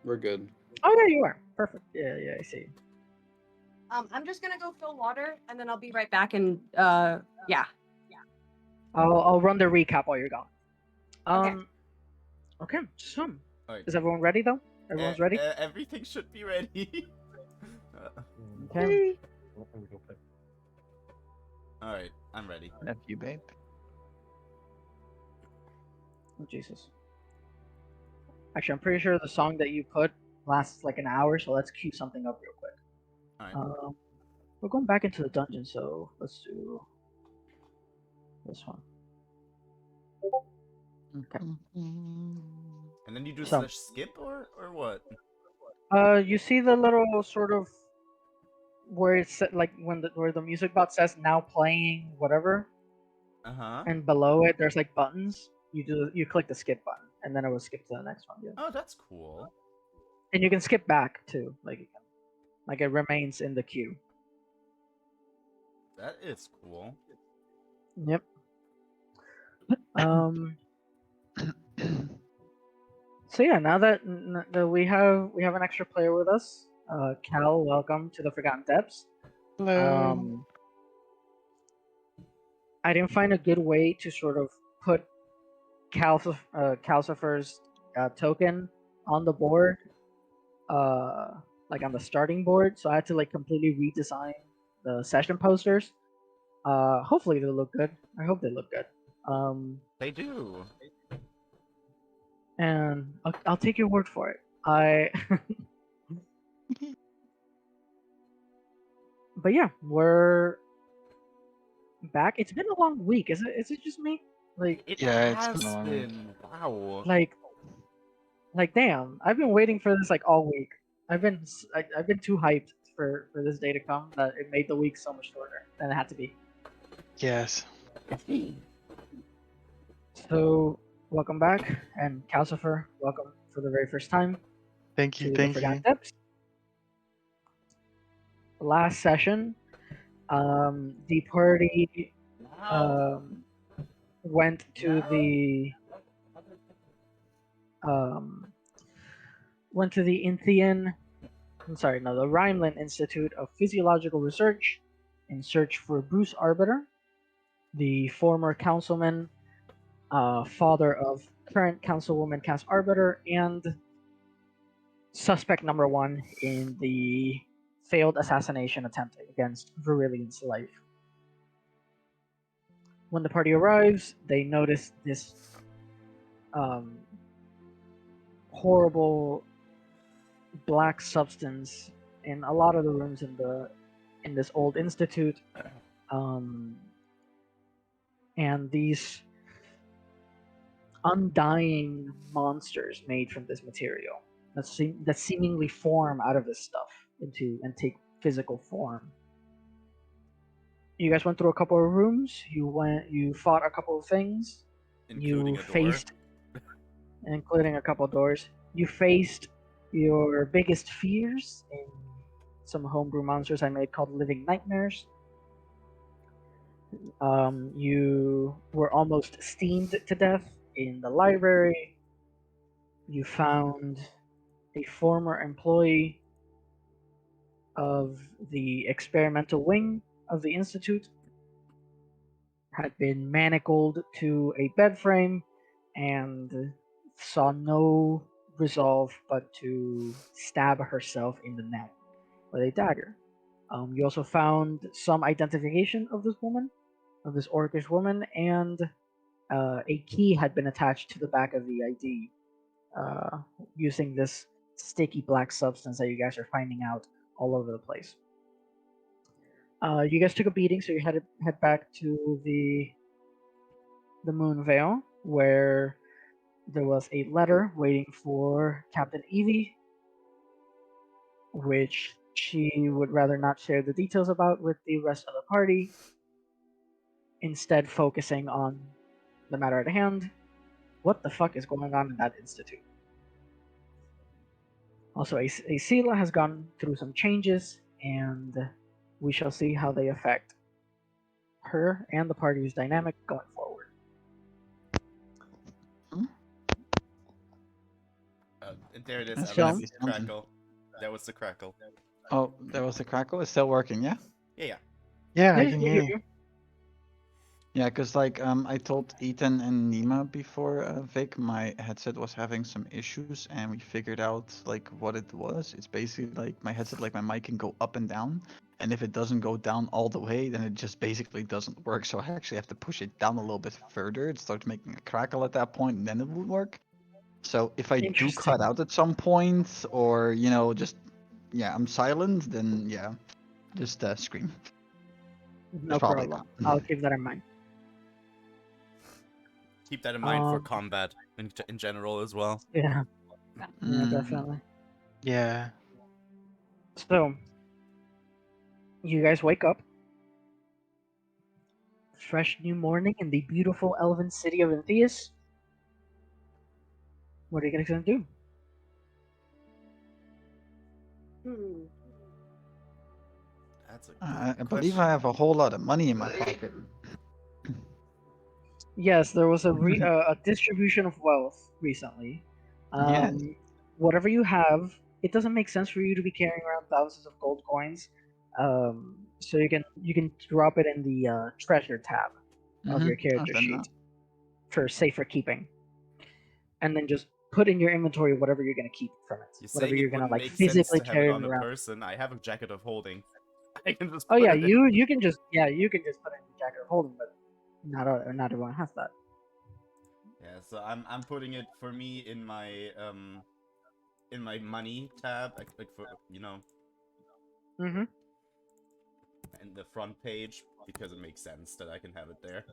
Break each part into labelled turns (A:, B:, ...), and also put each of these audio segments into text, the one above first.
A: We're good.
B: Oh yeah, you are perfect. Yeah, yeah, I see.
C: I'm just gonna go fill water, and then I'll be right back. And yeah.
B: I'll run the recap while you're gone.
C: Okay.
B: Okay. So,
D: All right.
B: is everyone ready though? Everyone's ready.
D: Everything should be ready.
B: Okay.
D: All right, I'm ready.
E: Love you, babe.
B: Oh Jesus. Actually, I'm pretty sure the song that you put lasts like an hour, so let's cue something up real quick.
D: All right.
B: We're going back into the dungeon, so let's do this one. Okay.
D: And then you do
B: So-
D: /skip or what?
B: You see the little sort of where it's like where the music box says now playing whatever, and below it there's like buttons. You click the skip button, and then it will skip to the next one. Yeah.
D: Oh, that's cool.
B: And you can skip back too, like it remains in the queue.
D: That is cool.
B: Yep. So yeah, now that we have an extra player with us, Cal, welcome to the Forgotten Depths.
E: Hello.
B: I didn't find a good way to sort of put Calcifer's token on the board, like on the starting board, so I had to like completely redesign the session posters. Hopefully they look good. I hope they look good.
D: They do.
B: And I'll take your word for it. But yeah, we're back. It's been a long week. Is it just me? Like
D: It
E: Yeah, it's
D: has
E: been a long week.
D: been. Wow.
B: like damn, I've been waiting for this like all week. I've been too hyped for this day to come that it made the week so much shorter than it had to be.
E: Yes.
B: So welcome back, and Calcifer, welcome for the very first time
E: Thank
B: to
E: you.
B: the
E: Thank
B: Forgotten
E: you.
B: Depths. Last session, the party went to the the Rhineland Institute of Physiological Research in search for Bruce Arbiter, the former councilman, father of current councilwoman Cass Arbiter, and suspect number one in the failed assassination attempt against Verilian's life. When the party arrives, they notice this horrible black substance in a lot of the rooms in this old institute, and these undying monsters made from this material that seemingly form out of this stuff and take physical form. You guys went through a couple of rooms. You fought a couple of things.
D: Including
B: You
D: a door.
B: faced, including a couple of doors. You faced your biggest fears in some homebrew monsters I made called Living Nightmares. You were almost steamed to death in the library. You found a former employee of the experimental wing of the Institute had been manacled to a bed frame and saw no resolve but to stab herself in the neck with a dagger. You also found some identification of this woman, of this orcish woman, and a key had been attached to the back of the ID using this sticky black substance that you guys are finding out all over the place. You guys took a beating, so you had to head back to the Moon Vale, where there was a letter waiting for Captain Evie, which she would rather not share the details about with the rest of the party, instead focusing on the matter at hand. What the fuck is going on in that institute? Also, a Sela has gone through some changes, and we shall see how they affect her and the party's dynamic going forward.
D: There it is.
B: That's
D: That was
B: film.
D: the crackle. That was the crackle.
A: Oh, there was the crackle. It's still working, yeah?
D: Yeah, yeah.
E: Yeah, I
B: Yeah,
E: can
B: we
E: hear
B: hear
E: you.
B: you.
A: Yeah, because like I told Ethan and Nima before, Vic, my headset was having some issues, and we figured out like what it was. It's basically like my headset, like my mic can go up and down, and if it doesn't go down all the way, then it just basically doesn't work. So I actually have to push it down a little bit further. It starts making a crackle at that point, and then it will work. So if I do
B: Interesting.
A: cut out at some point, or just I'm silent, then yeah, just scream.
B: No
A: probably
B: problem.
A: not.
B: I'll keep that in mind.
D: Keep that in mind for
B: Um,
D: combat in general as well.
B: Yeah, yeah,
A: Mm.
B: definitely.
E: Yeah.
B: So, you guys wake up. Fresh new morning in the beautiful elven city of Entheus. What are you guys gonna do?
C: Hmm.
D: That's a good
A: I believe
D: question.
A: I have a whole lot of money in my pocket.
B: Yes, there was a distribution of wealth recently.
A: Yes.
B: Whatever you have, it doesn't make sense for you to be carrying around thousands of gold coins. So you can drop it in the treasure tab of your character
A: I've done
B: sheet for safer keeping, and then just put in your inventory whatever you're gonna keep from it,
D: You're
B: whatever
D: saying
B: you're
D: it
B: gonna
D: wouldn't
B: like
D: make sense
B: physically
D: to have it
B: carry
D: on a
B: around.
D: person. I have a jacket of holding. I can just
B: Oh
D: put
B: yeah,
D: it in.
B: you can just put it in your jacket of holding, but not everyone has that.
D: Yeah, so I'm putting it for me in my money tab, like for
B: Mm-hmm.
D: in the front page because it makes sense that I can have it there.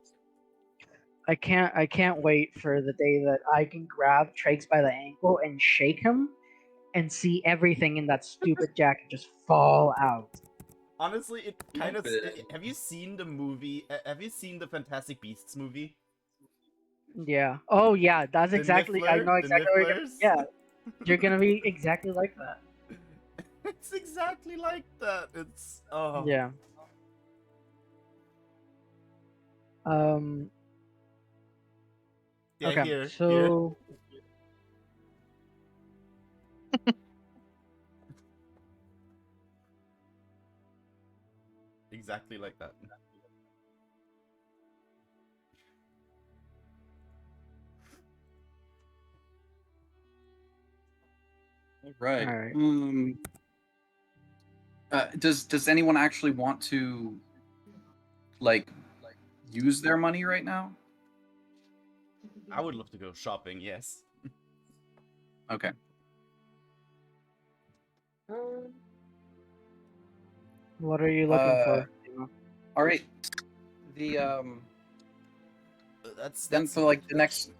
B: I can't wait for the day that I can grab Trakes by the ankle and shake him and see everything in that stupid jacket just fall out.
D: Honestly, it kind of.
F: Stupid.
D: Have you seen the movie? Have you seen the Fantastic Beasts movie?
B: Yeah. Oh yeah, that's
D: The
B: exactly I
D: Niffler?
B: know
D: The
B: exactly what you're gonna,
D: Nifflers?
B: yeah. You're gonna be exactly like that.
D: It's exactly like that. It's oh
B: Yeah. Um
D: yeah.
B: okay.
D: Here,
B: So
D: exactly like that.
F: Right.
B: Alright.
F: Does anyone actually want to like use their money right now?
D: I would love to go shopping. Yes.
F: Okay.
B: What are you looking for?
F: All right. The
D: That's
F: then for like the next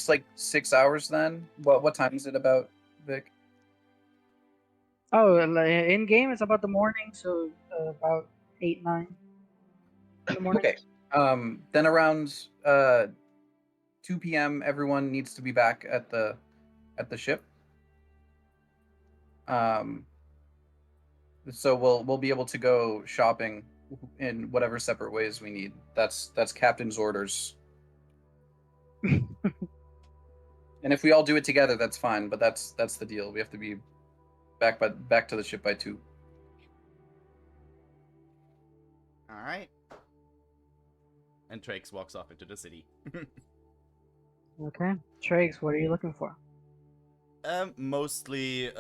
F: like 6 hours then. What time is it about, Vic?
B: Oh, in game it's about the morning, so about 8-9 in the morning.
F: Okay. Then around 2 p.m. everyone needs to be back at the ship. So we'll be able to go shopping in whatever separate ways we need. That's captain's orders. And if we all do it together, that's fine. But that's the deal. We have to be back to the ship by 2.
D: All right. And Trakes walks off into the city.
B: Okay. Trakes, what are you looking for?
D: Mostly,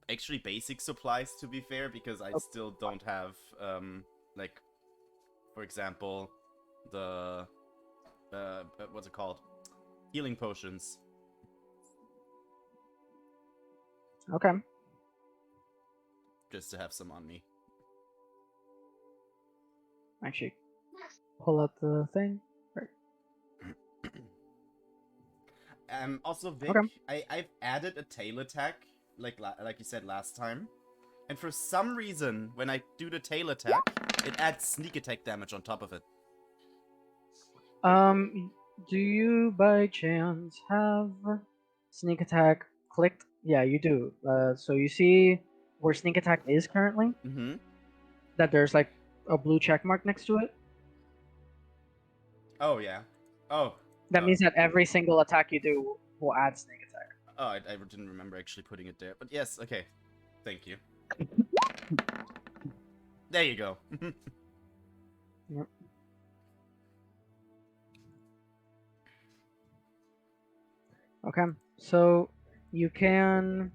D: actually basic supplies to be fair, because I still don't have, like, for example, the, what's it called? Healing potions.
B: Okay.
D: Just to have some on me.
B: Actually, pull out the thing.
D: Also, Vic,
B: Okay.
D: I've added a tail attack, like you said last time. And for some reason, when I do the tail attack, it adds sneak attack damage on top of it.
B: Do you by chance have sneak attack clicked? Yeah, you do. So you see where sneak attack is currently?
D: Mm-hmm.
B: That there's like a blue check mark next to it?
D: Oh, yeah. Oh.
B: That means that every single attack you do will add sneak attack.
D: Oh, I didn't remember actually putting it there. But yes, okay. Thank you. There you go.
B: Yep. Okay, so you can.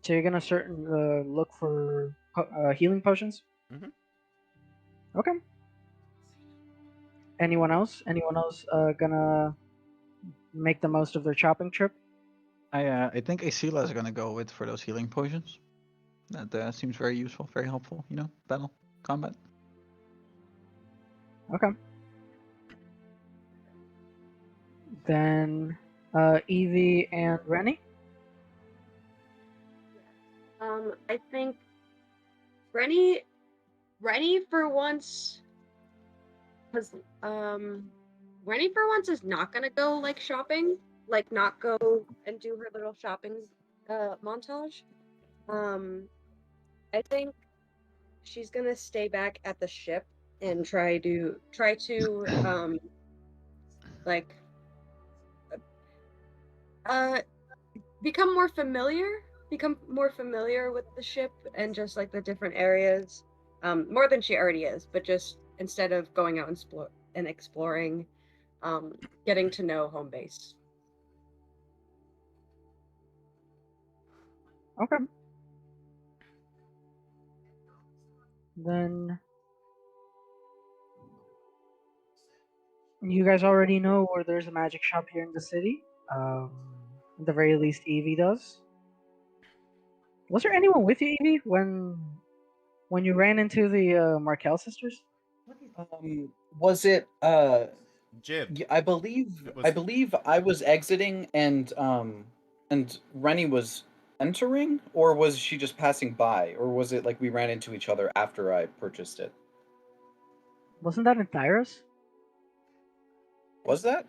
B: So you're gonna look for healing potions.
D: Mhm.
B: Okay. Anyone else? Anyone else gonna make the most of their shopping trip?
A: I think Asila is gonna go with for those healing potions. That seems very useful, very helpful. You know, battle, combat.
B: Okay. Then Evie and Rennie.
C: I think Rennie for once, because Rennie for once is not gonna go like shopping, like not go and do her little shopping montage. I think she's gonna stay back at the ship and try to like uh become more familiar with the ship and just like the different areas, more than she already is, but just instead of going out and exploring, getting to know home base.
B: Okay. Then you guys already know where there's a magic shop here in the city. At the very least, Evie does. Was there anyone with you, Evie, when you ran into the Markel sisters?
F: Was it
D: Jib.
F: I believe
D: It
F: I
D: was-
F: believe I was exiting and Rennie was entering, or was she just passing by, or was it like we ran into each other after I purchased it?
B: Wasn't that in Thyros?
F: Was that?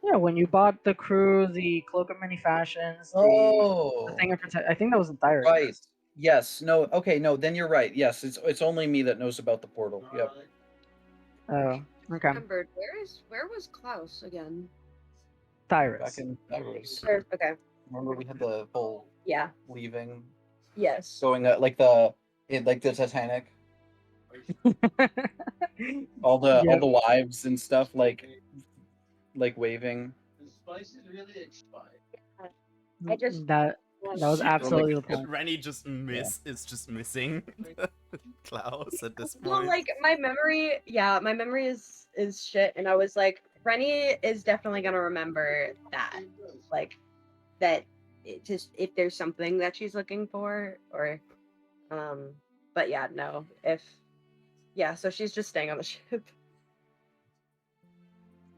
B: Yeah, when you bought the crew, the cloak of many fashions, the
F: Oh,
B: thing of protect. I think that was in Thyros.
F: right. Yes. No. Okay. No. Then you're right. Yes. It's only me that knows about the portal. Yep.
B: Oh, okay.
C: Remembered, where was Klaus again?
B: Thyros.
F: Back in Thyros.
C: Okay.
F: Remember we had the whole
C: Yeah.
F: leaving,
C: Yes.
F: going like the Titanic, all
B: Yep.
F: the wives and stuff like waving.
C: I just
B: that was
C: Yeah.
B: absolutely the point.
D: Rennie just is just missing Klaus at this
C: Well,
D: point.
C: like my memory is shit, and I was like, Rennie is definitely gonna remember that, like that. It just if there's something that she's looking for, or but yeah, no, so she's just staying on the ship.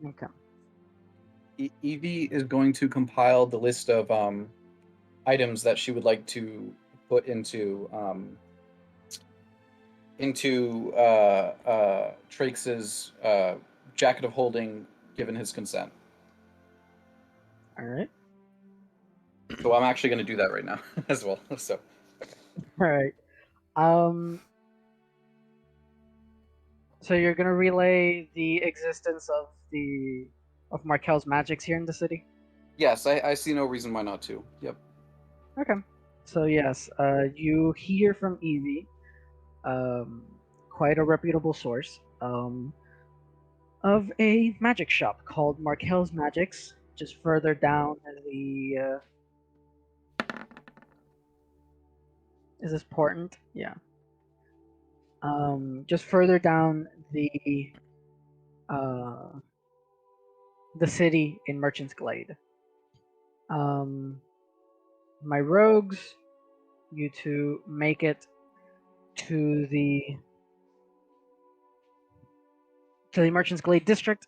B: Okay.
F: Evie is going to compile the list of items that she would like to put into Traix's jacket of holding, given his consent.
B: All right.
F: So I'm actually going to do that right now as well. So
B: All right. So you're gonna relay the existence of Markel's magics here in the city.
F: yes, I see no reason why not to. Yep.
B: Okay. So yes, you hear from Evie, quite a reputable source, of a magic shop called Markel's Magics, just further down the. Is this Portland? Yeah. Just further down uh, the city in Merchant's Glade. My rogues, you to make it to the Merchant's Glade district,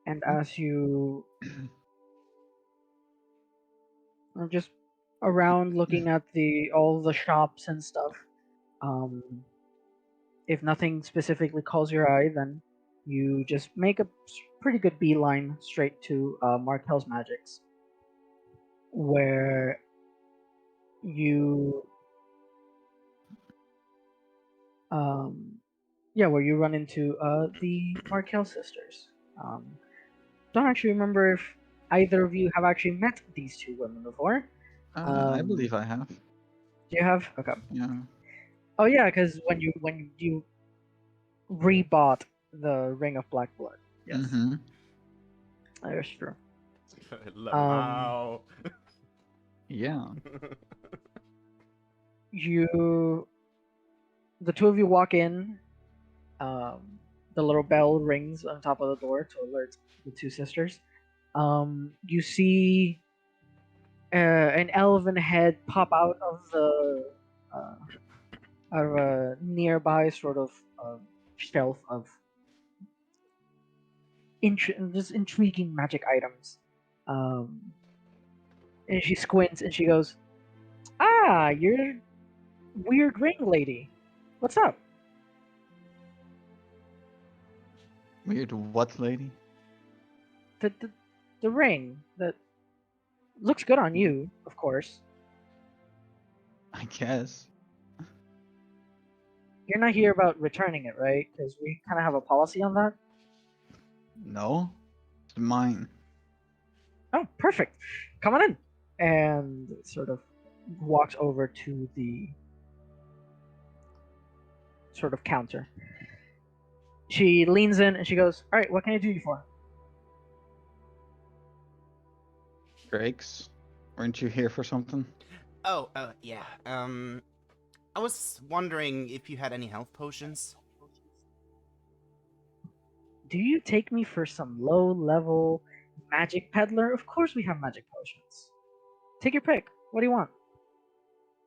B: and as you are just around looking at all the shops and stuff, if nothing specifically calls your eye, then you just make a pretty good beeline straight to Markel's Magics, where you where you run into the Markel sisters. Don't actually remember if either of you have actually met these two women before.
A: I believe I have.
B: Do you have? Okay.
A: Yeah.
B: Oh yeah, because when you rebought the Ring of Black Blood. Yes,
A: Mm-hmm.
B: that is true.
D: Lamau.
A: Yeah.
B: The two of you walk in. The little bell rings on top of the door to alert the two sisters. You see an elven head pop out of a nearby sort of shelf of just intriguing magic items. And she squints and she goes, "Ah, you're weird ring lady. What's up?"
A: Weird what, lady?
B: The ring that looks good on you, of course.
A: I guess.
B: You're not here about returning it, right? Because we kind of have a policy on that.
A: No. It's mine.
B: Oh, perfect. Come on in. And sort of walks over to the sort of counter. She leans in and she goes, "All right, what can I do you for?"
A: Drakes, weren't you here for something?
D: Oh, yeah. I was wondering if you had any health potions.
B: Do you take me for some low-level magic peddler? Of course we have magic potions. Take your pick. What do you want?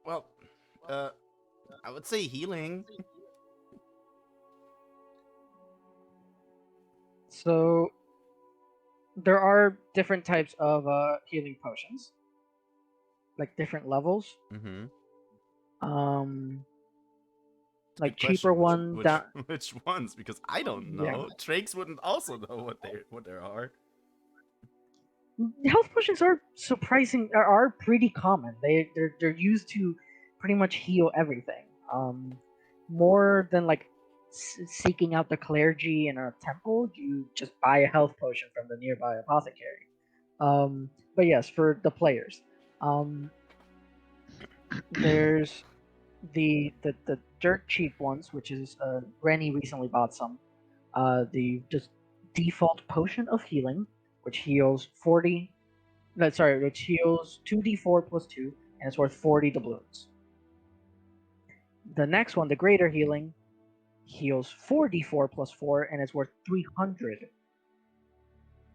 D: Well, I would say healing.
B: So there are different types of healing potions, like different levels.
D: Mm-hmm.
B: Like
D: Good
B: cheaper
D: question.
B: one that
D: Which ones? Because I don't
B: Yeah.
D: know. Trakes wouldn't also know what there are.
B: health potions are pretty common. They're used to pretty much heal everything. More than like seeking out the clergy in a temple, you just buy a health potion from the nearby apothecary. But yes, for the players, there's the dirt cheap ones, which is Rennie recently bought some. The just default potion of healing, which heals 40. No, sorry, which heals 2d4 plus 2, and it's worth 40 doubloons. The next one, the greater healing, heals 4d4 plus 4, and it's worth 300.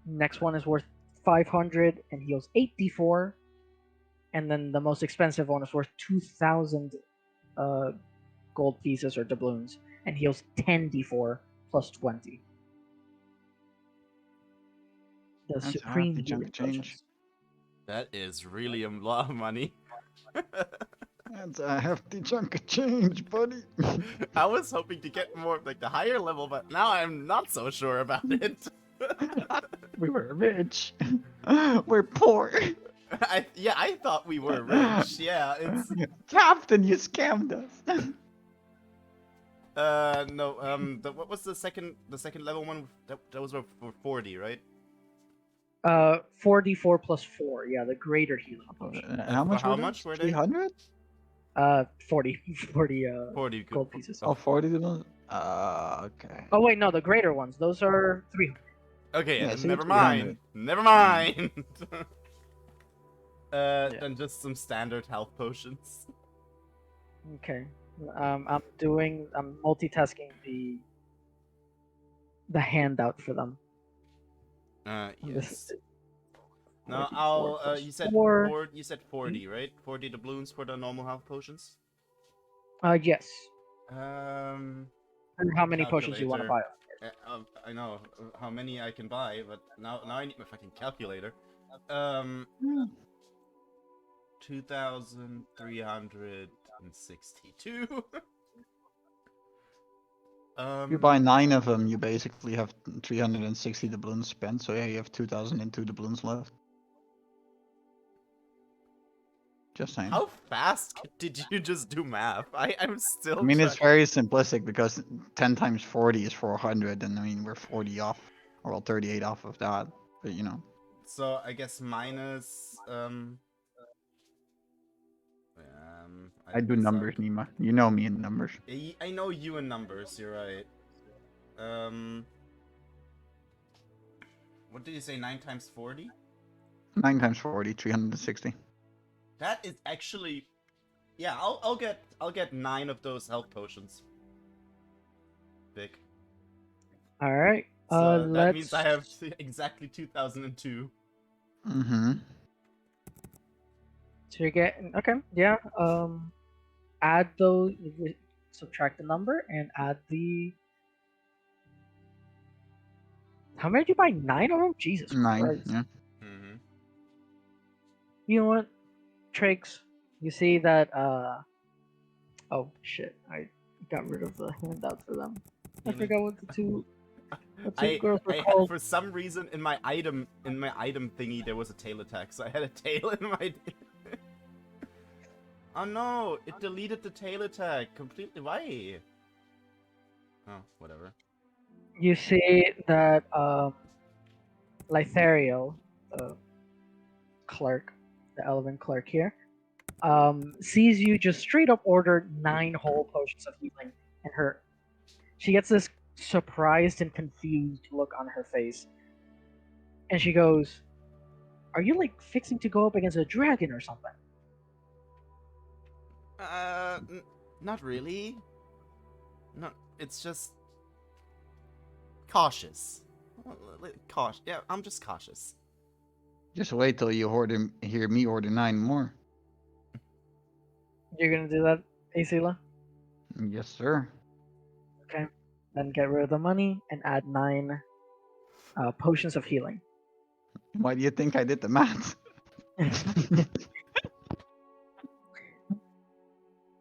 B: Next one is worth 500 and heals 8d4. And then the most expensive one is worth 2,000 gold pieces or doubloons and heals 10d4 plus 20. The
A: That's a
B: supreme
A: hefty chunk
B: healing
A: of change.
B: potions.
D: That is really a lot of money.
A: That's a hefty chunk of change, buddy.
D: I was hoping to get more of like the higher level, but now I'm not so sure about it.
A: We were rich. We're poor.
D: I thought we were rich. Yeah, it's
A: Captain, you scammed us.
D: no. What was the second level one? That was for 40, right?
B: 4d4 plus 4. Yeah, the greater healing potion.
A: How much?
D: how
A: were
D: much
A: those?
D: were they?
A: 300?
B: 40
D: 40
B: gold pieces.
A: Oh, 40 to those? Okay.
B: Oh wait, no, the greater ones. Those are 300.
D: Okay,
A: Yeah,
D: then
A: so
D: never
A: it's
D: mind.
A: 300.
D: Never mind. Then just some standard health potions.
B: Okay. I'm multitasking the handout for them.
D: Yes.
B: This-
D: No,
B: 44
D: I'll.
B: plus
D: You said
B: 4.
D: You said 40, right? 40 doubloons for the normal health potions.
B: Yes.
D: Um.
B: And how many potions you want to buy?
D: Calculator. I know how many I can buy, but now I need my fucking calculator. 2,362.
A: If you buy 9 of them, you basically have 360 doubloons spent. So yeah, you have 2,002 doubloons left. Just saying.
D: How fast did you just do math? I'm still.
A: I mean, it's
D: trying-
A: very simplistic because 10 times 40 is 400, and I mean, we're 40 off, or well, 38 off of that. But you know,
D: So I guess minus
A: I do
D: mess up.
A: numbers, Nima. You know me in numbers.
D: I know you in numbers. You're right. What did you say? 9 times 40?
A: 9 times 40, 360.
D: That is actually, yeah. I'll get 9 of those health potions. Big.
B: All right.
D: So that
B: Let's.
D: means I have exactly 2002.
A: Mm-hmm.
B: So you're getting okay. Yeah. Add those. Subtract the number and add the. How many did you buy? 9 of them. Jesus
A: 9,
B: Christ.
A: yeah.
D: Mm-hmm.
B: You know what, Triggs? You see that? Oh shit! I got rid of the handout for them. I
D: Really?
B: forgot what the two girls were
D: I had,
B: called.
D: for some reason in my item thingy there was a tail attack, so I had a tail in my. Oh no! It deleted the tail attack completely. Why? Oh, whatever.
B: You see that Lythariel, the clerk, the elven clerk here, sees you just straight up order 9 whole potions of healing, and she gets this surprised and confused look on her face, and she goes, "Are you like fixing to go up against a dragon or something?"
D: Not really. No, it's just cautious. Cautious. Yeah, I'm just cautious.
A: Just wait till you hear me order 9 more.
B: You're gonna do that, Asila?
A: Yes, sir.
B: Okay. Then get rid of the money and add 9 potions of healing.
A: Why do you think I did the math?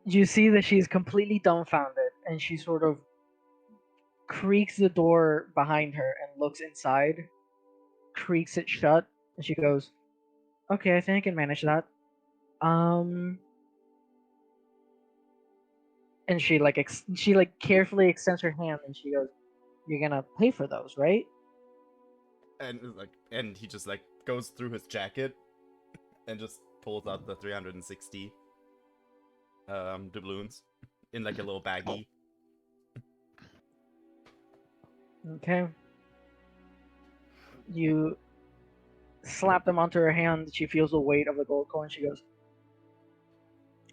B: You see that she's completely dumbfounded, and she sort of creaks the door behind her and looks inside, creaks it shut, and she goes, "Okay, I think I can manage that." And she carefully extends her hand, and she goes, "You're gonna pay for those, right?"
D: And he just like goes through his jacket and just pulls out the 360 doubloons in like a little baggie.
B: Okay. You slap them onto her hand. She feels the weight of the gold coin. She goes,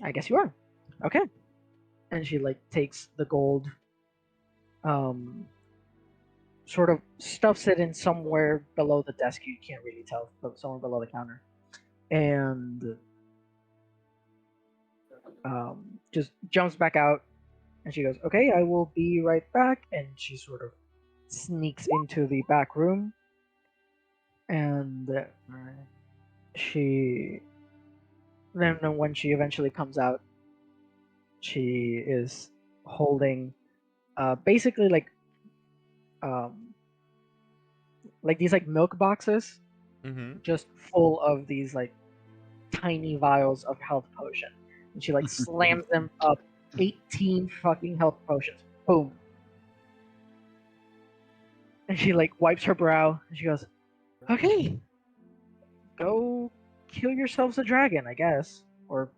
B: "I guess you are." Okay. And she like takes the gold, sort of stuffs it in somewhere below the desk. You can't really tell, but somewhere below the counter, and just jumps back out. And she goes, "Okay, I will be right back." And she sort of sneaks into the back room, and she then when she eventually comes out, she is holding basically like these like milk boxes,
D: Mm-hmm.
B: just full of these like tiny vials of health potion, and she like slams them up. 18 fucking health potions. Boom. And she like wipes her brow and she goes, "Okay, go kill yourselves a dragon, I guess, or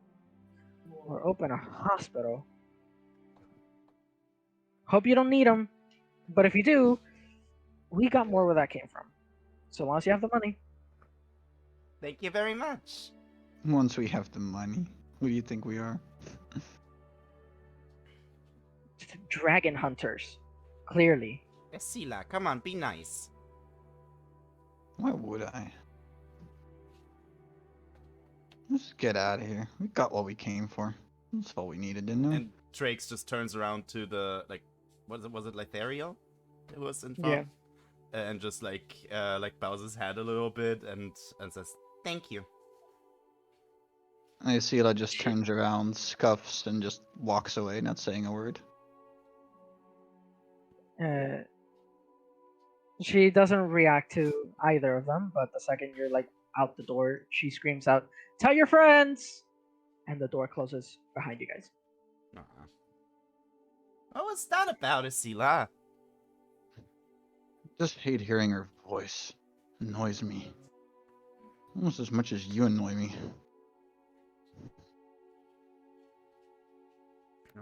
B: open a hospital. Hope you don't need them, but if you do, we got more where that came from. So long as you have the money."
D: Thank you very much.
A: Once we have the money, who do you think we are?
B: Dragon hunters, clearly.
D: Esila, come on, be nice.
A: Why would I? Let's get out of here. We got what we came for. That's all we needed, didn't we?
D: And Drakes just turns around to the like, was it Lythariel? It was in front.
B: Yeah.
D: And just like bows his head a little bit and says, "Thank you."
A: Isila just turns around, scuffs, and just walks away, not saying a word.
B: She doesn't react to either of them, but the second you're like out the door, she screams out, "Tell your friends!" And the door closes behind you guys.
D: What was that about, Esila?
A: Just hate hearing her voice. Annoys me. Almost as much as you annoy me.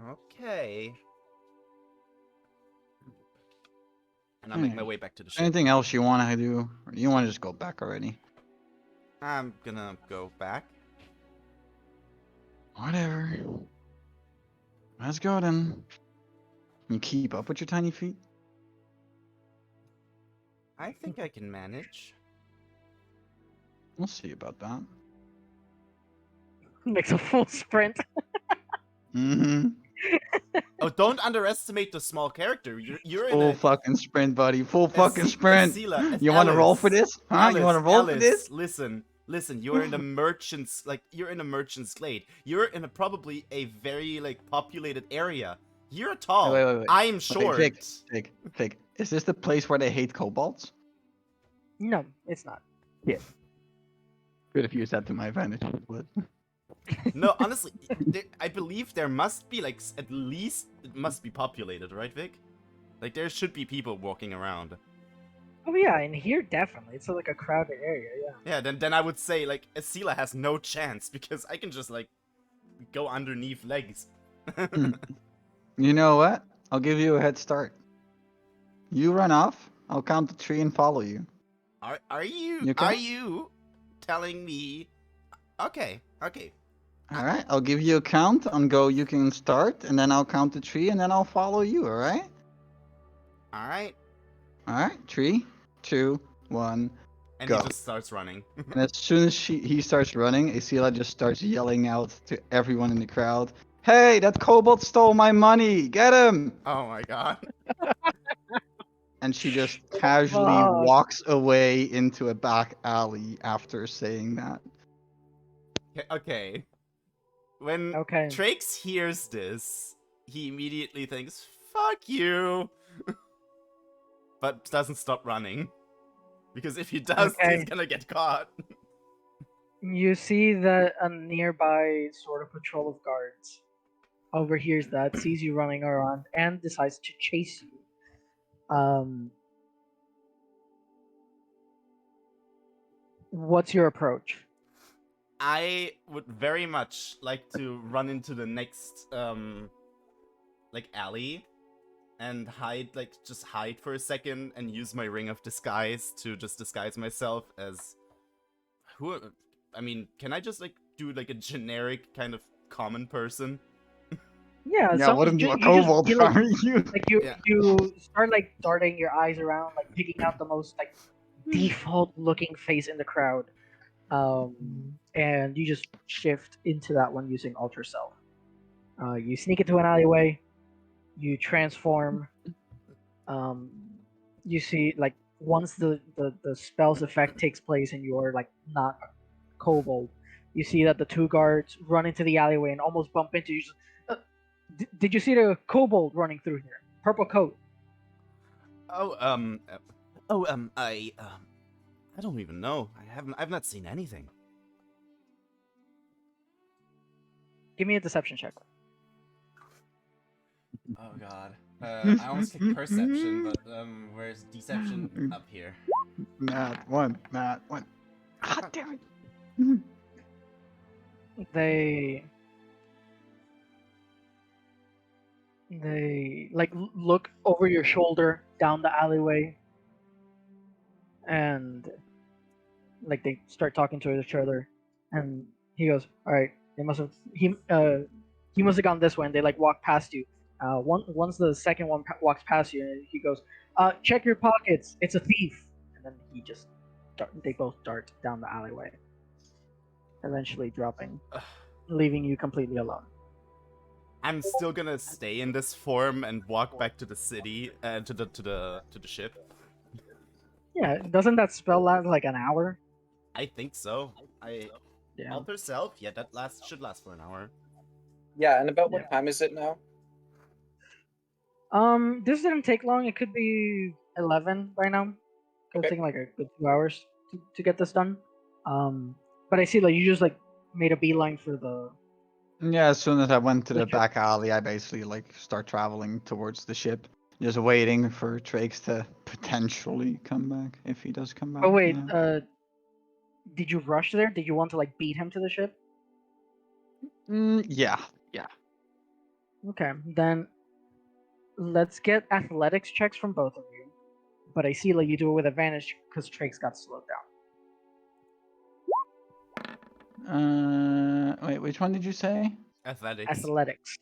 D: Okay. And I'll make my
A: Alright.
D: way back to the ship.
A: Anything else you want to do? Or you want to just go back already?
D: I'm gonna go back.
A: Whatever. Let's go then. You keep up with your tiny feet?
D: I think I can manage.
A: We'll see about that.
B: Makes a full sprint.
A: Mm-hmm.
D: Oh, don't underestimate the small character. You're in
A: Full
D: a
A: fucking sprint, buddy. Full fucking sprint.
D: Asila,
A: You want to roll for
D: Alice,
A: this? Huh? You want to roll for this?
D: Listen. You're in a merchant's you're in a merchant's glade. You're in a probably a very like populated area. You're tall.
A: wait.
D: I'm short.
A: Fig. Is this the place where they hate kobolds?
B: No, it's not.
A: Could have used that to my advantage, but
D: No, honestly, I believe there must be like at least it must be populated, right, Vic? Like there should be people walking around.
B: Oh yeah, in here definitely. It's like a crowded area. Yeah.
D: Yeah, then I would say like Asila has no chance because I can just like go underneath legs.
A: you know what? I'll give you a head start. You run off. I'll count to 3 and follow you.
D: Are you
A: You
D: are
A: can-
D: you telling me? Okay.
A: All right. I'll give you a count on go. You can start, and then I'll count to 3, and then I'll follow you. All right.
D: All right.
A: All right. 3, 2, 1.
D: And
A: Go.
D: he just starts running.
A: And as soon as he starts running, Asila just starts yelling out to everyone in the crowd, "Hey, that kobold stole my money! Get him!"
D: Oh my god.
A: And she just casually
B: Fuck.
A: walks away into a back alley after saying that.
D: Okay. When
B: Okay.
D: Trax hears this, he immediately thinks, "Fuck you," but doesn't stop running. Because if he does,
B: Okay.
D: he's gonna get caught.
B: You see that a nearby sort of patrol of guards overhears that, sees you running around, and decides to chase you. What's your approach?
D: I would very much like to run into the next, like, alley and hide, like, just hide for a second and use my ring of disguise to just disguise myself as... I mean, can I just, like, do, like, a generic kind of common person?
B: Yeah,
A: Yeah, what
B: you
A: a
B: just
A: kobold
B: feel like,
A: are you?
D: Yeah.
B: you start like darting your eyes around, like picking out the most like default looking face in the crowd, and you just shift into that one using Ultra Self. You sneak into an alleyway, you transform. You see like once the spell's effect takes place and you're like not a kobold, you see that the two guards run into the alleyway and almost bump into you. Did you see the kobold running through here? Purple coat.
D: I don't even know. I've not seen anything.
B: Give me a deception check.
D: Oh god. I almost clicked perception, but where's deception up here?
A: Matt 1. God damn it.
B: They like look over your shoulder down the alleyway, and like they start talking to each other, and he goes, "All right, they must have he must have gone this way," and they like walk past you. Once the second one walks past you, he goes, "Check your pockets. It's a thief." And then they both dart down the alleyway, eventually dropping, leaving you completely alone.
D: I'm still gonna stay in this form and walk back to the city, to the ship.
B: Yeah, doesn't that spell last like an hour?
D: I think so.
B: Yeah.
D: Alter self, yeah, that should last for an hour.
F: Yeah, and about what
B: Yeah.
F: time is it now?
B: This didn't take long. It could be 11 by now. It'll
F: Okay.
B: take like a good 2 hours to get this done. But I see like you just like made a beeline for the.
A: Yeah, as soon as I went to the
B: Okay.
A: back alley, I basically like start traveling towards the ship, just waiting for Trax to potentially come back if he does come back.
B: Oh wait,
A: yeah.
B: Did you rush there? Did you want to like beat him to the ship?
A: Yeah.
B: Okay, then let's get athletics checks from both of you. But I see like you do it with advantage because Trakes got slowed down.
A: Wait, which one did you say?
D: Athletics.
B: Athletics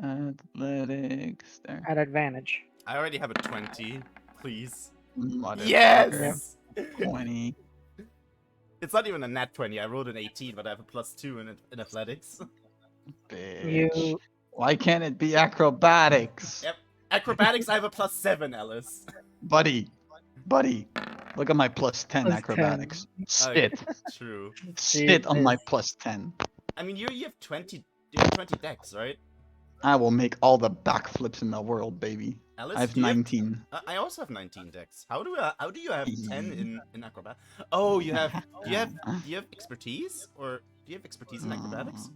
A: Athletics. There.
B: at advantage.
D: I already have a 20. Please.
A: Motherfucker.
D: Yes!
A: 20.
D: It's not even a nat 20. I rolled an 18, but I have a +2 in athletics.
A: Bitch.
B: You
A: Why can't it be acrobatics?
D: Yep. Acrobatics, I have a +7, Ellis.
A: Buddy. Look at my +10
B: +10.
A: acrobatics.
D: Oh,
A: Sit.
D: True.
A: Sit on my
B: Jesus.
A: +10.
D: I mean, you have 20. You have 20 decks, right?
A: I will make all the backflips in the world, baby.
D: Alice,
A: I have
D: do you
A: 19.
D: I also have 19 decks. How do you have 10 in acrobat? Oh, you have. Do you have expertise, or do you have expertise in acrobatics?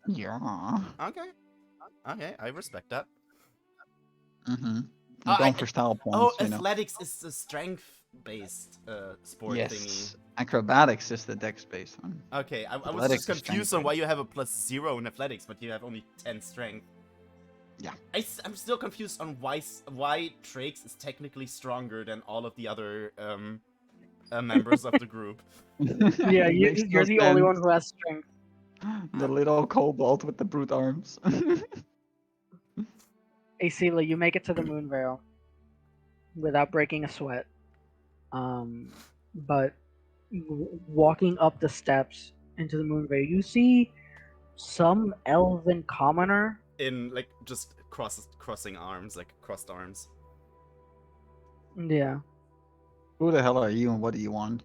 A: Yeah.
D: Okay, I respect that.
A: Mm-hmm.
D: Oh,
A: I'm going for style points, you know.
D: athletics is the strength-based sport
A: Yes.
D: thingy.
A: Acrobatics is the dex-based one.
D: Okay, I was
A: Athletics
D: just
A: is
D: confused on
A: strength
D: why you have a +0 in athletics, but you have only 10 strength.
A: Yeah.
D: I'm still confused on why Trakes is technically stronger than all of the other members of the group.
B: Yeah,
A: Makes
B: you're
A: no
B: the only one
A: sense.
B: who has strength.
A: The little kobold with the brute arms.
B: Asila, you make it to the Moonveil without breaking a sweat. But walking up the steps into the Moonveil, you see some elven commoner.
D: In like just crossing arms, like crossed arms.
B: Yeah.
A: Who the hell are you and what do you want?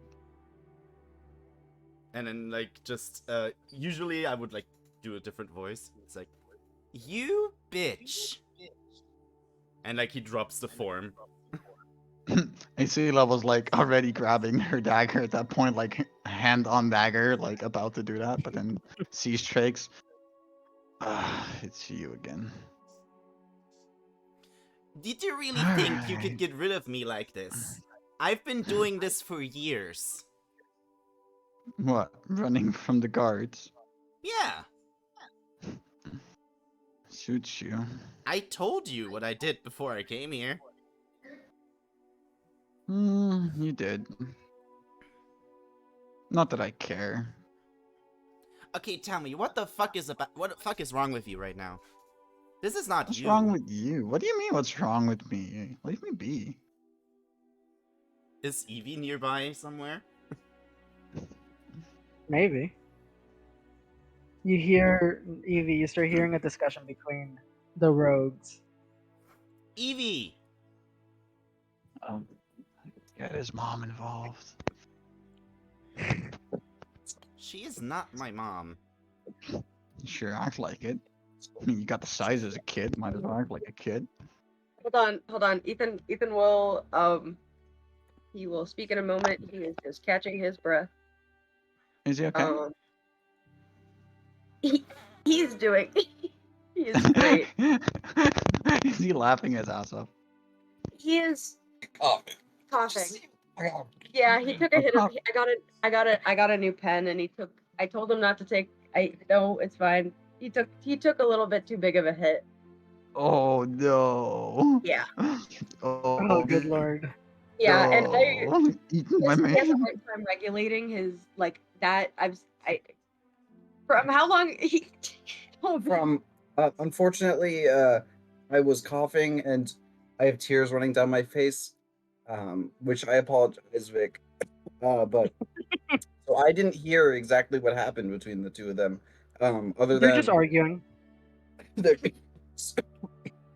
D: And then like just usually I would like do a different voice. It's like, you bitch. And like he drops the form.
A: Asila was like already grabbing her dagger at that point, like hand on dagger, like about to do that, but then sees Trakes. It's you again.
D: Did you really think you could get rid of me like this? I've been doing this for years.
A: What? Running from the guards?
D: Yeah,
A: Suits you.
D: I told you what I did before I came here.
A: You did. Not that I care.
D: Okay, tell me, what the fuck is wrong with you right now? This is not
A: What's
D: you.
A: wrong with you? What do you mean what's wrong with me? Leave me be.
D: Is Evie nearby somewhere?
B: Maybe. You hear Evie. You start hearing a discussion between the rogues.
D: Evie!
A: Get his mom involved.
D: She is not my mom.
A: Sure, act like it. I mean, you got the size as a kid. Might as well act like a kid.
C: Hold on. Ethan will he will speak in a moment. He is just catching his breath.
A: Is he okay?
C: He's doing he is great.
A: Is he laughing his ass off?
C: He is
F: Oh,
C: coughing. Yeah, he took a hit of I got a new pen and I told him not to take no, it's fine. He took a little bit too big of a hit.
A: Oh no.
C: Yeah.
B: Oh, good lord.
C: Yeah, and
A: no. Eating my
C: he has a
A: man.
C: hard time regulating his like that. From how long he oh,
F: from unfortunately, I was coughing and I have tears running down my face, which I apologize, Vic. But so I didn't hear exactly what happened between the two of them. Other
B: They're
F: than
B: just arguing.
D: It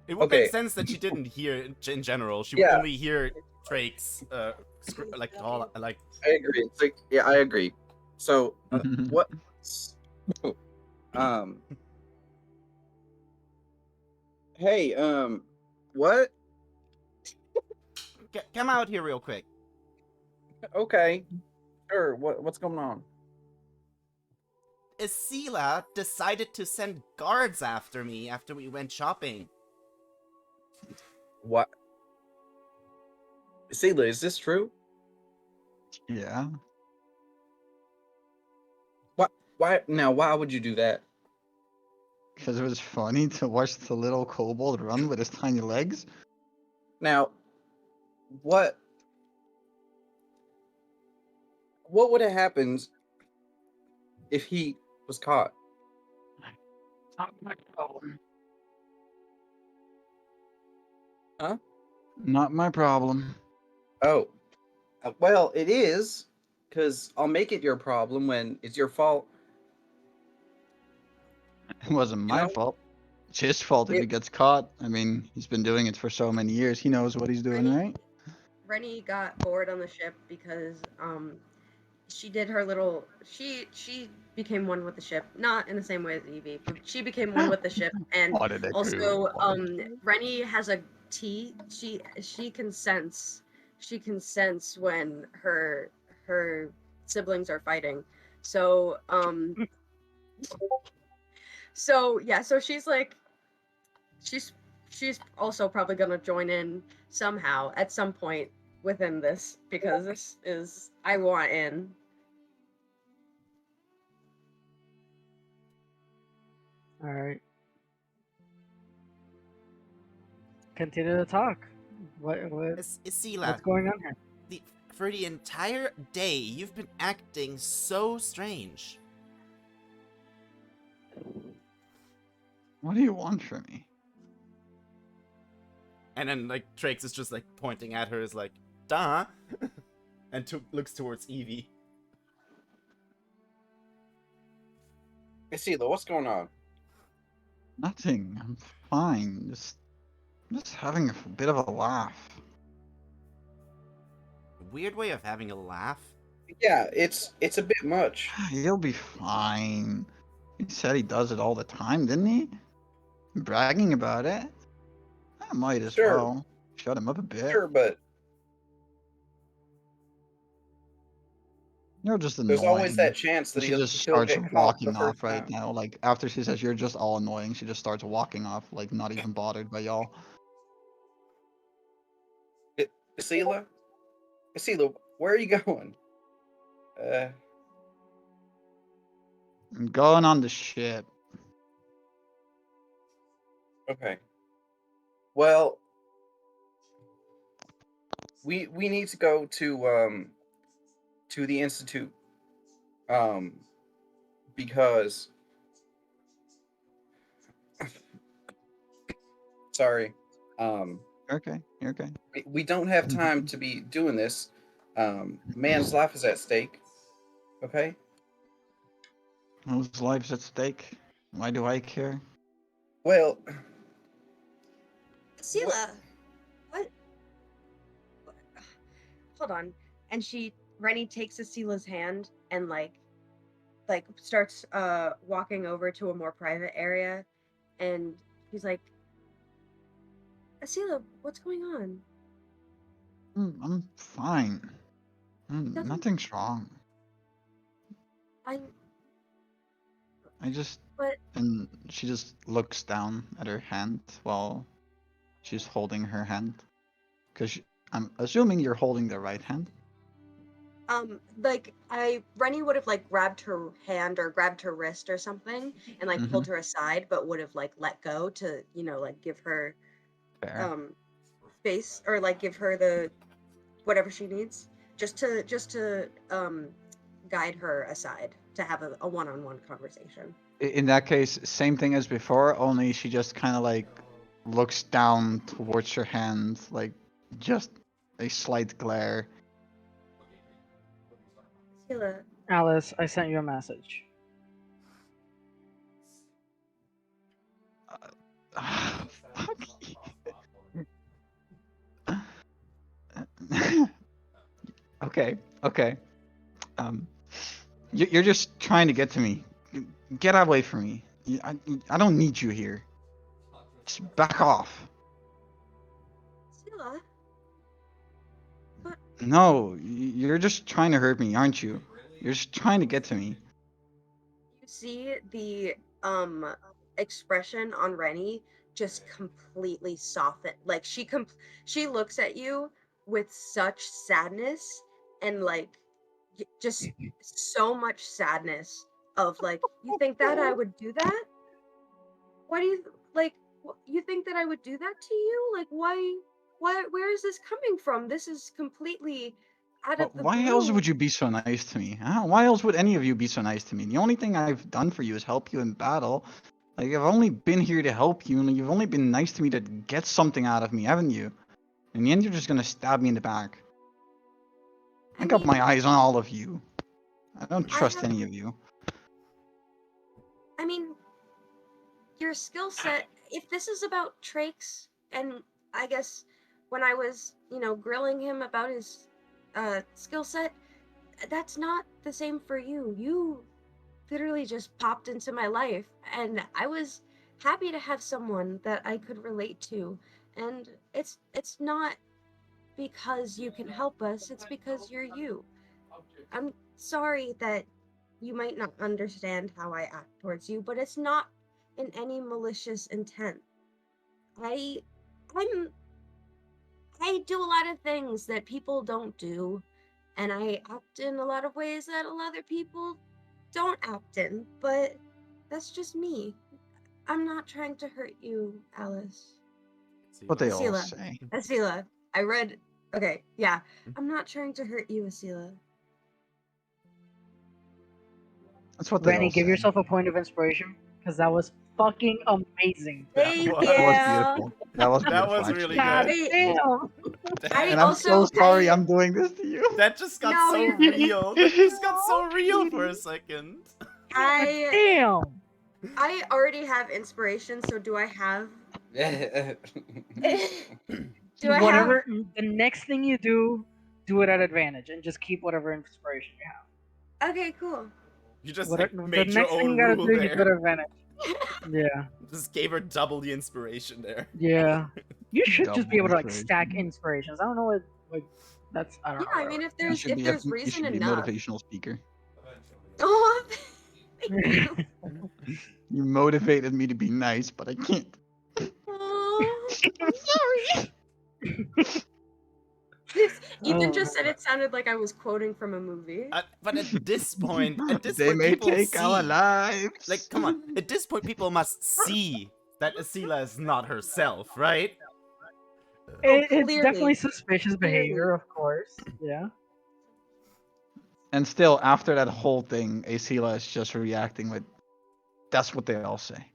D: would
F: Okay.
D: make sense that she didn't hear in general. She
F: Yeah.
D: would only hear Drake's like all like.
F: I agree. It's like, yeah, I agree. So what? Hey, what?
D: Come out here real quick.
F: Okay, sure. What's going on?
D: Asila decided to send guards after me after we went shopping.
F: What? Seela, is this true?
A: Yeah.
F: Why now? Why would you do that?
A: Because it was funny to watch the little kobold run with his tiny legs.
F: Now, what would have happened if he was caught?
A: Not my problem.
F: Huh?
A: Not my problem.
F: Oh, well, it is, because I'll make it your problem when it's your fault.
A: It wasn't
F: You
A: my
F: know?
A: fault. It's his fault if he
F: It,
A: gets caught. I mean, he's been doing it for so many years. He knows what he's doing, right?
C: Rennie got bored on the ship because she did her little she became one with the ship, not in the same way as Evie, but she became one with the ship. And
A: What did I do?
C: also
A: What did I do?
C: Rennie has a T. She can sense when her siblings are fighting. So so she's like she's also probably gonna join in somehow at some point within this, because this is I want in.
B: All right. Continue to talk. What's
D: Isila,
B: going on here?
D: for the entire day, you've been acting so strange.
A: What do you want from me?
D: And then, like, Trax is just, like, pointing at her, is like, duh, and looks towards Evie.
F: Isila, what's going on?
A: Nothing. I'm fine. Just having a bit of a laugh.
D: Weird way of having a laugh.
F: Yeah, it's a bit much.
A: He'll be fine. He said he does it all the time, didn't he? Bragging about it. I might as
F: Sure.
A: well shut him up a bit.
F: Sure, but
A: You're just annoying.
F: there's always that chance that
A: She
F: he'll
A: just
F: he'll
A: starts
F: get caught
A: walking
F: the
A: off
F: first
A: right
F: time.
A: now. Like after she says you're just all annoying, she just starts walking off, like not even bothered by y'all.
F: Isila, where are you going?
A: I'm going on the ship.
F: Okay. Well, we need to go to the institute, because sorry,
A: You're okay. You're okay.
F: we don't have time to be doing this. Man's life is at stake. Okay.
A: Whose life's at stake? Why do I care?
F: Well,
C: Sela, what? Hold on. And Rennie takes Asila's hand and like starts walking over to a more private area, and she's like, Asila, what's going on?
A: I'm fine.
C: Doesn't-
A: Nothing's wrong.
C: I
A: I just
C: but
A: and she just looks down at her hand while she's holding her hand. Because I'm assuming you're holding the right hand.
C: Rennie would have like grabbed her hand or grabbed her wrist or something and like pulled her aside, but would have like let go to, like give her
A: Fair.
C: space, or like give her the whatever she needs, just to guide her aside to have a one-on-one conversation.
A: In that case, same thing as before, only she just kind of like looks down towards her hand, like just a slight glare.
C: Sela,
B: Alice, I sent you a message.
A: Fuck okay, okay. You're just trying to get to me. Get away from me. I don't need you here. Just back off.
C: Sela,
A: No, you're just trying to hurt me, aren't you? You're just trying to get to me.
C: you see the expression on Rennie just completely soften. Like she looks at you with such sadness and like just so much sadness of like, you think that I would do that? Why do you like? You think that I would do that to you? Like, why? Why? Where is this coming from? This is completely out of the
A: Why else
C: blue.
A: would you be so nice to me? Huh? Why else would any of you be so nice to me? The only thing I've done for you is help you in battle. Like, I've only been here to help you, and you've only been nice to me to get something out of me, haven't you? In the end, you're just gonna stab me in the back. I got my eyes on all of you. I don't trust any of you.
C: I mean, your skill set. If this is about Trakes, and I guess when I was, grilling him about his skill set, that's not the same for you. You literally just popped into my life, and I was happy to have someone that I could relate to. And it's not because you can help us, it's because you're you. I'm sorry that you might not understand how I act towards you, but it's not in any malicious intent. I I'm I do a lot of things that people don't do, and I act in a lot of ways that a lot of people don't act in, but that's just me. I'm not trying to hurt you, Alice.
A: What they all
C: Asila.
A: say.
C: Asila. I read. Okay, yeah. I'm not trying to hurt you, Asila.
A: That's what they
B: Rennie,
A: all
B: give
A: say.
B: yourself a point of inspiration because that was fucking amazing.
C: Thank
D: was-
A: That was
C: you.
A: beautiful. That was
D: That
A: beautiful.
D: was
A: actually.
D: really
B: God
D: good.
B: damn!
C: I
A: And I'm so
C: also-
A: sorry
C: I-
A: I'm doing this to you.
D: That just got
C: No,
D: so
C: you're-
D: real. That just got so real for a second.
C: I
B: Damn!
C: I already have inspiration, so do I have do I
B: Whatever the next thing you do it at advantage and just keep whatever inspiration you have.
C: have Okay, cool.
D: You just
B: Whatever,
D: like,
B: the
D: made your
B: next thing
D: own
B: you gotta
D: rule
B: do, you do it
D: there.
B: at advantage. Yeah,
D: Just gave her double the inspiration there.
B: yeah. You should just be able to like
A: Double
B: stack
A: inspiration.
B: inspirations. I don't know what like that's. I don't
C: Yeah,
B: know.
C: I mean if
A: You
C: there's
A: should
C: if
A: be
C: there's
A: you
C: reason
A: should be a
C: enough.
A: motivational speaker.
C: Oh, thank you.
A: You motivated me to be nice, but I can't.
C: Oh, I'm sorry. Ethan just said it sounded like I was quoting from a movie.
D: But at this point,
A: They may
D: people
A: take our
D: see.
A: lives.
D: Like, come on. At this point, people must see that Asila is not herself, right?
B: It's
C: clearly.
B: definitely suspicious behavior, of course. Yeah.
A: And still, after that whole thing, Asila is just reacting with. That's what they all say.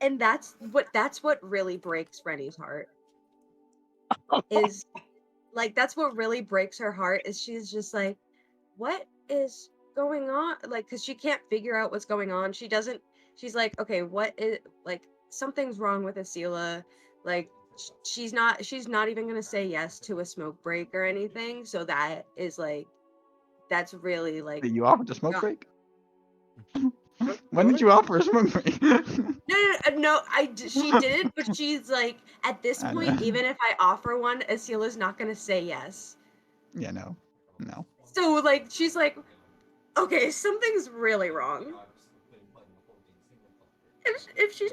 C: And that's what really breaks Rennie's heart. Is like that's what really breaks her heart is she's just like, what is going on? Like, cause she can't figure out what's going on. She's like, okay, what is like something's wrong with Asila. Like she's not even gonna say yes to a smoke break or anything. So that is like that's really like
A: Did you offer to smoke
C: God.
A: break? When did you offer a smoke break?
C: No, she did, but she's like, at this
A: I
C: point,
A: know.
C: even if I offer one, Asila's not gonna say yes.
A: Yeah, no.
C: So like, she's like, okay, something's really wrong. If she's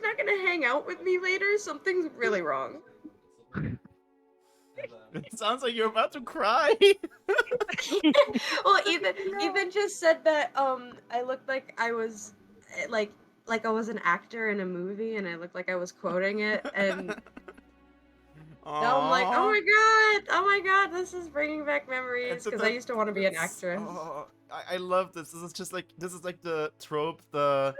C: not gonna hang out with me later, something's really wrong.
D: It sounds like you're about to cry.
C: Well, even just said that I looked like I was like I was an actor in a movie, and I looked like I was quoting it, and now I'm like, oh my god, this is bringing back memories because I used to want to be an actress.
D: Oh, I love this. This is like the trope, the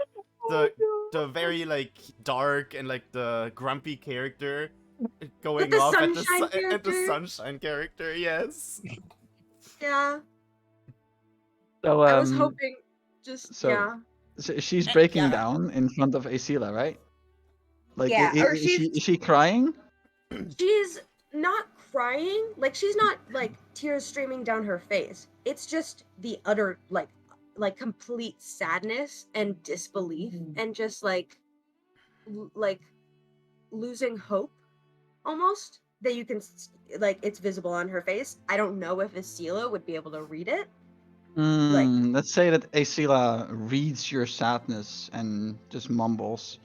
D: very like dark and like the grumpy character going
C: the
D: off at the
C: sunshine
D: at the
C: character?
D: sunshine character. Yes.
C: Yeah,
A: So
C: I was hoping
A: so-
C: yeah.
A: so she's breaking
C: Yeah.
A: down in front of Asila, right? Like,
C: Yeah, or
A: is she crying?
C: She's not crying, like she's not like tears streaming down her face. It's just the utter like complete sadness and disbelief and just like losing hope almost that you can like it's visible on her face. I don't know if Asila would be able to read it.
A: Let's say that Asila reads your sadness and just mumbles.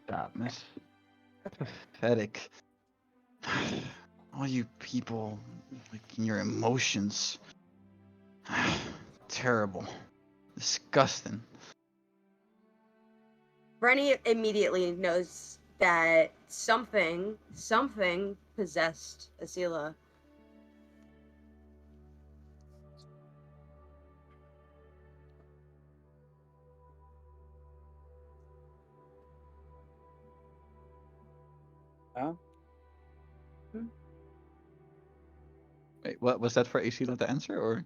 A: Sadness. Pathetic. All you people, like in your emotions. terrible. Disgusting.
C: Brenny immediately knows that something possessed Asila.
F: Huh?
A: Wait, what was that for Asila to answer, or?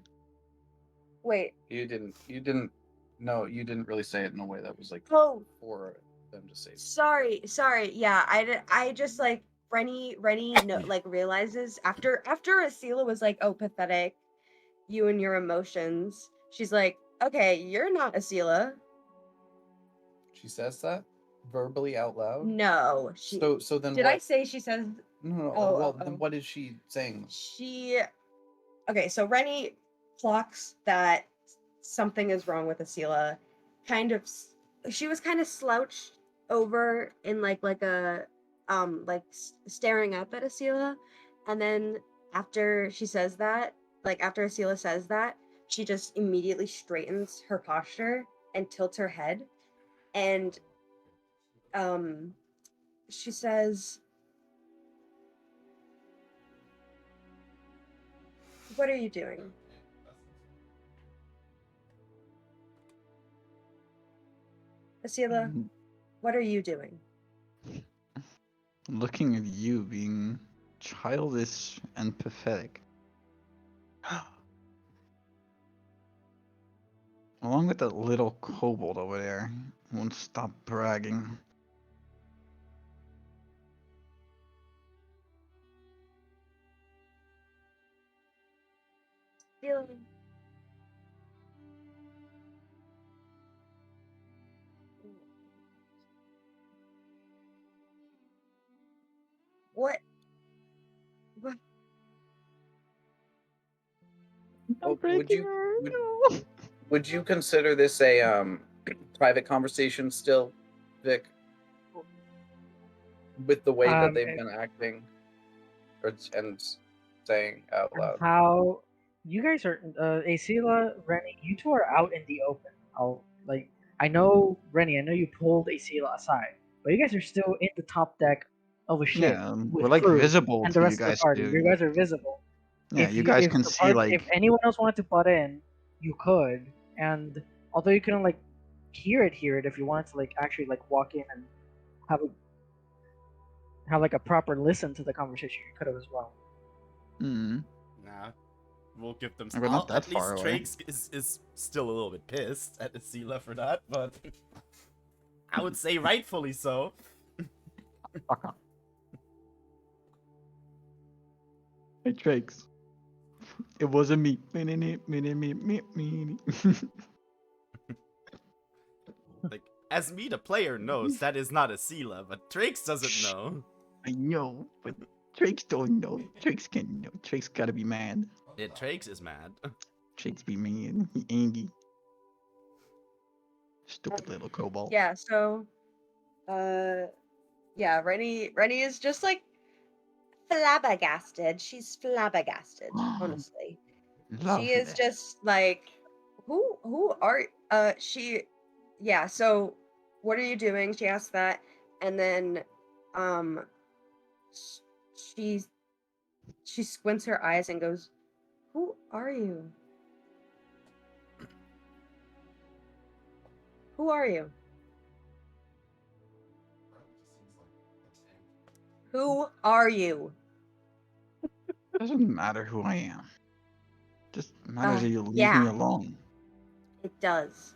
C: Wait.
F: You didn't. No, you didn't really say it in a way that was like
C: Oh,
F: for them to say.
C: sorry. Yeah, I just like Rennie no, like realizes after Asila was like, "Oh, pathetic, you and your emotions." She's like, "Okay, you're not Asila."
F: She says that verbally out loud.
C: No, she.
F: So then
C: Did
F: what?
C: I say she says?
F: No.
C: Oh,
F: Well,
C: oh,
F: then
C: oh.
F: what is she saying?
C: She. Okay, so Rennie clocks that something is wrong with Asila. She was kind of slouched over in like a staring up at Asila, and then after she says that, like after Asila says that, she just immediately straightens her posture and tilts her head, and she says, "What are you doing?" Asila, what are you doing?
A: Looking at you being childish and pathetic. Along with that little kobold over there, who won't stop bragging.
C: Feeling. What?
F: Oh, would you consider this a private conversation still, Vic? With the way that they've been acting, and saying out loud.
B: How you guys are, Asila, Rennie, you two are out in the open. I know, Rennie, I know you pulled Asila aside, but you guys are still in the top deck of a ship
A: Yeah,
B: with
A: we're like
B: crew
A: visible
B: and the
A: to you
B: rest of the
A: guys
B: party.
A: too.
B: You guys are visible.
A: Yeah, you guys can see like.
B: If anyone else wanted to butt in, you could. And although you couldn't like hear it if you wanted to like actually like walk in and have like a proper listen to the conversation, you could have as well.
A: Mm.
D: Nah, we'll give them.
A: We're not that
D: At least
A: far away.
D: Trakes is still a little bit pissed at Asila for that, but I would say rightfully so.
A: Fuck off. Hey, Trakes. It wasn't me.
D: Like, as me, the player knows that is not Asila, but Trakes doesn't know.
A: I know, but Trakes don't know. Trakes can know. Trakes gotta be mad.
D: Yeah, Trakes is mad.
A: Trakes be mad. He angry. Stupid little kobold.
C: Yeah, so yeah, Rennie is just like flabbergasted. She's flabbergasted, honestly. She is
A: Lovely.
C: just like, who are she yeah, so what are you doing? She asked that, and then she squints her eyes and goes, "Who are you? Who are you? Who are you?"
A: Doesn't matter who I am. Just matters that you leave me
C: Yeah.
A: alone.
C: It does.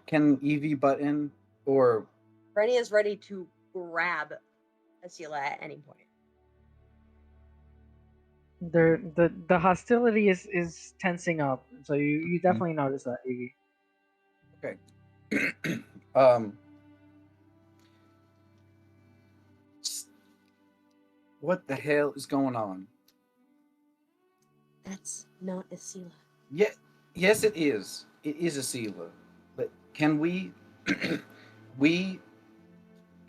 F: Can Evie butt in, or
C: Rennie is ready to grab Asila at any point.
B: The hostility is tensing up, so you definitely notice that, Evie.
F: okay. What the hell is going on?
C: That's not Asila.
F: Yeah, yes, it is. It is Asila. But can we? We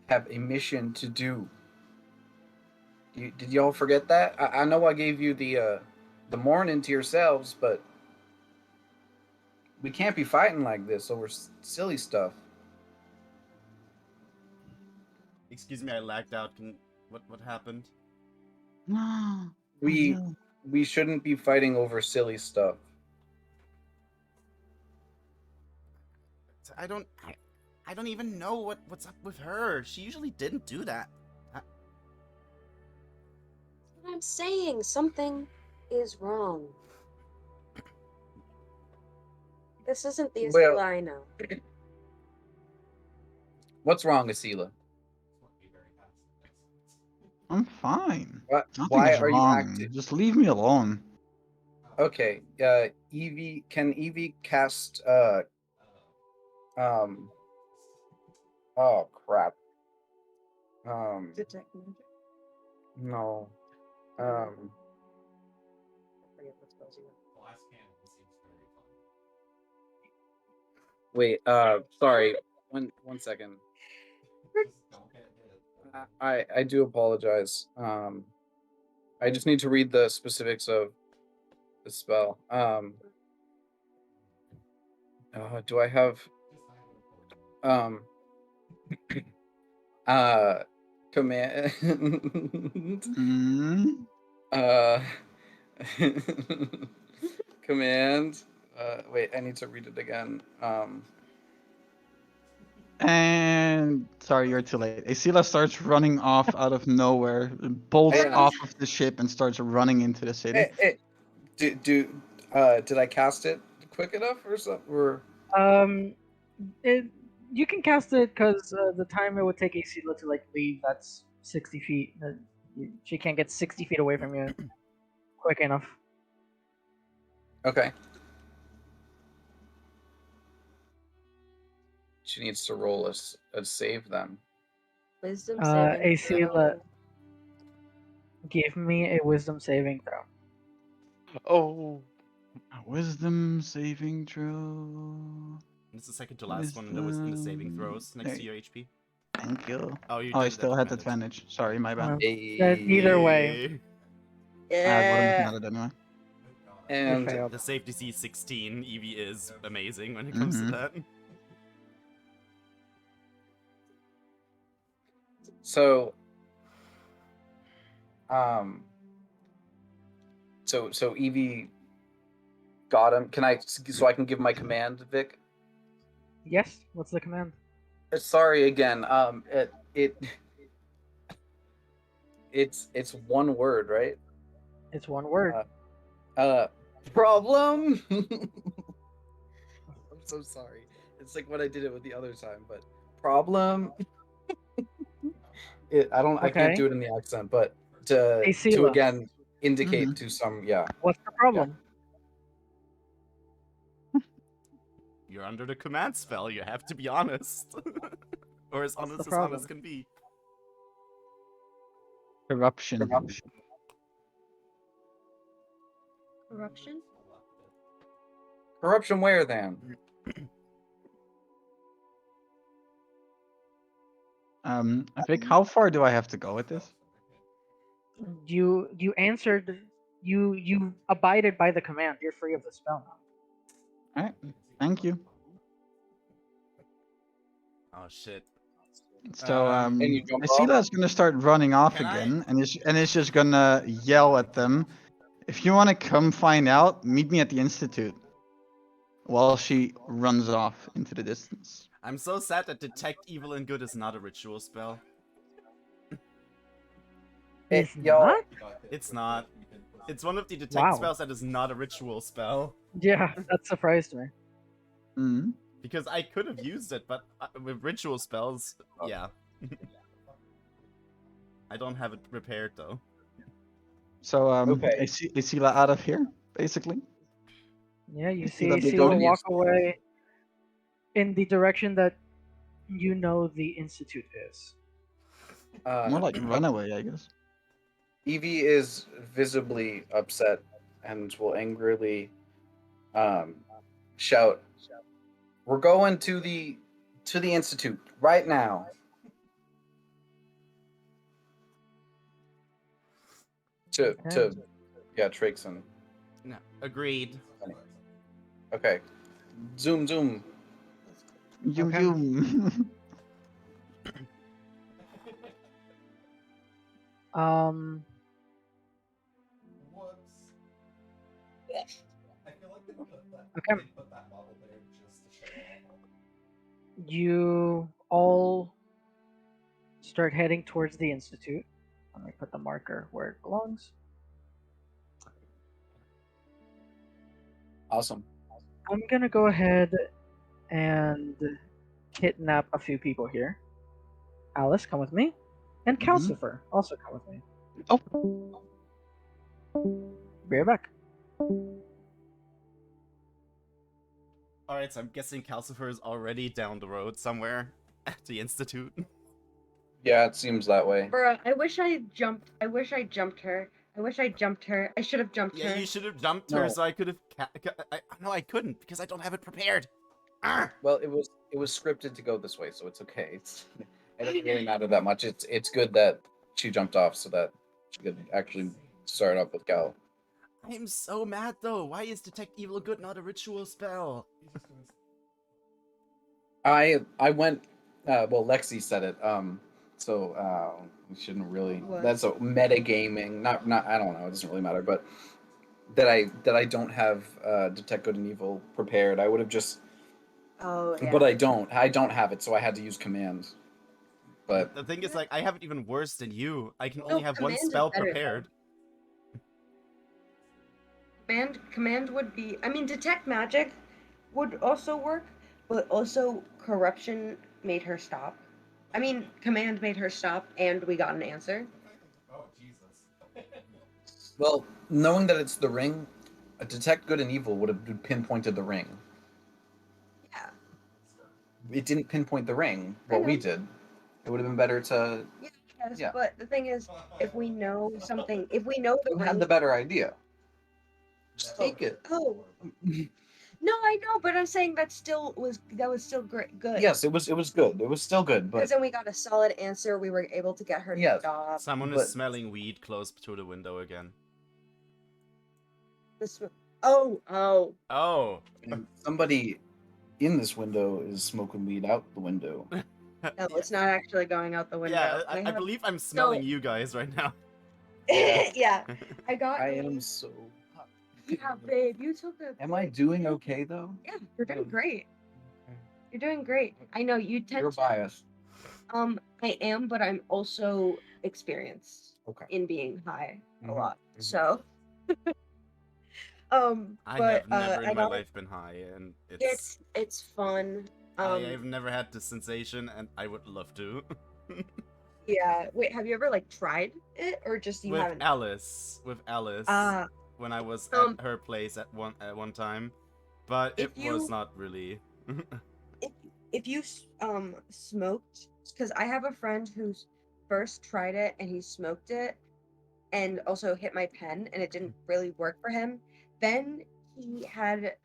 F: have a mission to do. Did y'all forget that? I know I gave you the morning to yourselves, but We can't be fighting like this over silly stuff.
D: Excuse me, I lagged out. What happened?
A: No.
F: We
A: no.
F: we shouldn't be fighting over silly stuff.
D: I don't even know what's up with her. She usually didn't do that.
G: What I'm saying, something is wrong. This isn't the
F: Well-
G: Azila I know.
F: What's wrong, Asila?
A: I'm fine. Nothing
F: Why
A: is
F: are you
A: wrong.
F: acting?
A: Just leave me alone.
F: Okay. Evie, can Evie cast oh crap.
C: Detect magic.
F: No.
C: I forget what spells you have.
F: Wait, sorry. One second. I do apologize. I just need to read the specifics of the spell. Do I have command
A: Mm.
F: command wait, I need to read it again.
A: And sorry, you're too late. Asila starts running off out of nowhere, bolts
F: Yeah.
A: off of the ship, and starts running into the city.
F: Did I cast it quick enough or something? Or
B: You can cast it because the time it would take Asila to like leave, that's 60 feet. She can't get 60 feet away from you quick enough.
F: okay. She needs to roll a save then.
G: Wisdom saving
B: Asila,
G: throw.
B: give me a wisdom saving throw.
E: Oh,
A: A wisdom saving throw.
D: It's the second to last one in the saving
A: Wisdom.
D: throws next to
A: There-
D: your HP.
A: Thank you.
D: Oh, you
A: Oh, I
D: did it
A: still
D: at
A: had advantage. Sorry, my bad.
B: Either way.
D: Yay.
A: It wouldn't have
C: Yeah.
A: mattered anyway.
B: You
F: And
B: failed.
D: The save DC 16. Evie is amazing when it comes
A: Mhm.
D: to that.
F: so so Evie got him. So I can give my command, Vic?
B: Yes. What's the command?
F: Sorry again. It's one word, right?
B: It's one word.
F: Problem. I'm so sorry. It's like what I did it with the other time, but problem. I can't
B: Okay.
F: do it in the accent, but to
B: Asila.
F: again indicate
A: Mhm.
F: to some, yeah.
B: What's the problem?
D: You're under the command spell. You have to be honest. Or as
B: What's the
D: honest as
B: problem?
D: honest can be.
A: Corruption.
C: Corruption?
F: Corruption where then?
A: Vic, how far do I have to go with this?
B: You answered. You abided by the command. You're free of the spell now.
A: Alright. Thank you.
D: Oh shit.
A: So
F: And you jump off?
A: Asila is gonna start running off
D: Can I-
A: again, and it's just gonna yell at them. If you want to come find out, meet me at the institute. While she runs off into the distance.
D: I'm so sad that detect evil and good is not a ritual spell.
B: It's
F: y'all-
B: not?
D: It's not. It's one of the detect
B: Wow.
D: spells that is not a ritual spell.
B: Yeah, that surprised me.
A: Mhm.
D: Because I could have used it, but with ritual spells, yeah. I don't have it prepared though.
A: So
F: Okay.
A: Asila out of here, basically.
B: Yeah, you see
F: Let me go
B: Asila
F: to
B: walk
F: the-
B: away in the direction that you know the institute is.
A: More like runaway, I guess.
F: Evie is visibly upset and will angrily shout, "We're going to the institute right now." To Trixon.
D: No, agreed.
F: Okay. Zoom, zoom.
A: Yum
B: Okay.
A: yum.
B: Um, okay. You all start heading towards the institute. Let me put the marker where it belongs.
F: Awesome.
B: I'm gonna go ahead and kidnap a few people here. Alice, come with me, and
A: Mhm.
B: Calcifer also come with me.
E: Oh.
B: Be right back.
D: Alright, so I'm guessing Calcifer is already down the road somewhere at the Institute.
F: Yeah, it seems that way.
C: Bruh, I wish I jumped. I wish I jumped her. I wish I jumped her. I should have jumped
D: Yeah,
C: her.
D: you should have jumped her
F: No.
D: so I could have. No, I couldn't because I don't have it prepared. Arr!
F: Well, it was scripted to go this way, so it's okay. It doesn't really matter that much. It's good that she jumped off so that she could actually start up with Gal.
D: I'm so mad though. Why is Detect Evil Good not a ritual spell?
F: I went. Well, Lexi said it. So we shouldn't really.
C: What?
F: That's a metagaming. Not. I don't know. It doesn't really matter. But that I don't have Detect Good and Evil prepared. I would have just.
C: Oh yeah.
F: But I don't. I don't have it, so I had to use command. But
D: The thing is, like, I have it even worse than you. I can
C: No,
D: only have one
C: command is
D: spell
C: better, though.
D: prepared.
C: Command would be. I mean, detect magic would also work, but also corruption made her stop. I mean, command made her stop, and we got an answer.
D: Oh Jesus.
F: well, knowing that it's the ring, a Detect Good and Evil would have pinpointed the ring.
C: Yeah.
F: It didn't pinpoint the ring.
C: I
F: What we
C: know.
F: did. It would have been better to.
C: Yes,
F: Yeah.
C: but the thing is, if we know something, if we know the
F: You
C: ring.
F: had the better idea. Just take it.
C: Oh. No, I know, but I'm saying that was still great, good.
F: Yes, it was good. It was still good,
C: Because
F: but
C: then we got a solid answer. We were able to get her to
F: Yes.
C: stop.
D: Someone
F: But-
D: is smelling weed close to the window again.
C: This. Oh.
D: Oh.
F: and somebody in this window is smoking weed out the window.
C: No, it's not actually going out the window.
D: Yeah, I
C: have-
D: believe I'm smelling you guys right now.
C: yeah, I got.
F: I am so.
C: Yeah, babe, you took a.
F: Am I doing okay though?
C: Yeah, you're doing great. You're doing great. I know you tend
F: You're
C: to.
F: biased.
C: I am, but I'm also experienced
F: Okay.
C: in being high a
F: Mhm,
C: lot.
F: mhm.
C: So.
D: I
C: But
D: have never
C: I
D: in my
C: got.
D: life been high, and it's.
C: It's fun.
D: I've never had the sensation, and I would love to.
C: Yeah. Wait, have you ever like tried it, or just you
D: with
C: haven't?
D: Alice, when I was
C: Um,
D: at her place at one time, but
C: if
D: it was
C: you-
D: not really.
C: if you smoked, because I have a friend who's first tried it and he smoked it, and also hit my pen, and it didn't really work for him. Then he had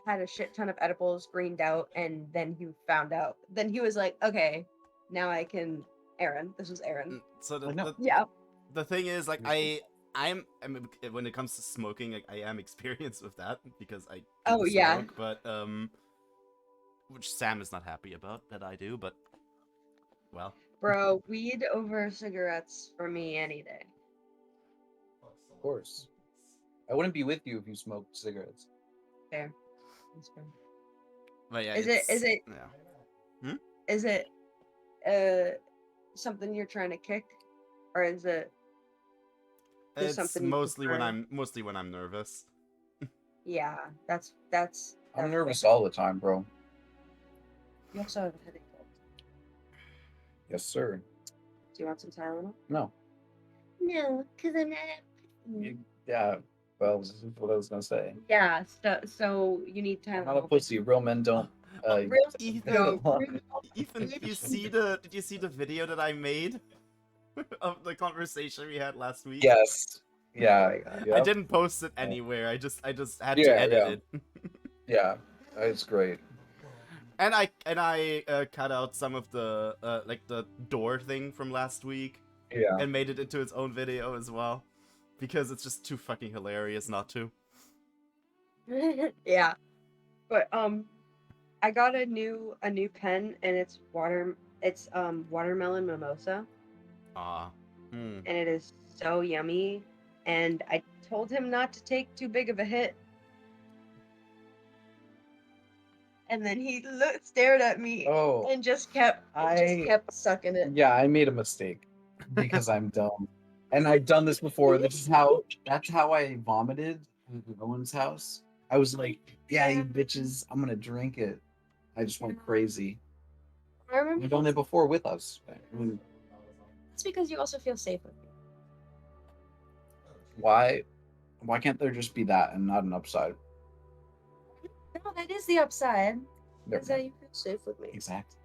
C: a shit ton of edibles, greened out, and then he found out. Then he was like, okay, now I can. Aaron, this was Aaron.
D: So
A: I know.
C: Yeah.
D: the thing is, like, I mean, when it comes to smoking, like, I am experienced with that because I do
C: Oh, yeah.
D: smoke, but which Sam is not happy about that I do, but well,
C: Bro, weed over cigarettes for me any day.
F: Of course. I wouldn't be with you if you smoked cigarettes.
C: Fair. That's fair.
D: but yeah,
C: Is it
D: yeah.
C: is it something you're trying to kick, or is it just
D: It's
C: something you
D: mostly when
C: prefer?
D: I'm nervous.
C: Yeah, that's
F: I'm nervous all the time, bro.
C: You also have a headache.
F: Yes, sir.
C: Do you want some Tylenol?
F: No.
C: No, because I'm not.
F: Yeah. Well, this is what I was gonna say.
C: Yeah, so you need
F: I'm
C: Tylenol.
F: not a pussy. Real men don't.
C: Real
D: Ethan,
C: no,
D: Ethan, did you see the video that I made of the conversation we had last week?
F: Yes. Yeah.
C: my God.
F: Yep.
D: I didn't post it anywhere. I just had to
F: Yeah,
D: edit it.
F: Yeah. It's great.
D: And I cut out some of the like the door thing from last week
F: Yeah.
D: and made it into its own video as well, because it's just too fucking hilarious not to.
C: Yeah. But I got a new pen, and it's watermelon mimosa,
D: Ah. Hmm.
C: and it is so yummy. And I told him not to take too big of a hit, and then he stared at me
F: Oh,
C: and just kept sucking it.
F: yeah, I made a mistake because I'm dumb, and I've done this before. That's how I vomited at Owen's house. I was like, "Yeah, you bitches, I'm gonna drink it." I just went crazy.
G: I remember.
F: You've done it before with us. I mean,
G: It's because you also feel safe with me.
F: why can't there just be that and not an upside?
G: No, that is the upside.
F: There,
G: Is that you feel safe with me.
F: exactly.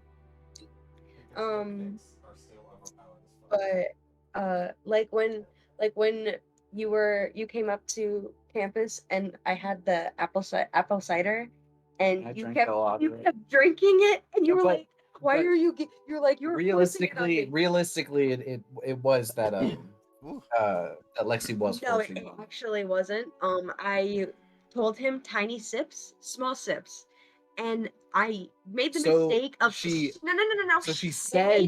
C: But like when you came up to campus and I had the apple cider, and
F: I
C: you
F: drank a lot of it.
C: kept drinking it, and you
F: Yeah,
C: were
F: but-
C: like, why
F: but
C: are you you're like you were forcing it on me.
F: realistically, it was that
D: Ooh.
F: that Lexi was
C: No,
F: forcing
C: it
F: it on me.
C: actually wasn't. I told him tiny sips, small sips, and I made the
F: So
C: mistake of
F: she-
C: no.
F: So she
C: I made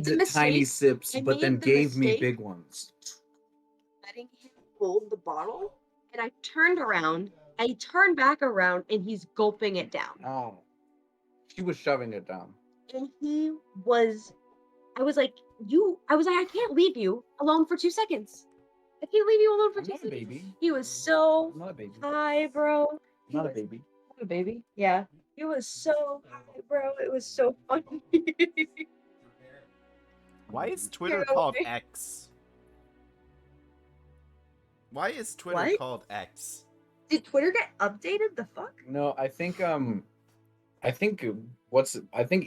F: said
C: the
F: tiny
C: mistake-
F: sips,
C: I
F: but then
C: made the
F: gave me
C: mistake-
F: big ones.
C: letting him hold the bottle, and I turned around. I turned back around, and he's gulping it down.
F: Oh, she was shoving it down.
C: And I was like, I can't leave you alone for 2 seconds. I can't leave you alone for
F: I'm
C: 2
F: not a
C: seconds.
F: baby.
C: He was so
F: I'm not a baby.
C: high, bro.
F: I'm not a baby.
C: A baby. Yeah. He was so high, bro. It was so funny.
D: Why is Twitter
C: Yeah,
D: called
C: okay.
D: X? Why is Twitter
C: What?
D: called X?
C: Did Twitter get updated? The fuck?
F: No, I think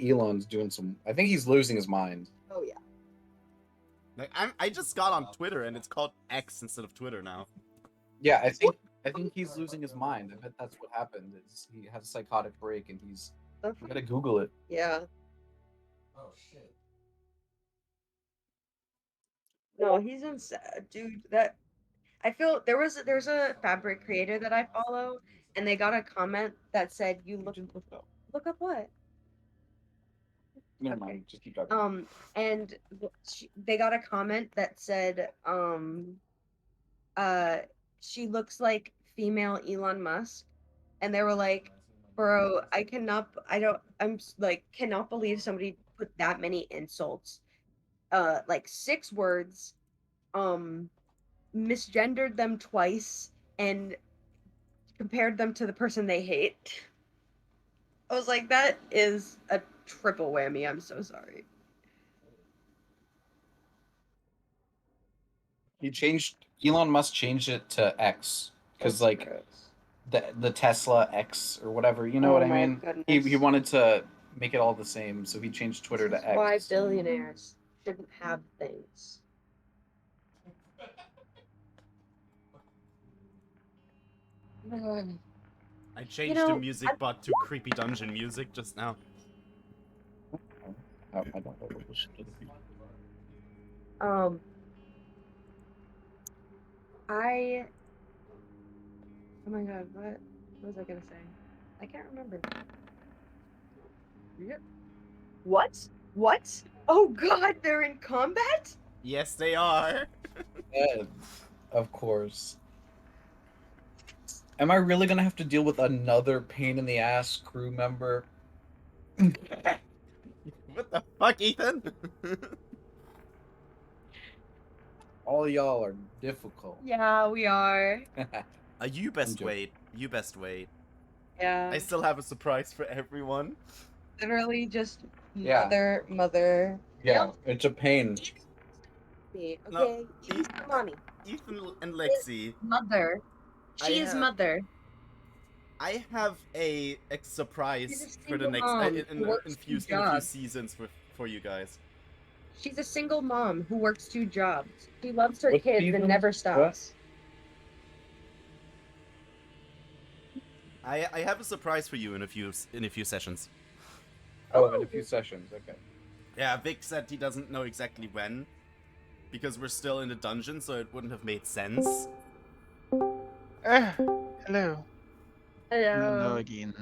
F: Elon's doing some. I think he's losing his mind.
C: Oh yeah.
D: Like I just got on Twitter and it's called X instead of Twitter now.
F: Yeah, I think he's losing his mind. I bet that's what happened. Is he has a psychotic break and he's. You gotta Google it.
C: Yeah. No, he's insane, dude. That I feel there's a fabric creator that I follow, and they got a comment that said, "You look up what?"
F: Never
C: Okay.
F: mind. Just keep talking.
C: And they got a comment that said, she looks like female Elon Musk, and they were like, bro, cannot believe somebody put that many insults, like 6 words, misgendered them twice, and compared them to the person they hate. I was like, that is a triple whammy. I'm so sorry.
F: Elon Musk changed it to X because like the Tesla X or whatever. You know
C: Oh
F: what I
C: my
F: mean?
C: goodness.
F: He wanted to make it all the same, so he changed Twitter to X.
C: Why billionaires shouldn't have things.
D: I changed
C: know,
D: the music bot to creepy dungeon music just now.
F: I don't know what was
C: Oh my god, what was I gonna say? I can't remember. What? What? Oh god, they're in combat?
D: Yes, they are.
F: Yeah, of course. Am I really gonna have to deal with another pain in the ass crew member?
D: What the fuck, Ethan?
F: All y'all are difficult.
C: Yeah, we are.
D: You best
F: joking.
D: wait. You best wait.
C: Yeah.
D: I still have a surprise for everyone.
C: Literally just
F: Yeah.
C: mother.
F: Yeah, it's a pain.
C: Me,
D: No,
C: okay? He's the mommy.
D: Ethan and Lexi,
C: Mother. She
D: I
C: is
D: have-
C: mother.
D: I have a surprise
C: She's a
D: for the
C: single
D: next
C: mom
D: in
C: who works
D: in
C: 2
D: few
C: jobs.
D: seasons for you guys.
C: She's a single mom who works 2 jobs. She loves her
F: What
C: kids
F: season?
C: and never stops.
D: I have a surprise for you in a few sessions.
F: Oh, in a few sessions. Okay.
D: Yeah, Vic said he doesn't know exactly when, because we're still in the dungeon, so it wouldn't have made sense.
E: Hello.
A: Hello again.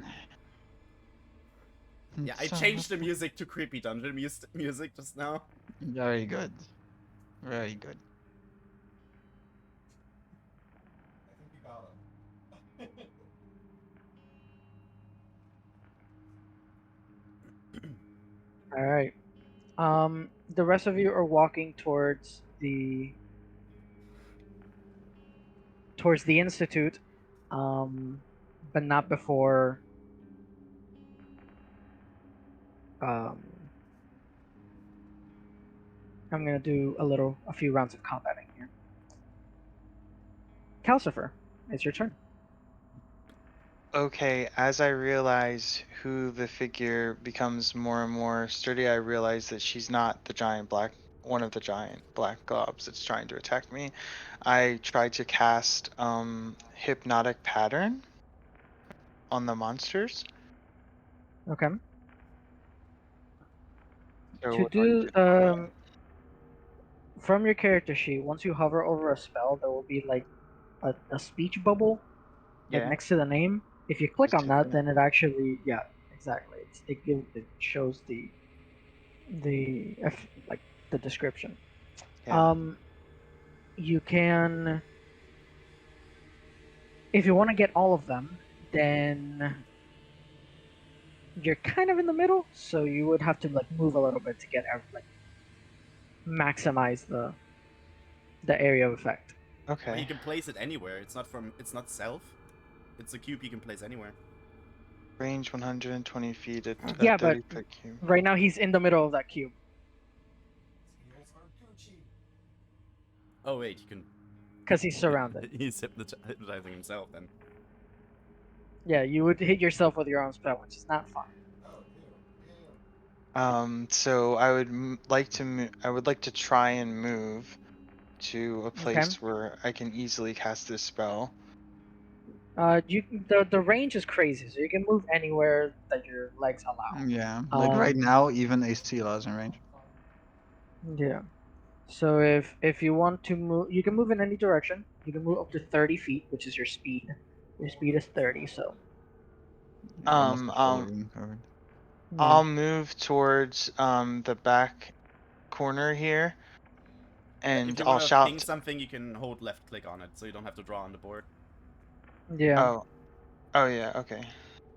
D: Yeah, I
A: So-
D: changed the music to creepy dungeon music just now.
A: Very good. Very good.
D: I think you got him.
B: All right. The rest of you are walking towards the institute, but not before. I'm gonna do a few rounds of combating here. Calcifer, it's your turn.
E: Okay, as I realize who the figure becomes more and more sturdy, I realize that she's not one of the giant black globs that's trying to attack me. I try to cast hypnotic pattern on the monsters.
B: Okay.
E: So
B: To
E: what do I
B: do from your character sheet, once you hover over a spell, there will be like a speech bubble, like
E: Yeah.
B: next to the name. If you click
E: Just
B: on
E: hit
B: that,
E: that.
B: then it actually, yeah, exactly. It shows like the description.
E: Yeah.
B: You can, if you want to get all of them, then you're kind of in the middle, so you would have to like move a little bit to get like maximize the area of effect.
D: But you
E: Okay.
D: can place it anywhere. It's not self. It's a cube you can place anywhere.
E: Range 120 feet at
B: Yeah, but
E: 30-foot cube.
B: right now he's in the middle of that cube
D: Oh wait, you can.
B: because he's surrounded.
D: He's hypnotizing himself then.
B: Yeah, you would hit yourself with your own spell, which is not fun.
E: So I would like to I would like to try and move to a place where I can easily cast this spell.
B: The range is crazy, so you can move anywhere that your legs allow.
A: Yeah, like right now, even Acela is in range.
B: Yeah. So if you want to move, you can move in any direction. You can move up to 30 feet, which is your speed. Your speed is 30, so.
A: Yeah, almost the whole
E: Um,
A: room covered.
E: I'll move towards the back corner here, and
D: If you
E: I'll
D: want to ping
E: shout.
D: something, you can hold left click on it, so you don't have to draw on the board.
B: Yeah.
E: Oh yeah, okay.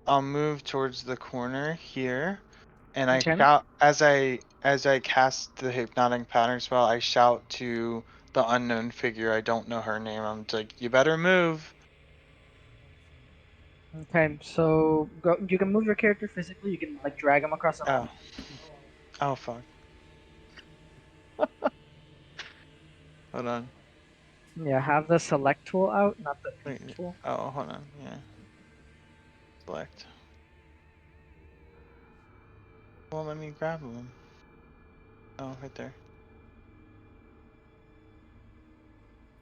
E: I'll move towards the corner here, and I
B: Okay.
E: shout as I cast the hypnotic pattern spell. I shout to the unknown figure. I don't know her name. I'm like, you better move.
B: Okay, so you can move your character physically. You can like drag him across the map.
E: Oh fuck. Hold on.
B: Yeah, have the select tool out, not the
E: Wait.
B: ping tool.
E: Oh, hold on. Yeah. Select. Well, let me grab them. Oh, right there.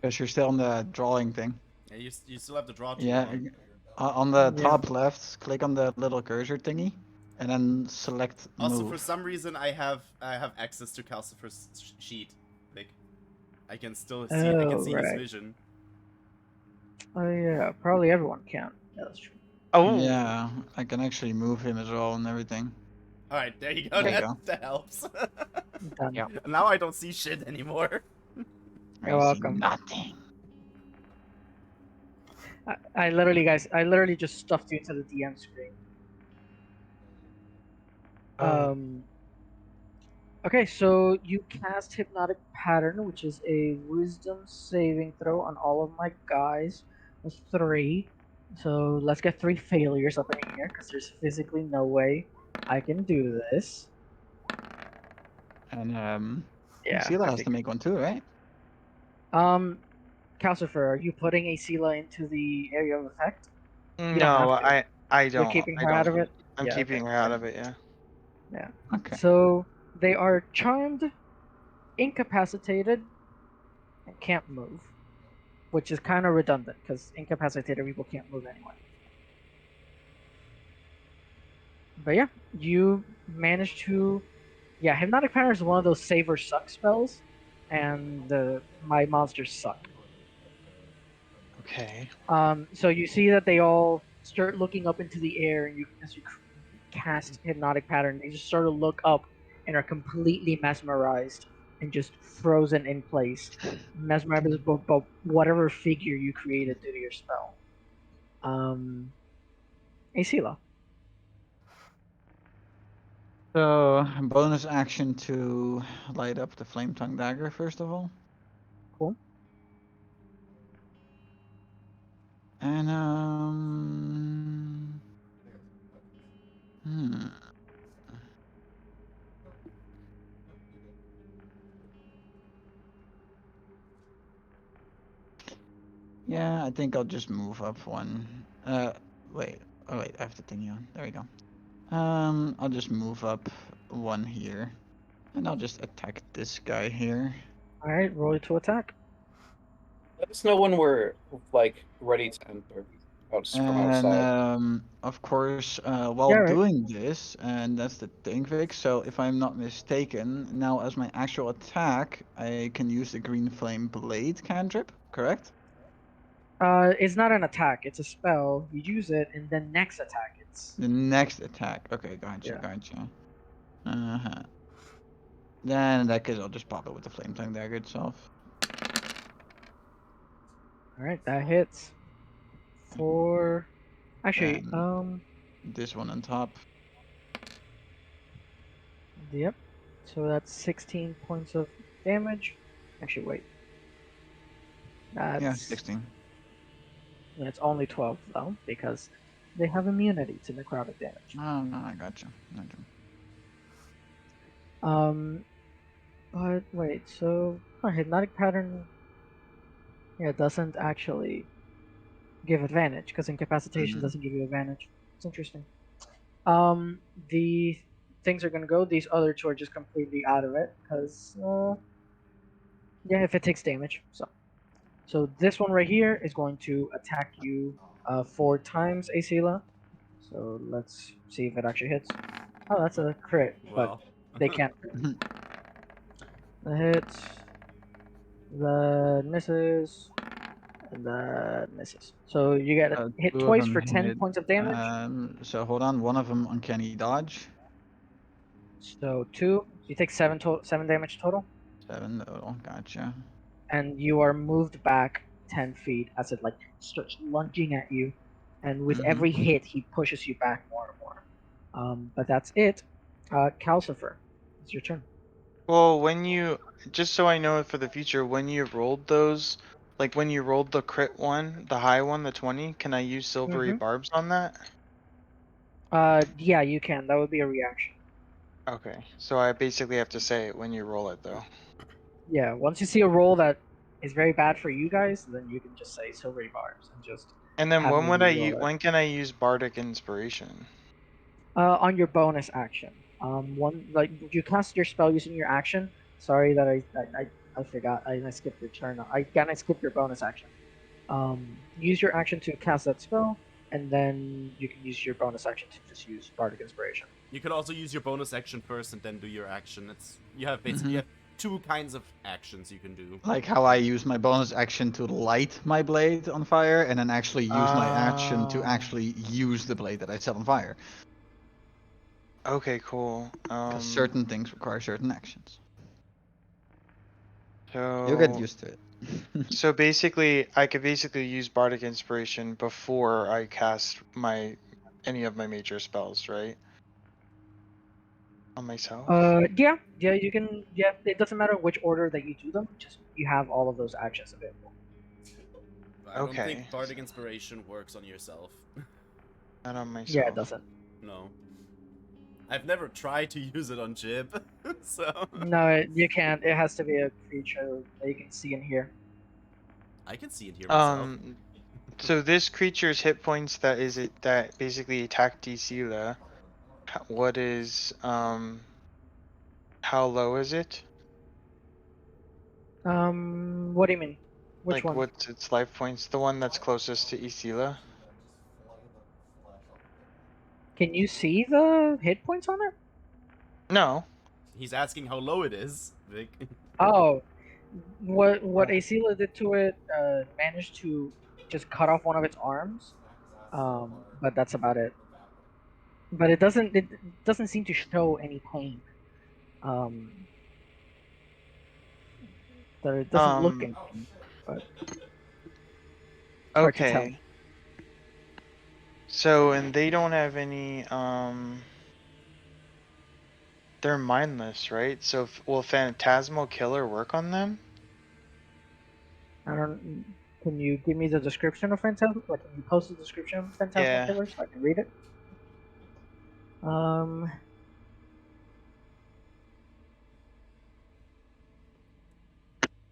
A: Because you're still on the drawing thing.
D: Yeah, you still have the draw tool
A: Yeah,
D: on.
A: on the
B: Yeah.
A: top left, click on the little cursor thingy, and then select
D: Also,
A: move.
D: for some reason, I have access to Calcifer's sheet. Like, I can still see. I can see his
B: right.
D: vision.
B: Oh yeah, probably everyone can. Yeah, that's true.
E: Oh.
A: Yeah, I can actually move him as well and everything.
D: All right, there you go.
A: There you
D: That,
A: go.
D: that helps.
B: Done.
E: Yeah.
D: Now I don't see shit anymore.
B: You're
A: I see
B: welcome.
A: nothing.
B: I literally just stuffed you into the DM screen.
E: Oh.
B: Okay, so you cast Hypnotic Pattern, which is a Wisdom saving throw on all of my guys. That's 3. So let's get 3 failures up in here, because there's physically no way I can do this.
A: And
B: Yeah.
A: Acela
B: I
A: has to make one too, right?
B: Calcifer, are you putting Acela into the area of effect? You don't
E: No,
B: have to.
E: I
B: You're
E: don't.
B: keeping
E: I
B: her out
E: don't.
B: of it?
E: I'm
B: Yeah,
E: keeping
B: okay.
E: her out of it. Yeah.
B: Yeah.
A: Okay.
B: So they are charmed, incapacitated, and can't move, which is kind of redundant because incapacitated people can't move anyway. But yeah, you managed to. Yeah, Hypnotic Pattern is one of those save or suck spells, and my monsters suck.
E: Okay.
B: So you see that they all start looking up into the air, and cast Hypnotic Pattern, they just sort of look up and are completely mesmerized and just frozen in place. Mesmerized by whatever figure you created due to your spell. Asila.
A: So, bonus action to light up the flame tongue dagger, first of all.
B: Cool.
A: And, yeah, I think I'll just move up one. Wait. Oh, wait, I have the thingy on. There we go. I'll just move up one here. And I'll just attack this guy here.
B: Alright, roll to attack.
F: Let us know when we're like ready to enter from
A: And
F: outside.
A: of course, while
B: Yeah, right.
A: doing this, and that's the thing, Vic. So if I'm not mistaken, now as my actual attack, I can use the green flame blade cantrip. Correct?
B: It's not an attack, it's a spell. You use it, and then next attack, it's...
A: The next attack. Okay, gotcha,
B: Yeah.
A: gotcha. Then in that case, I'll just pop it with the flame tongue dagger itself.
B: Alright, that hits. For... Actually,
A: And this one on top.
B: Yep. So that's 16 points of damage. Actually, wait. That's...
A: Yeah, 16.
B: It's only 12, though, because they have immunity to necrotic damage.
A: Oh, no, I gotcha. Gotcha.
B: But wait, so Hypnotic Pattern, yeah, doesn't actually give advantage because incapacitation
A: Mhm.
B: doesn't give you advantage. It's interesting. The things are gonna go. These other two are just completely out of it because, yeah, if it takes damage. So this one right here is going to attack you 4 times, Asila. So let's see if it actually hits. Oh, that's a crit, but
D: Well.
B: they can't. The hits, the misses, and the misses. So you get hit
A: 2 of
B: twice
A: them
B: for 10
A: hit.
B: points of damage.
A: So hold on, one of them uncanny dodge.
B: So 2, you take 7 damage total,
A: 7 total, gotcha.
B: and you are moved back 10 feet as it like starts lunging at you, and with every hit he pushes you back more and more. But that's it. Calcifer, it's your turn.
E: Well, when you, just so I know for the future, when you rolled those, like when you rolled the crit one, the high one, the 20, can I use silvery
B: Mhm.
E: barbs on that?
B: Yeah, you can. That would be a reaction.
E: Okay, so I basically have to say it when you roll it though.
B: Yeah, once you see a roll that is very bad for you guys, then you can just say silvery barbs and just
E: And then
B: have
E: when
B: me
E: would I
B: re-roll
E: use,
B: it.
E: when can I use bardic inspiration?
B: On your bonus action. One like you cast your spell using your action. Sorry that I forgot. I skipped your turn. I skipped your bonus action. Use your action to cast that spell, and then you can use your bonus action to just use bardic inspiration.
D: You could also use your bonus action first and then do your action. You have basically you have 2 kinds of actions you can do.
A: Like how I use my bonus action to light my blade on fire, and then actually use my action to actually use the blade that I set on fire.
E: Okay, cool.
A: Because certain things require certain actions.
E: So
A: You'll get used to it.
E: So basically, I could basically use bardic inspiration before I cast any of my major spells, right? On myself.
B: Yeah, you can. Yeah, it doesn't matter which order that you do them. Just you have all of those actions available.
D: I don't
E: Okay.
D: think bardic inspiration works on yourself.
E: Not on myself.
B: Yeah, it doesn't.
D: No. I've never tried to use it on Jib, so...
B: No, you can't. It has to be a creature that you can see and hear.
D: I can see it here myself.
E: So this creature's hit points that basically attacked Isila. What is how low is it?
B: What do you mean? Which
E: Like
B: one?
E: what's its life points? The one that's closest to Isila?
B: Can you see the hit points on it?
E: No.
D: He's asking how low it is, Vic.
B: Oh, what Asila did to it managed to just cut off one of its arms, but that's about it. but it doesn't seem to show any pain. So it doesn't look in pain, but hard to tell.
E: Okay. So, and they don't have any, they're mindless, right? So, will Phantasmal Killer work on them?
B: I don't. Can you give me the description of Phantasmal? Like, can you post the description of Phantasmal
E: Yeah.
B: Killer so I can read it?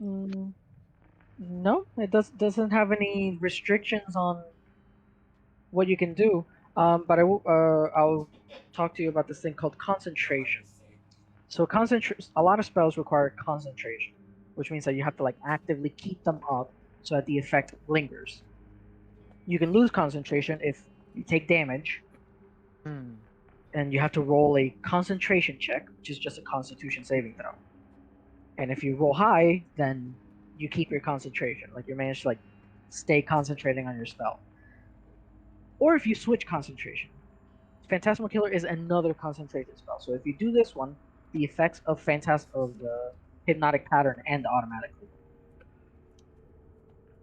B: Mm, no, it doesn't have any restrictions on what you can do. But I'll talk to you about this thing called concentration. So a lot of spells require concentration, which means that you have to like actively keep them up so that the effect lingers. You can lose concentration if you take damage,
E: Hmm.
B: and you have to roll a concentration check, which is just a Constitution saving throw. And if you roll high, then you keep your concentration, like you manage to like stay concentrating on your spell. Or if you switch concentration, Phantasmal Killer is another concentrated spell. So if you do this one, the effects of the hypnotic pattern end automatically.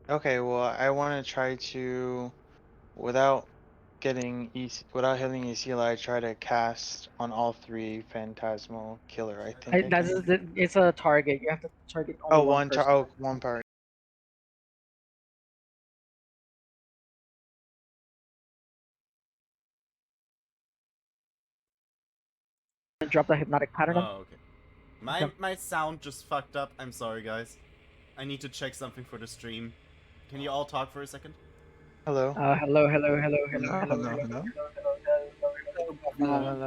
E: Okay, well, I want to try to, without without hitting Isila, try to cast on all three Phantasmal Killer. I think I can.
B: It's a target. You have to target only
E: Oh,
B: one person.
E: oh, one part.
B: And drop the hypnotic pattern.
D: Oh, okay. My sound just fucked up. I'm sorry, guys. I need to check something for the stream. Can you all talk for a second?
E: Hello.
B: Hello.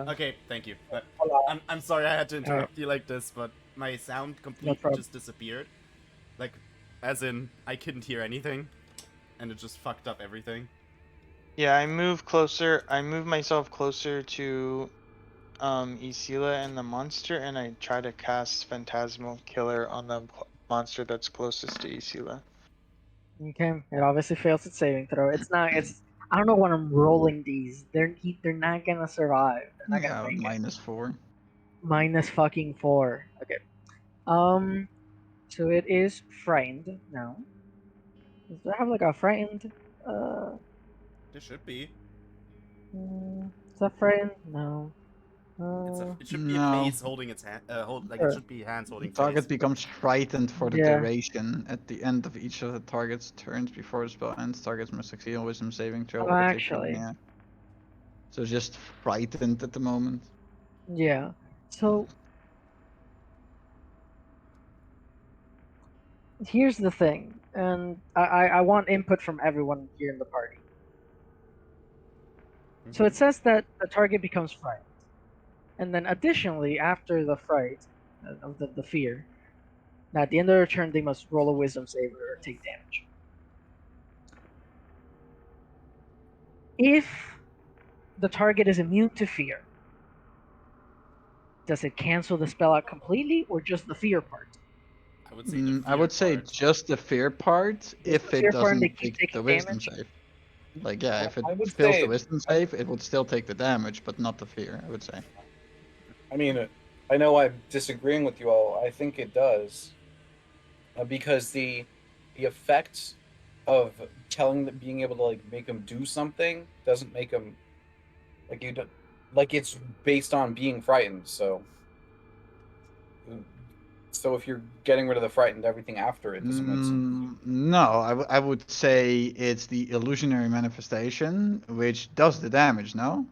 D: Okay, thank you.
B: Hello.
D: I'm sorry I had to interrupt you like this, but my sound completely
B: problem.
D: just disappeared. Like, as in, I couldn't hear anything, and it just fucked up everything.
E: Yeah, I move closer. I move myself closer to Isila and the monster, and I try to cast Phantasmal Killer on the monster that's closest to Isila.
B: Okay, it obviously fails its saving throw. It's not. It's. I don't know when I'm rolling these. They're not gonna survive. They're not gonna
A: Yeah,
B: make it.
A: -4.
B: Minus fucking 4. Okay. So it is frightened now. Does it have like a frightened?
D: There should be.
B: Is that frightened? No.
D: It should be a
A: No.
D: face holding its hand. It should be hands
A: The
D: holding
A: target
D: face.
A: becomes frightened for the
B: Yeah.
A: duration. At the end of each of the target's turns before the spell ends, targets must succeed on wisdom saving throw.
B: Oh,
A: or take
B: actually.
A: yeah. So just frightened at the moment.
B: Yeah. So here's the thing, and I want input from everyone here in the party. So it says that the target becomes frightened. And then additionally, after the fright of the fear, now at the end of their turn, they must roll a wisdom save or take damage. If the target is immune to fear, does it cancel the spell out completely or just the fear part?
D: I would say the fear
A: I would say
D: part.
A: just the fear part if
B: the
A: it
B: fear part and they
A: doesn't
B: keep
A: take the
B: taking
A: wisdom
B: damage?
A: save. Like yeah, if it
F: I would
A: fails
F: say-
A: the wisdom save, it would still take the damage, but not the fear, I would say.
F: I mean, I know I'm disagreeing with you all. I think it does, because the effect of telling them, being able to like make them do something doesn't make them like you don't like it's based on being frightened. So if you're getting rid of the frightened, everything after it doesn't make sense.
A: No, I would say it's the illusionary manifestation which does the damage, no?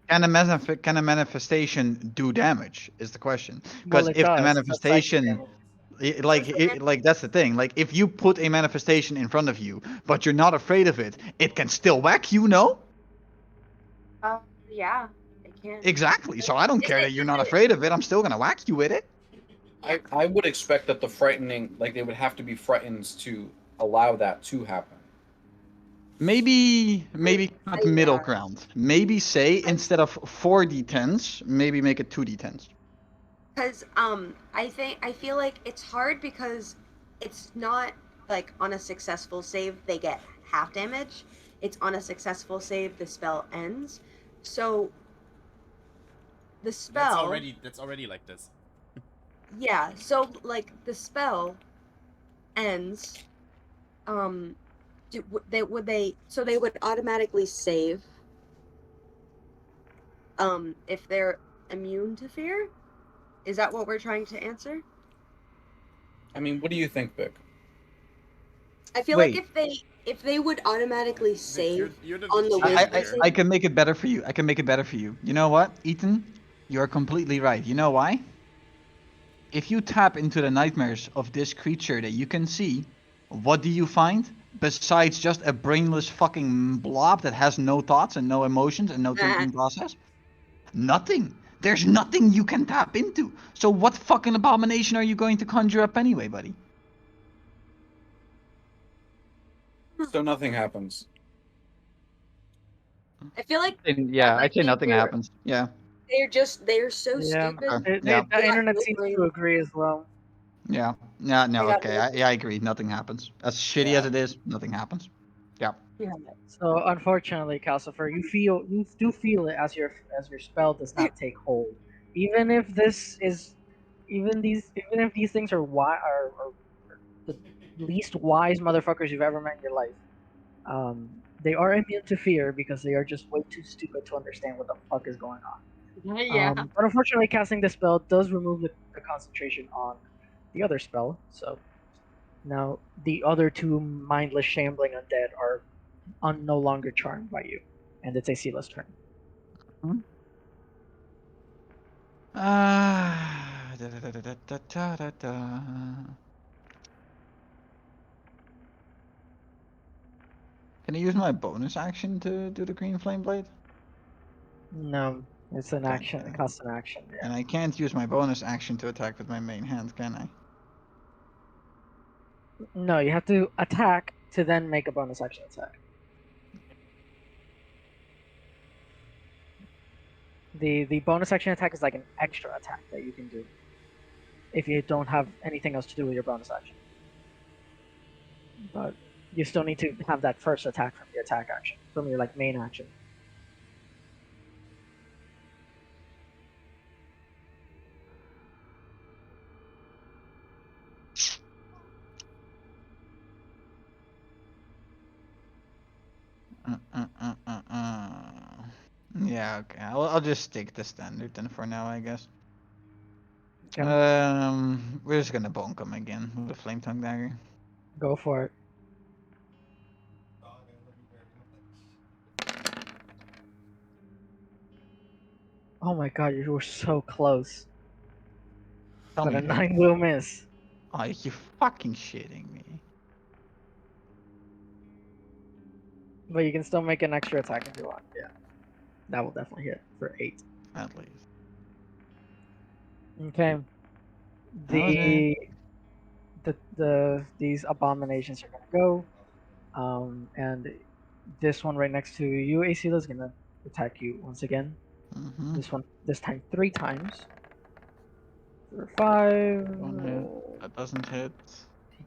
A: Can a manifestation do damage is the question. Because
B: Well, it
A: if the
B: does. It does psychic
A: manifestation
B: damage.
A: like that's the thing. Like if you put a manifestation in front of you, but you're not afraid of it, it can still whack you, no?
C: Yeah, it can.
A: Exactly. So I don't care that you're not afraid of it. I'm still gonna whack you with it.
F: I would expect that the frightening, like they would have to be frightened to allow that to happen.
A: Maybe cut middle ground. Maybe say instead of 4d10s, maybe make it 2d10s.
C: Because I feel like it's hard because it's not like on a successful save they get half damage. it's on a successful save, the spell ends. So the spell
D: That's already like this.
C: yeah, so like the spell ends. So they would automatically save if they're immune to fear? Is that what we're trying to answer?
F: I mean, what do you think, Vic?
C: I feel
A: Wait.
C: like if they would automatically
D: Vic,
C: save
D: you're the
C: on the
D: GM
C: wisdom
D: here.
C: save.
A: I can make it better for you. I can make it better for you. You know what, Ethan? You're completely right. You know why? If you tap into the nightmares of this creature that you can see, what do you find? Besides just a brainless fucking blob that has no thoughts and no emotions and no thinking process? Nothing. There's nothing you can tap into. So what fucking abomination are you going to conjure up anyway, buddy?
F: So nothing happens.
C: I feel like
A: Yeah,
C: might
A: I'd say
C: be
A: nothing
C: where
A: happens. Yeah.
C: they're so
B: Yeah,
C: stupid.
A: Okay.
B: the,
A: Yeah.
B: the
C: got
B: internet
C: no
B: seems
C: brain.
B: to agree as well.
A: Yeah. Yeah. No.
C: They got
A: Okay.
C: no
A: I agree. Nothing happens. As shitty
F: Yeah.
A: as it is, nothing happens. Yeah.
C: Yeah.
B: So unfortunately, Calcifer, you do feel it as your spell does not take hold. Even if even if these things are are the least wise motherfuckers you've ever met in your life, they are immune to fear because they are just way too stupid to understand what the fuck is going on.
C: Yeah.
B: But unfortunately, casting the spell does remove the concentration on the other spell. So now the other two mindless shambling undead are no longer charmed by you, and it's a Sealess turn.
A: Da, da, da, da, da, da, da, da. Can I use my bonus action to do the green flame blade?
B: No, it's an
A: Okay,
B: action. It costs an action. Yeah.
A: and I can't use my bonus action to attack with my main hand, can I?
B: No, you have to attack to then make a bonus action attack. The bonus action attack is like an extra attack that you can do if you don't have anything else to do with your bonus action. But you still need to have that first attack from your attack action, from your like main action.
A: Yeah, okay. I'll just stick the standard then for now, I guess.
B: Okay,
A: We're just gonna bonk him again with a flame tongue dagger.
B: go for it. Oh my god, you were so close.
A: Tell
B: But
A: me
B: a
A: if I
B: 9 will miss.
A: Oh, you fucking shitting me.
B: But you can still make an extra attack if you want. Yeah. That will definitely hit for 8.
A: At least.
B: Okay.
A: Okay.
B: These abominations are gonna go. And this one right next to you, Acela, is gonna attack you once again.
A: Mm-hmm.
B: This time 3 times. For 5.
A: One hit. That doesn't hit.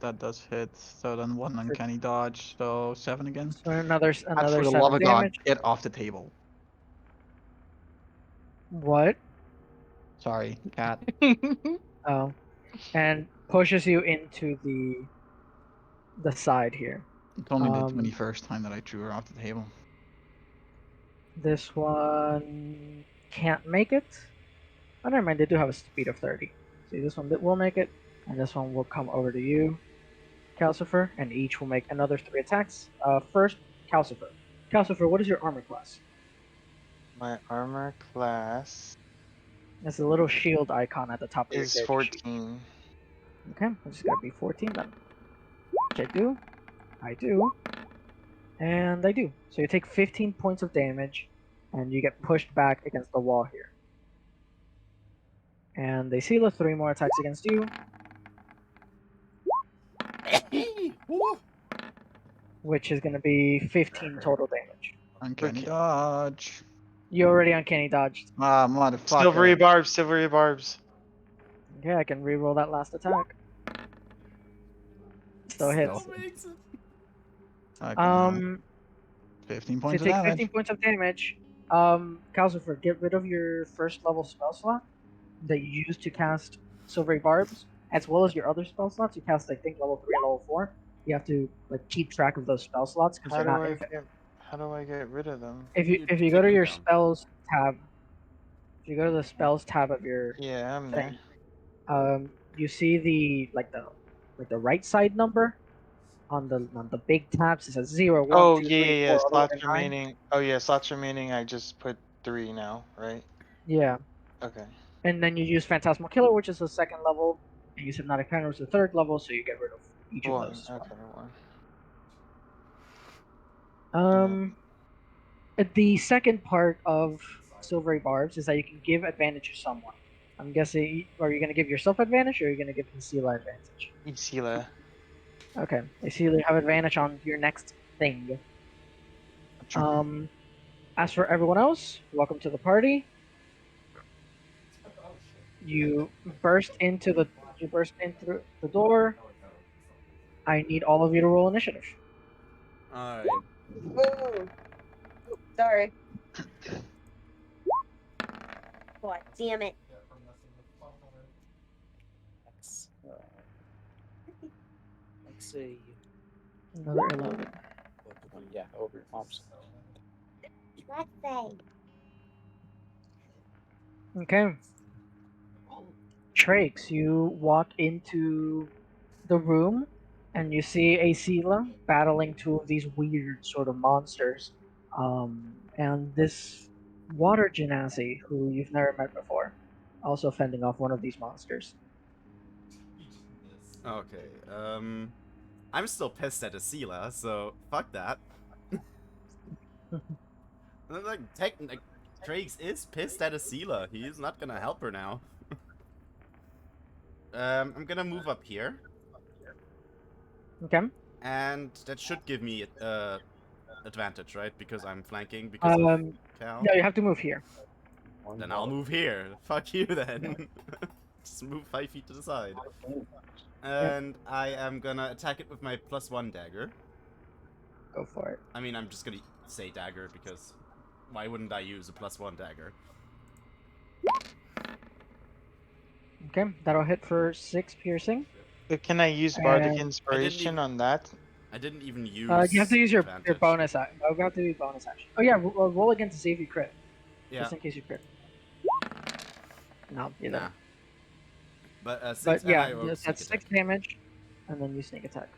A: That does hit. So then one uncanny dodge. So 7 again.
B: So another
A: God, for the
B: 7
A: love of God,
B: damage.
A: get off the table.
B: What?
A: Sorry, cat.
B: Oh. And pushes you into the side here.
A: It's only the 21st time that I threw her off the table.
B: This one can't make it. Oh, never mind. They do have a speed of 30. See, this one will make it, and this one will come over to you, Calcifer, and each will make another 3 attacks. First, Calcifer. Calcifer, what is your armor class?
E: My armor class
B: There's a little shield icon at the top of your
E: is
B: character sheet.
E: 14.
B: Okay, I'm just gonna be 14 then. Which I do, and I do. So you take 15 points of damage, and you get pushed back against the wall here. And they seal 3 more attacks against you, which is gonna be 15 total damage.
A: Uncanny
E: Okay.
A: dodge.
B: You already uncanny dodged.
A: Ah, motherfucker.
E: Silvery barbs, silvery barbs.
B: Okay, I can reroll that last attack. Still hits.
A: Fucking hell. 15
B: So you
A: points of
B: take
A: damage.
B: 15 points of damage. Calcifer, get rid of your first level spell slot that you used to cast Silvery Barbs, as well as your other spell slots. You cast, I think, level 3 and level 4. You have to like keep track of those spell slots because
E: How
B: they're
E: do
B: not
E: I
B: infinite.
E: get? How do I get rid of them?
B: If you
D: You
B: if you
D: take
B: go to
D: them
B: your
D: down.
B: spells tab, if you go to the spells tab of your
E: Yeah, I'm
B: thing,
E: there.
B: you see the right side number on the big tabs. It says 0, 1,
E: Oh
B: 2,
E: yeah,
B: 3,
E: yeah,
B: 4,
E: yeah.
B: all the way
E: Slots
B: to 9.
E: remaining. Oh yeah, slots remaining. I just put 3 now, right?
B: Yeah.
E: Okay.
B: And then you use Phantasmal Killer, which is the second level, and use Hypnotic Hammer, which is the third level, so you get rid of each of
E: 1.
B: those as well.
E: Okay, 1.
B: The second part of Silvery Barbs is that you can give advantage to someone. I'm guessing, are you going to give yourself advantage, or are you going to give Isila advantage?
E: Isila.
B: Okay, Isila, you have advantage on your next thing. As for everyone else, welcome to the party. You burst into the door. I need all of you to roll initiative.
D: Alright.
C: Ooh. Sorry. God damn it.
F: Let's see.
B: Another 11.
F: Yeah, over your mom's.
C: Let's say.
B: Okay. Trakes, you walk into the room and you see Asila battling two of these weird sort of monsters. And this water genasi, who you've never met before, also fending off one of these monsters.
D: Okay, I'm still pissed at Asila, so fuck that. Like, Trakes is pissed at Asila. He's not gonna help her now. I'm gonna move up here,
B: Okay.
D: and that should give me advantage, right? Because I'm flanking because of Cal.
B: No, you have to move here.
D: Then I'll move here. Fuck you then. Just move 5 feet to the side. And I am gonna attack it with my +1 dagger.
B: Go for it.
D: I mean, I'm just gonna say dagger because why wouldn't I use a +1 dagger?
B: Okay, that'll hit for 6 piercing.
E: Can I use Bardic
B: And-
E: Inspiration on that?
D: I didn't even use.
B: you have to use your
D: advantage.
B: bonus action. You have to do bonus action. Oh yeah, roll again to see if you crit.
D: Yeah.
B: Just in case you crit. No, you
D: Nah.
B: didn't.
D: But
B: But
D: six, and
B: yeah,
D: I roll
B: that's
D: sneak
B: 6
D: attack.
B: damage, and then you sneak attack,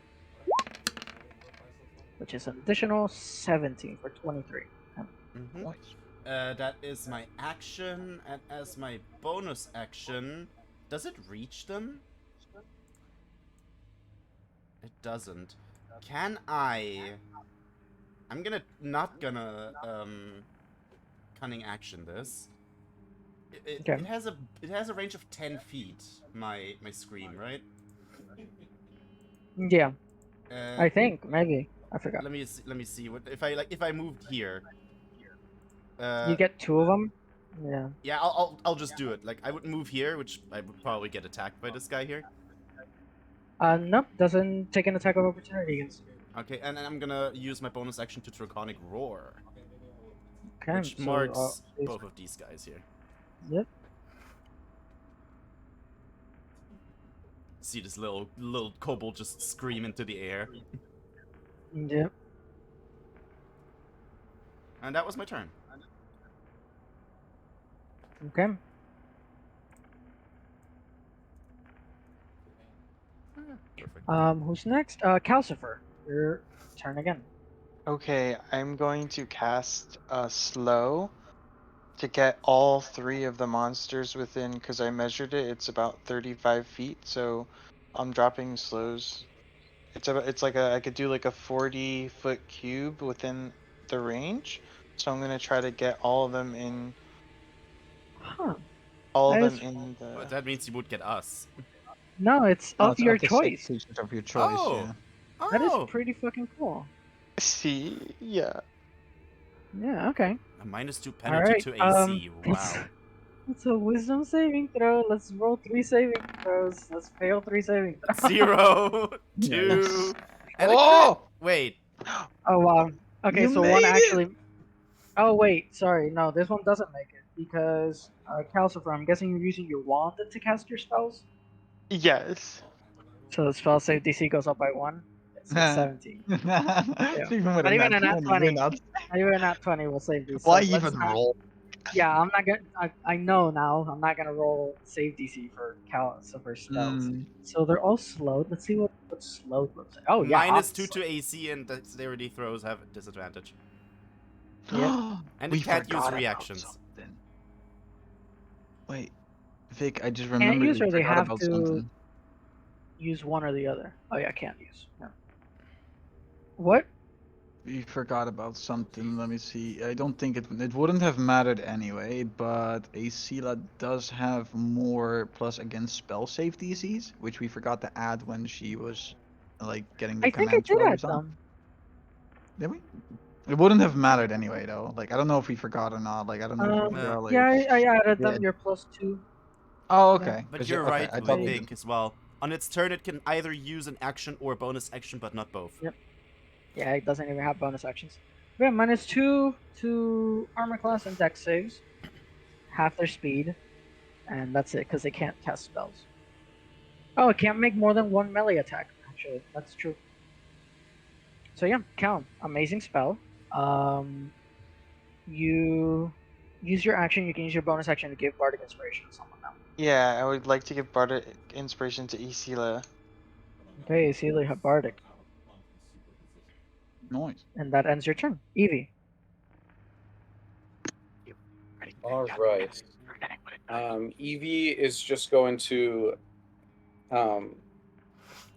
B: which is an additional 17 for 23.
D: Mhm. That is my action, and as my bonus action, does it reach them? It doesn't. Can I? I'm not gonna cunning action this.
B: Okay.
D: It has a range of 10 feet. My scream, right?
B: Yeah, I think maybe I forgot.
D: Let me see what if I moved here.
B: You get 2 of them. Yeah.
D: Yeah, I'll just do it. Like I would move here, which I would probably get attacked by this guy here.
B: Nope, doesn't take an attack of opportunity against you.
D: Okay, and then I'm gonna use my bonus action to Draconic Roar,
B: Okay,
D: which
B: so,
D: marks both of these guys here.
B: Yep.
D: See this little kobold just scream into the air,
B: Yep.
D: and that was my turn.
B: Okay.
D: Perfect.
B: Who's next? Calcifer. Your turn again.
E: Okay, I'm going to cast Slow to get all 3 of the monsters within, because I measured it, it's about 35 feet, so I'm dropping slows. It's like I could do like a 40-foot cube within the range, so I'm gonna try to get all of them in.
B: Huh.
E: All of
B: That
E: them
B: is-
E: in
D: But
E: the.
D: that means you would get us.
B: No, it's
A: Oh,
B: of
A: it's
B: your
A: up to 6
B: choice.
A: creatures of your choice.
D: Oh.
A: Yeah.
B: That is
D: Oh,
B: pretty fucking cool.
E: See, yeah.
B: Yeah. Okay.
D: a -2 penalty
B: Alright,
D: to AC. Wow.
B: It's a wisdom saving throw. Let's roll 3 saving throws. Let's fail 3 saving throws.
D: 0,
A: Yes.
D: 2, and a crit.
E: Oh!
D: Wait.
B: Oh wow. Okay,
A: You
B: so
A: made
B: one
A: it!
B: actually. Oh wait, sorry, no, this one doesn't make it because Calcifer, I'm guessing you're using your wand to cast your spells.
E: Yes.
B: So the spell save DC goes up by 1. So it's 17. Yeah.
A: Even with
B: Not
A: a
B: even
A: nat
B: a nat
A: 20,
B: 20.
A: you're not.
B: Not even a nat 20 will save DC.
A: Why
B: So let's
A: even
B: not.
A: roll?
B: Yeah, I'm not gonna. I know now. I'm not gonna roll save DC for Calcifer spells.
A: Mm.
B: So they're all slowed. Let's see what slowed looks like. Oh yeah,
D: -2
B: obviously.
D: to AC and dexterity throws have disadvantage.
B: Yep.
D: And
A: We
D: it can't use
A: forgot about
D: reactions.
A: something. Wait, Vic, I just
B: Can't
A: remembered
B: use
A: we
B: or they
A: forgot
B: have
A: about
B: to
A: something.
B: use one or the other. Oh yeah, can't use. Yeah. What?
A: We forgot about something. Let me see. I don't think it wouldn't have mattered anyway, but Acela does have more plus against spell save DCs, which we forgot to add when she was like getting the
B: I think I
A: command
B: did
A: spell or
B: add
A: something.
B: them.
A: Did we? It wouldn't have mattered anyway, though. Like I don't know if we forgot or not. Like I don't know if we
D: Yeah.
A: forgot. Like
B: Yeah, I added
A: yeah.
B: them. You're +2.
A: Oh,
B: Yeah.
A: okay.
D: But
A: 'Cause
D: you're
A: okay,
D: right,
A: I thought we
D: Vic, as well. On its turn, it can either use an action or a bonus action, but not both.
B: Yep. Yeah, it doesn't even have bonus actions. Yeah, -2 to armor class and dex saves, half their speed, and that's it because they can't cast spells. Oh, it can't make more than one melee attack. Actually, that's true. So yeah, count. Amazing spell. You use your action. You can use your bonus action to give bardic inspiration to someone now.
E: Yeah, I would like to give bardic inspiration to Isila.
B: Okay, so you have bardic,
A: noise.
B: and that ends your turn. Evie.
F: All right. Evie is just going to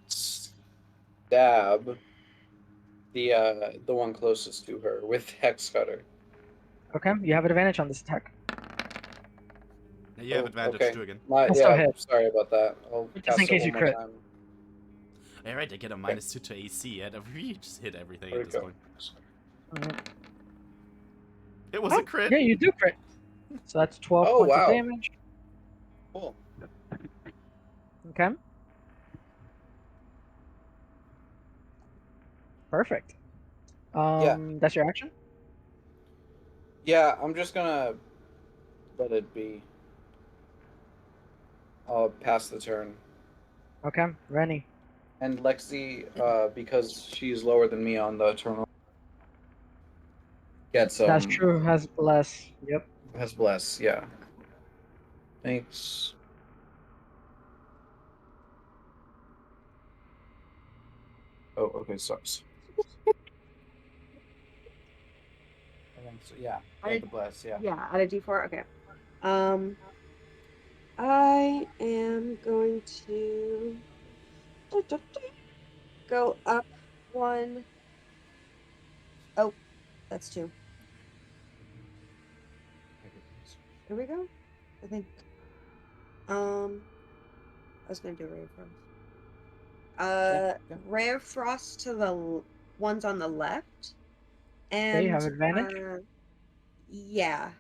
F: stab the one closest to her with Hex Cutter.
B: Okay, you have an advantage on this attack.
D: Now you have advantage
F: okay.
D: too again.
B: Also hit.
F: Sorry about that. I'll
B: Just
F: cast
B: in case
F: it
B: you
F: one more
B: crit.
F: time.
D: Alright, I get a -2 to AC, and we just hit everything
F: There
D: at
F: we
D: this
F: go.
D: point. It was
B: Oh,
D: a crit!
B: yeah, you do crit. So that's 12
F: Oh,
B: points
F: wow.
B: of damage.
F: Cool.
B: Okay. Perfect. That's your action?
F: Yeah, I'm just gonna let it be. I'll pass the turn.
B: Okay, Rennie.
F: And Lexi, because she's lower than me on the terminal, gets
B: That's true, has bless. Yep.
F: has bless. Yeah. Thanks. Oh, okay. Sucks. And then, so yeah,
C: I
F: the bless. Yeah.
C: Yeah, out of D4. Okay. I am going to go up 1. Oh, that's 2. Here we go. I think. I was gonna do Ray of Frost.
F: Yeah.
C: Ray of Frost to the ones on the left, and
B: Okay, you have advantage?
C: yeah.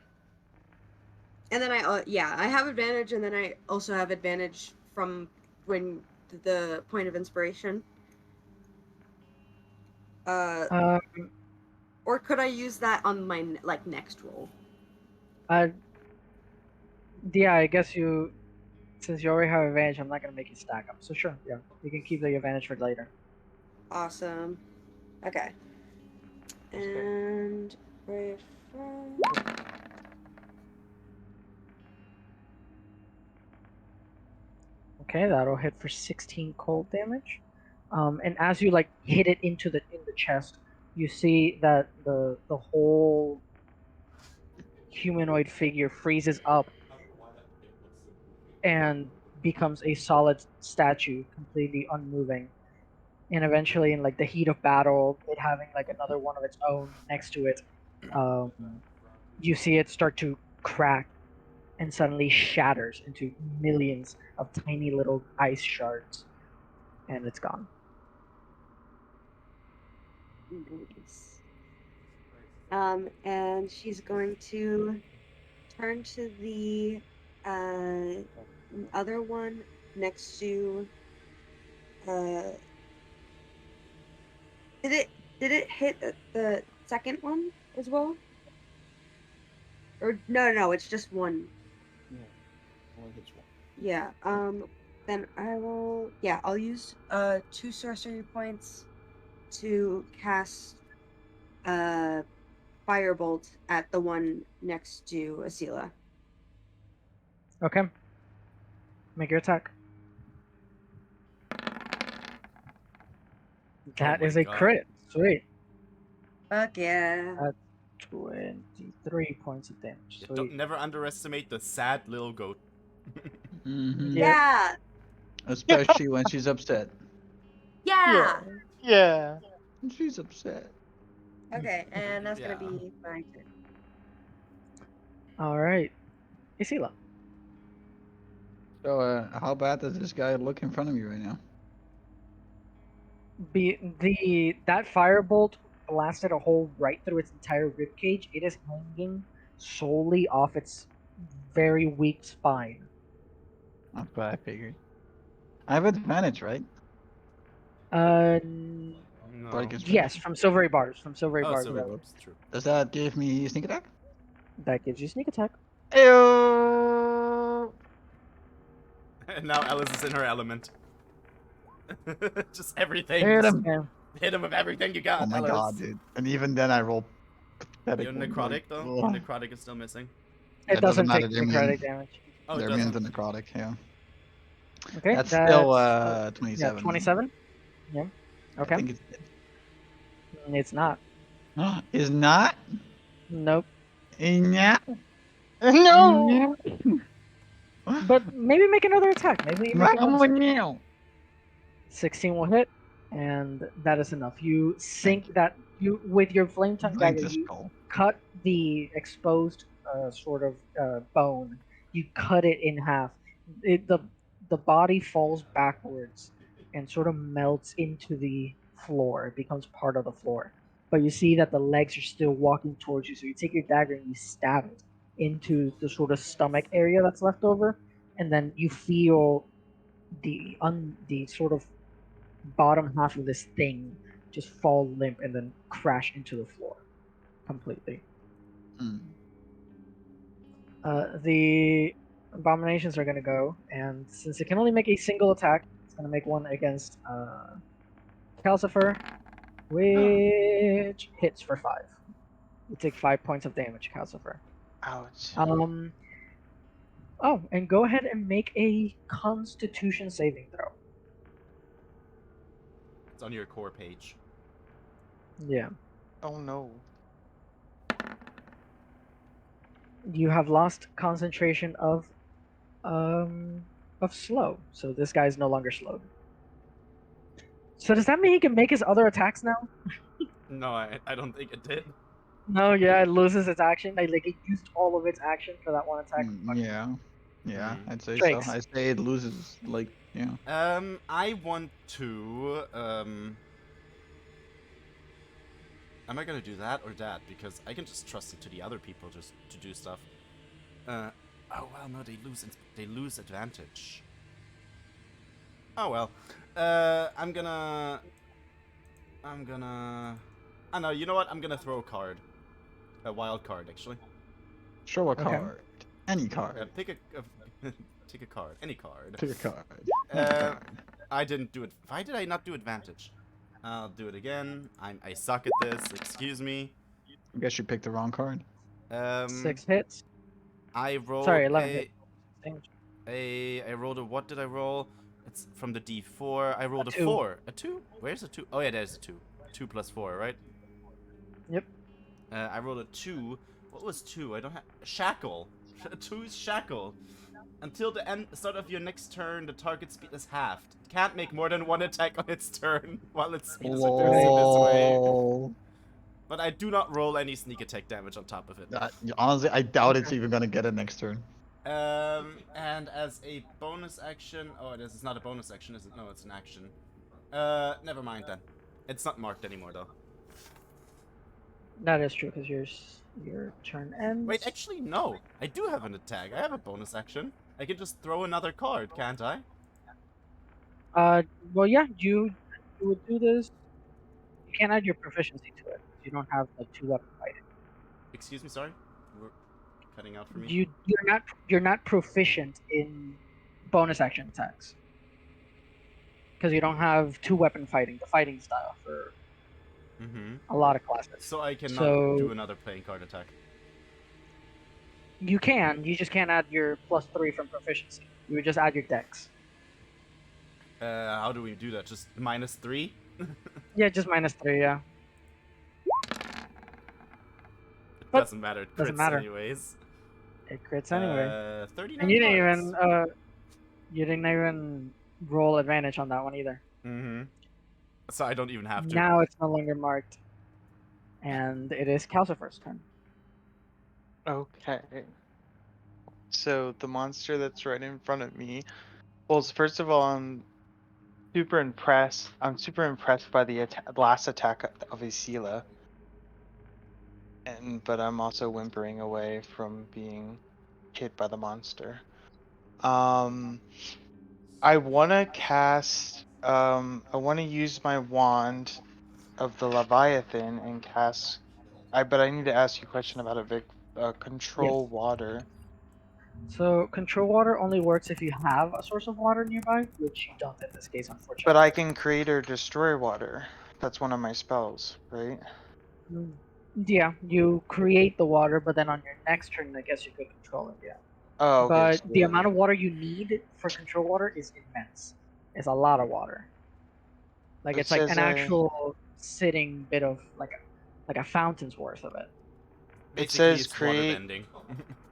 C: And then I have advantage, and then I also have advantage from when the point of inspiration.
B: Um,
C: Or could I use that on my next roll?
B: yeah, I guess since you already have advantage, I'm not gonna make you stack them. So sure, yeah, you can keep the advantage for later.
C: Awesome. Okay. And Ray of Frost.
B: Okay, that'll hit for 16 cold damage. And as you like hit it in the chest, you see that the whole humanoid figure freezes up and becomes a solid statue, completely unmoving. And eventually, in like the heat of battle, it having like another one of its own next to it, um, you see it start to crack and suddenly shatters into millions of tiny little ice shards, and it's gone.
C: Nice. And she's going to turn to the other one next to. Did it hit the second one as well? Or no, it's just one.
F: Yeah, only hits one.
C: Yeah. Then I'll use 2 sorcery points to cast firebolt at the one next to Asila.
B: Okay. Make your attack. That
D: my
B: is a
D: God.
B: crit. Sweet.
C: Fuck yeah.
B: 23 points of damage.
D: Yeah,
B: Sweet.
D: never underestimate the sad little goat.
A: Mhm.
B: Yeah.
C: Yeah.
A: Especially when she's upset.
C: Yeah.
E: Yeah.
A: She's upset.
C: Okay, and that's
D: Yeah.
C: gonna be my turn.
B: All right. Isila.
A: So, how bad does this guy look in front of you right now?
B: That firebolt blasted a hole right through its entire ribcage. It is hanging solely off its very weak spine.
A: Not what I figured. I have advantage, right?
D: No.
A: Like it's
B: Yes, from silvery bars. From silvery
D: Oh,
B: bars.
D: silver
B: that-
D: barbs, true.
A: Does that give me sneak attack?
B: That gives you sneak attack.
A: Ew.
D: And now Alice is in her element. Just everything.
A: Hit
D: just
A: him.
B: Yeah.
D: hit him with everything you got.
A: Oh my
D: Alice.
A: god, dude. And even then I roll pathetic.
D: Your
A: one,
D: necrotic
A: like,
D: though?
A: ugh.
D: Your necrotic is still missing.
B: It
A: That
B: doesn't
A: doesn't
B: take
A: matter, they're
B: necrotic
A: immune.
B: damage.
D: Oh,
A: They're
D: it
A: immune
D: doesn't.
A: to necrotic, yeah.
B: Okay.
A: That's still
B: yeah,
A: 27.
B: 27. Yeah.
A: I
B: Okay.
A: think
B: It's not.
A: Is not?
B: Nope.
A: Yeah.
E: No.
B: But maybe make another attack. Maybe make another
A: now.
B: 16 will hit, and that is enough. You sink that you with your flame tongue
A: Blink
B: dagger.
A: the
B: You
A: skull.
B: cut the exposed sort of bone. You cut it in half. The body falls backwards and sort of melts into the floor. It becomes part of the floor. But you see that the legs are still walking towards you. So you take your dagger and you stab it into the sort of stomach area that's left over, and then you feel the sort of bottom half of this thing just fall limp and then crash into the floor completely.
A: Hmm.
B: The abominations are gonna go, and since it can only make a single attack, it's gonna make one against Calcifer, which hits for 5. You take 5 points of damage, Calcifer.
E: Ouch.
B: Oh, and go ahead and make a Constitution saving throw.
D: It's on your core page.
B: Yeah.
E: Oh no.
B: You have lost concentration of slow, so this guy's no longer slowed. So does that mean he can make his other attacks now?
D: No, I don't think it did.
B: No, yeah, it loses its action. Like it used all of its action for that one attack.
A: Yeah. Yeah,
D: Hmm.
A: I'd say
B: Drakes.
A: so. I say it loses, like, yeah.
D: I want to, am I gonna do that or that? Because I can just trust it to the other people just to do stuff. Oh well, no, they lose advantage. Oh well. I'm gonna. I know. You know what? I'm gonna throw a card. A wild card, actually.
A: Show a
B: Okay.
A: card. Any card.
D: Pick take a card. Any card.
A: Pick a card.
D: I didn't do it. Why did I not do advantage? I'll do it again. I suck at this. Excuse me.
A: I guess you picked the wrong card.
B: 6 hits.
D: I rolled
B: 11
D: a,
B: hits. Damage.
D: I rolled a, what did I roll? It's from the D4. I rolled a
B: 2.
D: 4. A 2? Where's a 2? Oh yeah, there's a 2. 2 plus 4, right?
B: Yep.
D: I rolled a 2. What was 2? I don't have... Shackle. 2 is shackle. Until the start of your next turn, the target speed is halved. It can't make more than one attack on its turn while its speed is reduced in this way.
A: Lol.
D: But I do not roll any sneak attack damage on top of it.
A: Honestly, I doubt it's even gonna get it next turn.
D: And as a bonus action... Oh, it is. It's not a bonus action, is it? No, it's an action. Never mind then. It's not marked anymore, though.
B: That is true because your turn ends.
D: Wait, actually, no. I do have an attack. I have a bonus action. I can just throw another card, can't I?
B: Well, yeah, you would do this. You can't add your proficiency to it. you don't have like 2-weapon fighting.
D: Excuse me, sorry? We're cutting out for me.
B: You're not proficient in bonus action attacks because you don't have 2-weapon fighting, the fighting style for
D: Mm-hmm.
B: a lot of classes.
D: So I cannot
B: So-
D: do another playing card attack.
B: You can, you just can't add your +3 from proficiency. You would just add your dex.
D: How do we do that? Just -3?
B: Yeah, just -3. Yeah.
D: It
B: But
D: doesn't matter. It
B: doesn't
D: crits
B: matter.
D: anyways.
B: It crits anyway.
D: 39
B: And you didn't
D: cards.
B: you didn't even roll advantage on that one either.
D: Mm-hmm. So I don't even have to.
B: Now it's no longer marked, and it is Calcifer's turn.
E: Okay. So the monster that's right in front of me. Well, first of all, I'm super impressed. I'm super impressed by the last attack of Isila. But I'm also whimpering away from being hit by the monster. I wanna cast. I wanna use my wand of the Leviathan and cast. But I need to ask you a question about it, Vic. Control water.
B: So control water only works if you have a source of water nearby, which you don't in this case, unfortunately.
E: But I can create or destroy water. That's one of my spells, right?
B: Yeah, you create the water, but then on your next turn, I guess you could control it. Yeah.
E: Oh, okay.
B: But
E: so-
B: the amount of water you need for control water is immense. It's a lot of water. Like
E: It
B: it's like
E: says
B: an actual sitting bit of like a fountain's worth of it.
D: Basically,
E: says
D: it's
E: create-
D: water-bending.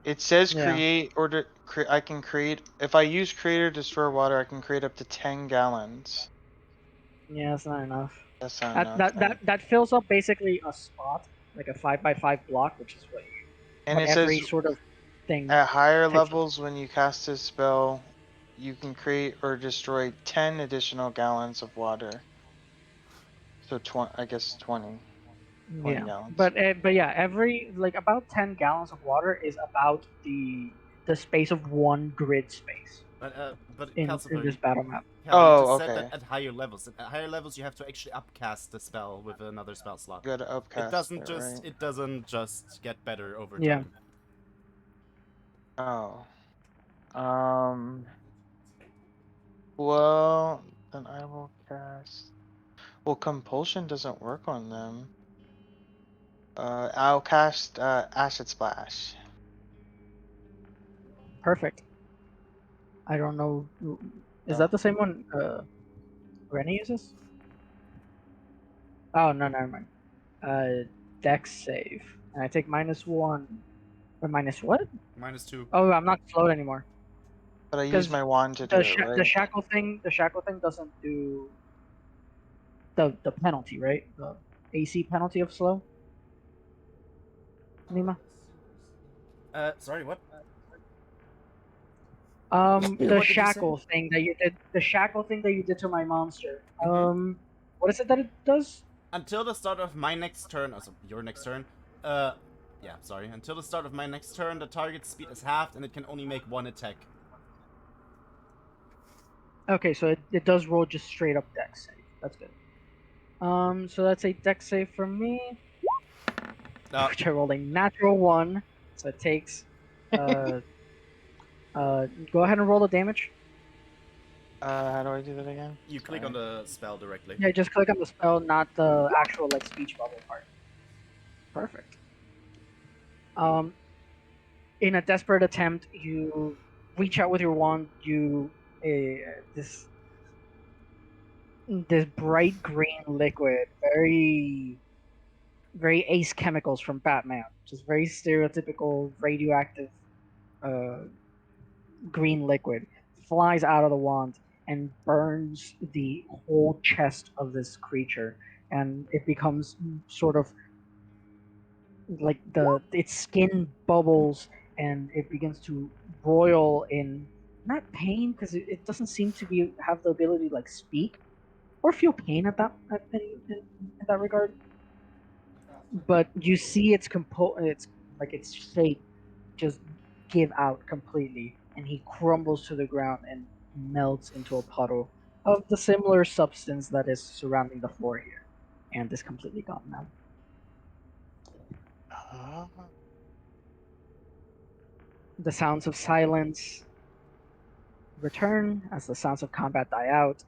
E: It says
B: Yeah.
E: create or I can create. If I use create or destroy water, I can create up to 10 gallons.
B: Yeah, that's not enough.
E: That's not
B: That
E: enough. then.
B: that fills up basically a spot, like a 5x5 block, which is what you
E: And
B: what
E: it
B: every
E: says
B: sort of thing.
E: at higher
B: takes up.
E: levels, when you cast a spell, you can create or destroy 10 additional gallons of water. So 20, I guess 20. 20
B: Yeah,
E: gallons.
B: but yeah, every like about 10 gallons of water is about the space of one grid space
D: But
B: in
D: Calcifer,
B: this battle map.
D: Cal,
E: Oh,
D: you just said
E: okay.
D: that at higher levels. At higher levels, you have to actually upcast the spell with another spell slot.
E: Good upcast.
D: It doesn't
E: it,
D: just
E: right?
D: it doesn't just get better over
B: Yeah.
D: time.
E: Oh. Well, then I will cast. Well, compulsion doesn't work on them. I'll cast Acid Splash.
B: Perfect. I don't know. Is
E: Oh.
B: that the same one Rennie uses? Oh no, never mind. Dex save, and I take -1 or minus what?
D: -2.
B: Oh, I'm not slowed anymore.
E: But I use
B: 'Cause
E: my wand to do it, right?
B: The shackle thing doesn't do the penalty, right? The AC penalty of slow. Nima.
D: Sorry, what?
B: The
D: What did you say?
B: shackle thing that you did. The shackle thing that you did to my monster.
D: Mhm.
B: What is it that it does?
D: Until the start of my next turn, also your next turn, yeah, sorry. Until the start of my next turn, the target's speed is halved and it can only make one attack.
B: Okay, so it does roll just straight up dex save. That's good. So that's a dex save for me, which I rolled a natural 1, so it takes. Go ahead and roll the damage.
E: How do I do that again?
D: You click on the spell directly.
B: Yeah, just click on the spell, not the actual like speech bubble part. Perfect. In a desperate attempt, you reach out with your wand. This bright green liquid, very Ace Chemicals from Batman, just very stereotypical radioactive green liquid, flies out of the wand and burns the whole chest of this creature, and it becomes sort of like its skin bubbles and it begins to roil in not pain because it doesn't seem to have the ability to like speak or feel pain in that regard, but you see its shape just give out completely, and he crumbles to the ground and melts into a puddle of the similar substance that is surrounding the floor here, and is completely gone now.
E: Ah.
B: The sounds of silence return as the sounds of combat die out.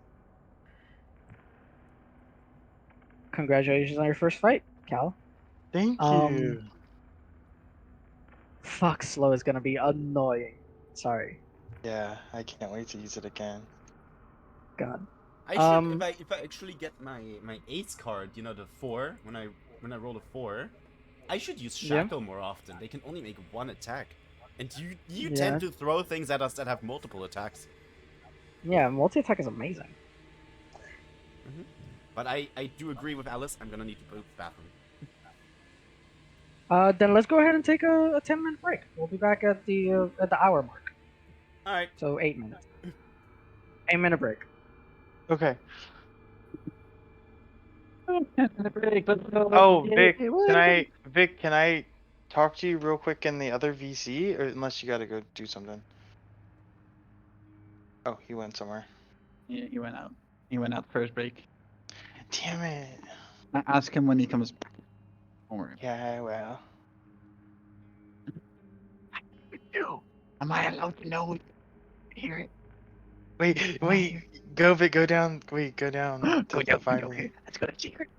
B: Congratulations on your first fight, Cal.
E: Thank
B: Um,
E: you.
B: Fuck, slow is gonna be annoying. Sorry,
E: Yeah, I can't wait to use it again.
B: God.
D: I should if I actually get my ace card, you know, the 4, when I roll a 4, I should use
B: Yeah.
D: Shackle more often. They can only make one attack. And you
B: Yeah.
D: tend to throw things at us that have multiple attacks.
B: Yeah, multi attack is amazing.
D: But I do agree with Alice. I'm gonna need to go to the bathroom.
B: Then let's go ahead and take a 10-minute break. We'll be back at the hour mark.
D: All right.
B: So 8 minutes. 8-minute break.
E: Okay.
A: Break, let's go.
E: Oh,
A: Yay, woo!
E: Vic, can I talk to you real quick in the other VC, or unless you gotta go do something? Oh, he went somewhere.
A: Yeah, he went out. He went out first break.
E: Damn it.
A: Ask him when he comes back. Don't worry.
E: Yeah, well.
A: Yo, am I allowed to know? Hear it?
E: Wait, go Vic, go down. Wait, go down
A: Go
E: to
A: down.
E: the 5 room.
A: Okay, let's go to secret.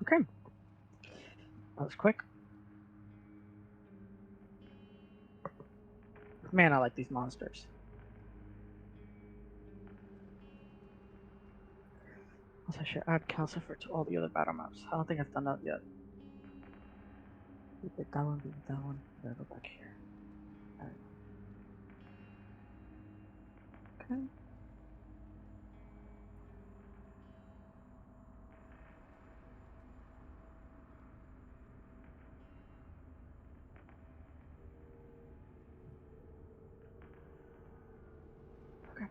B: Okay. That was quick. Man, I like these monsters. Also, I should add Calcifer to all the other battle maps. I don't think I've done that yet. We did that one, we did that one. Gotta go back here. Alright. Okay. Okay.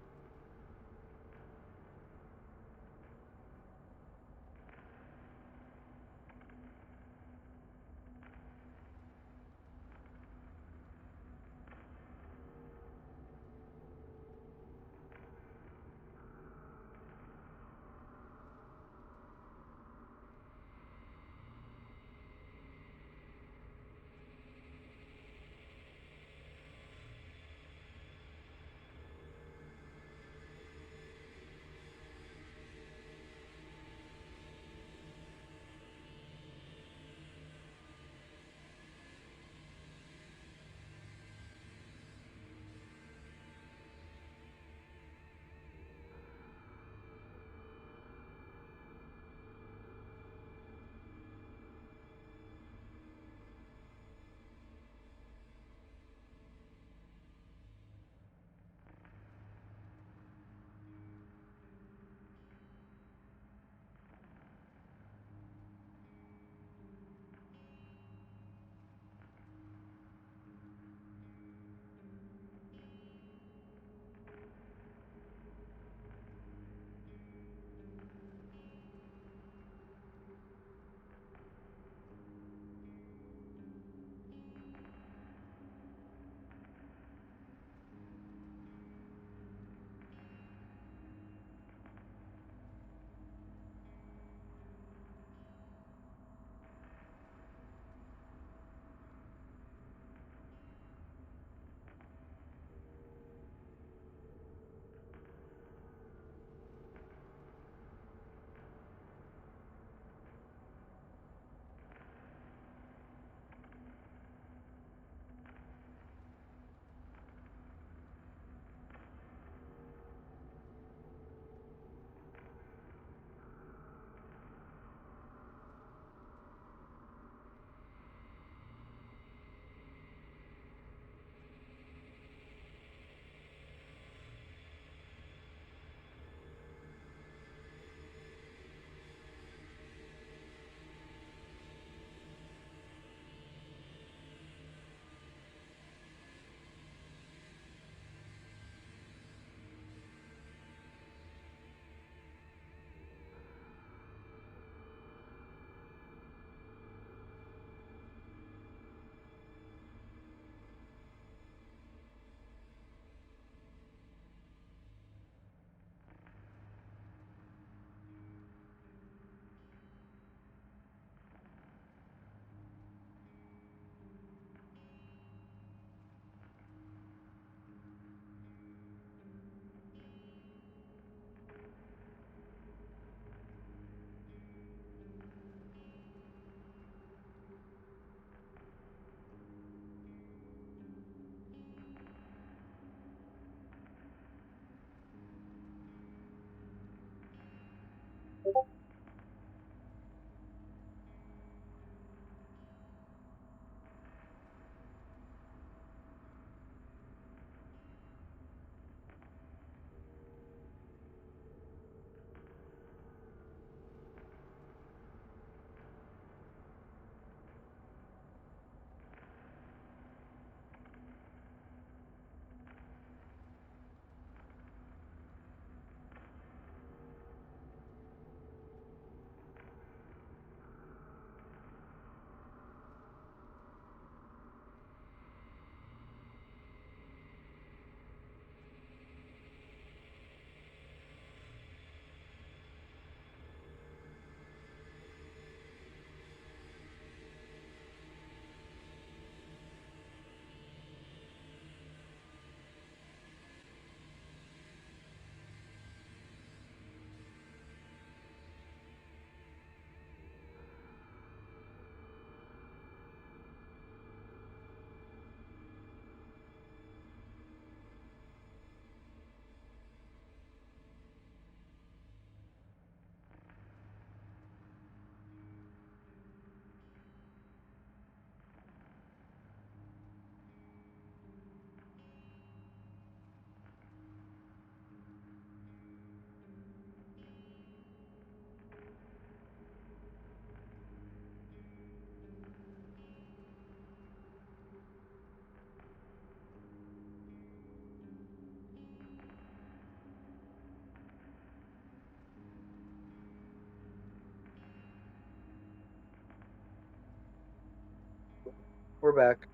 F: We're back.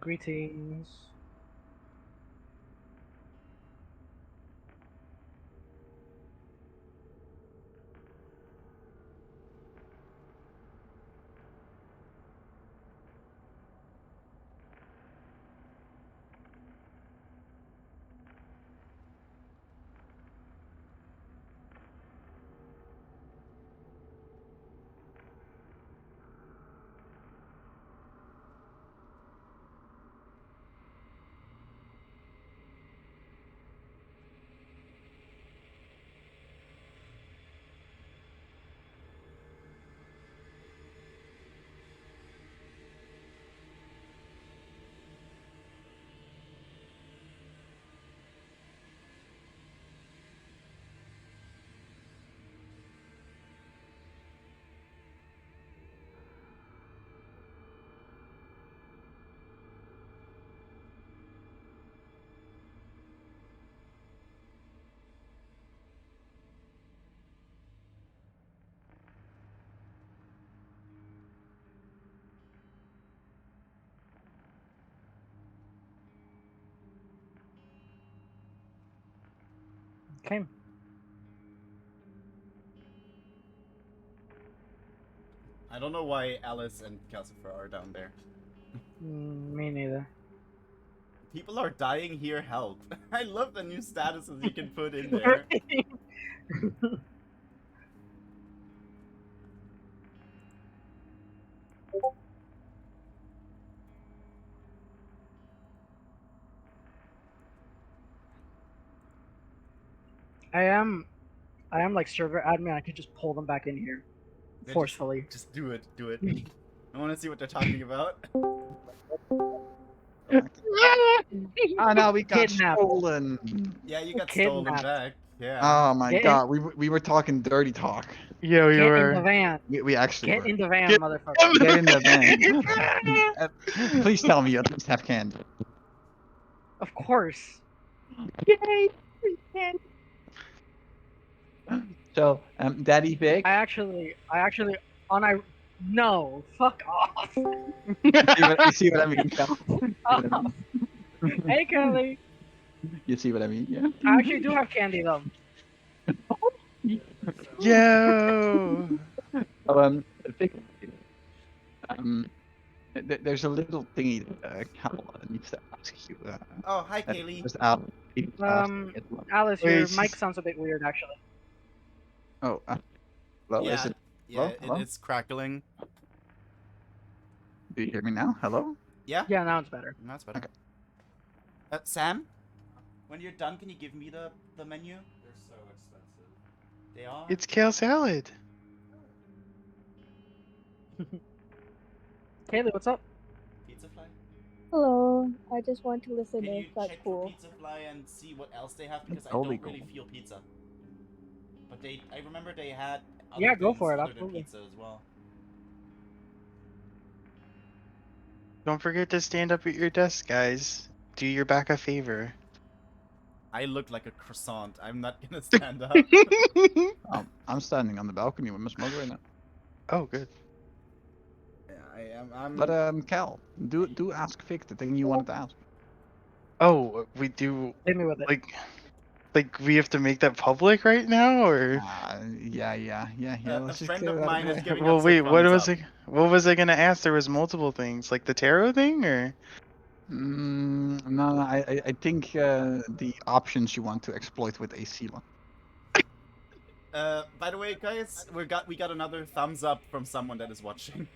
B: Greetings. Okay.
D: I don't know why Alice and Calcifer are down there.
B: Me neither.
D: People are dying here, help. I love the new statuses you can put in there.
B: I am like server admin. I could just pull them back in here
D: Yeah,
B: forcefully.
D: Just do it, do it. I want to see what they're talking about.
A: Ah, now we got
B: Kidnapped.
A: stolen.
D: Yeah, you got stolen
B: Kidnapped.
D: back. Yeah.
A: Oh my
B: Get in-
A: god, we were talking dirty talk.
E: Yeah, we
B: Get in the
E: were.
B: van.
A: We actually
B: Get
A: were.
B: in the van,
E: Get-
B: motherfucker.
A: Get in the van. Please tell me you at least have candy.
B: Of course.
A: So, Daddy Vic,
B: I actually no, fuck off.
A: you see what I mean? Cal?
B: Hey Kelly,
A: You see what I mean? Yeah.
B: I actually do have candy though.
E: Yo.
A: So, Vic, there's a little thingy that Cal needs to ask you.
D: Oh, hi,
A: That
D: Kaylee.
A: was out.
B: Alice,
E: Wait,
B: your
E: she's-
B: mic sounds a bit weird actually.
A: Oh, hello.
D: Yeah,
A: Is it?
D: yeah,
A: Hello?
D: it's crackling.
A: Do you hear me now? Hello.
D: Yeah,
B: Yeah, now it's better.
D: that's better.
A: Okay.
D: Sam, when you're done, can you give me the menu? They're so expensive. They are.
E: It's kale salad.
B: Kaylee, what's up?
D: Pizza Fly.
H: Hello, I just want to listen
D: Can
H: if
D: you
H: that's
D: check
H: cool.
D: for Pizza Fly and see what else they have because I
A: Totally
D: don't really
A: cool.
D: feel pizza. But I remember they had. Other
B: Yeah, go
D: things
B: for it,
D: other than
B: absolutely.
D: Pizza as well.
E: Don't forget to stand up at your desk, guys. Do your back a favor.
D: I look like a croissant. I'm not gonna stand up.
A: I'm standing on the balcony with my smoke right now.
E: Oh, good.
D: Yeah, I am. I'm.
A: But Cal, do ask Vic the thing you wanted to ask.
E: Oh, we do
B: Hit me with it.
E: like we have to make that public right now, or?
A: Yeah.
D: A
A: Let's just
D: friend
A: clear
D: of
A: that
D: mine
A: away.
D: is giving
E: Well,
D: us a
E: wait. What
D: thumbs
E: was
D: up.
E: it? What was I gonna ask? There was multiple things, like the tarot thing, or?
A: No, I think the options you want to exploit with Asila.
D: By the way, guys, we got another thumbs up from someone that is watching.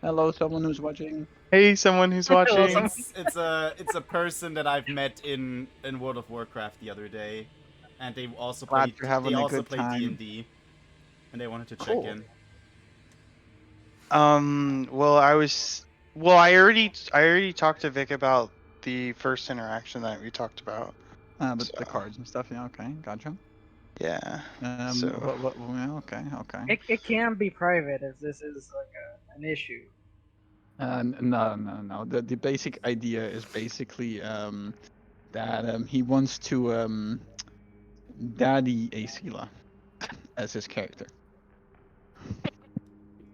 A: Hello, someone who's watching.
E: Hey, someone who's
B: Hello,
E: watching.
B: someone-
D: It's a person that I've met in World of Warcraft the other day, and they also
A: Glad
D: played
A: you're having
D: they
A: a
D: also
A: good
D: played
A: time.
D: D&D, and they wanted to check
A: Cool.
D: in.
E: Well, I already talked to Vic about the first interaction that we talked about.
A: The
E: So-
A: cards and stuff. Yeah, okay, gotcha.
E: Yeah.
A: What? Yeah, okay.
B: It can be private as this is like an issue.
A: No. The basic idea is basically that he wants to daddy Asila as his character.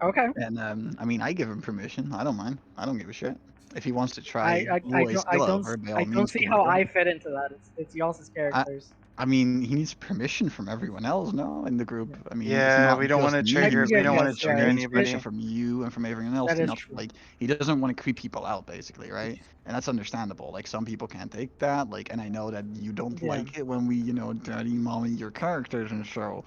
B: Okay.
A: And I mean, I give him permission. I don't mind. I don't give a shit. If he wants to try
B: I
A: Eloy Scylla over, by all
B: I don't
A: means,
B: see
A: give it
B: how
A: a go.
B: I fit into that. It's y'all's characters.
A: I mean, he needs permission from everyone else, no, in the group. I mean, it's
E: Yeah,
A: not
E: we don't
A: just
E: want to
A: me.
E: trigger.
B: Yeah,
E: We don't want
B: yes,
E: to trigger
B: yeah,
A: He needs permission
E: anybody.
A: from you and from everyone else.
B: That is
A: Not
B: true.
A: like he doesn't want to creep people out, basically, right? And that's understandable. Like some people can't take that. Like, and I know that you don't
B: Yeah.
A: like it when we, daddy mommy your characters and so.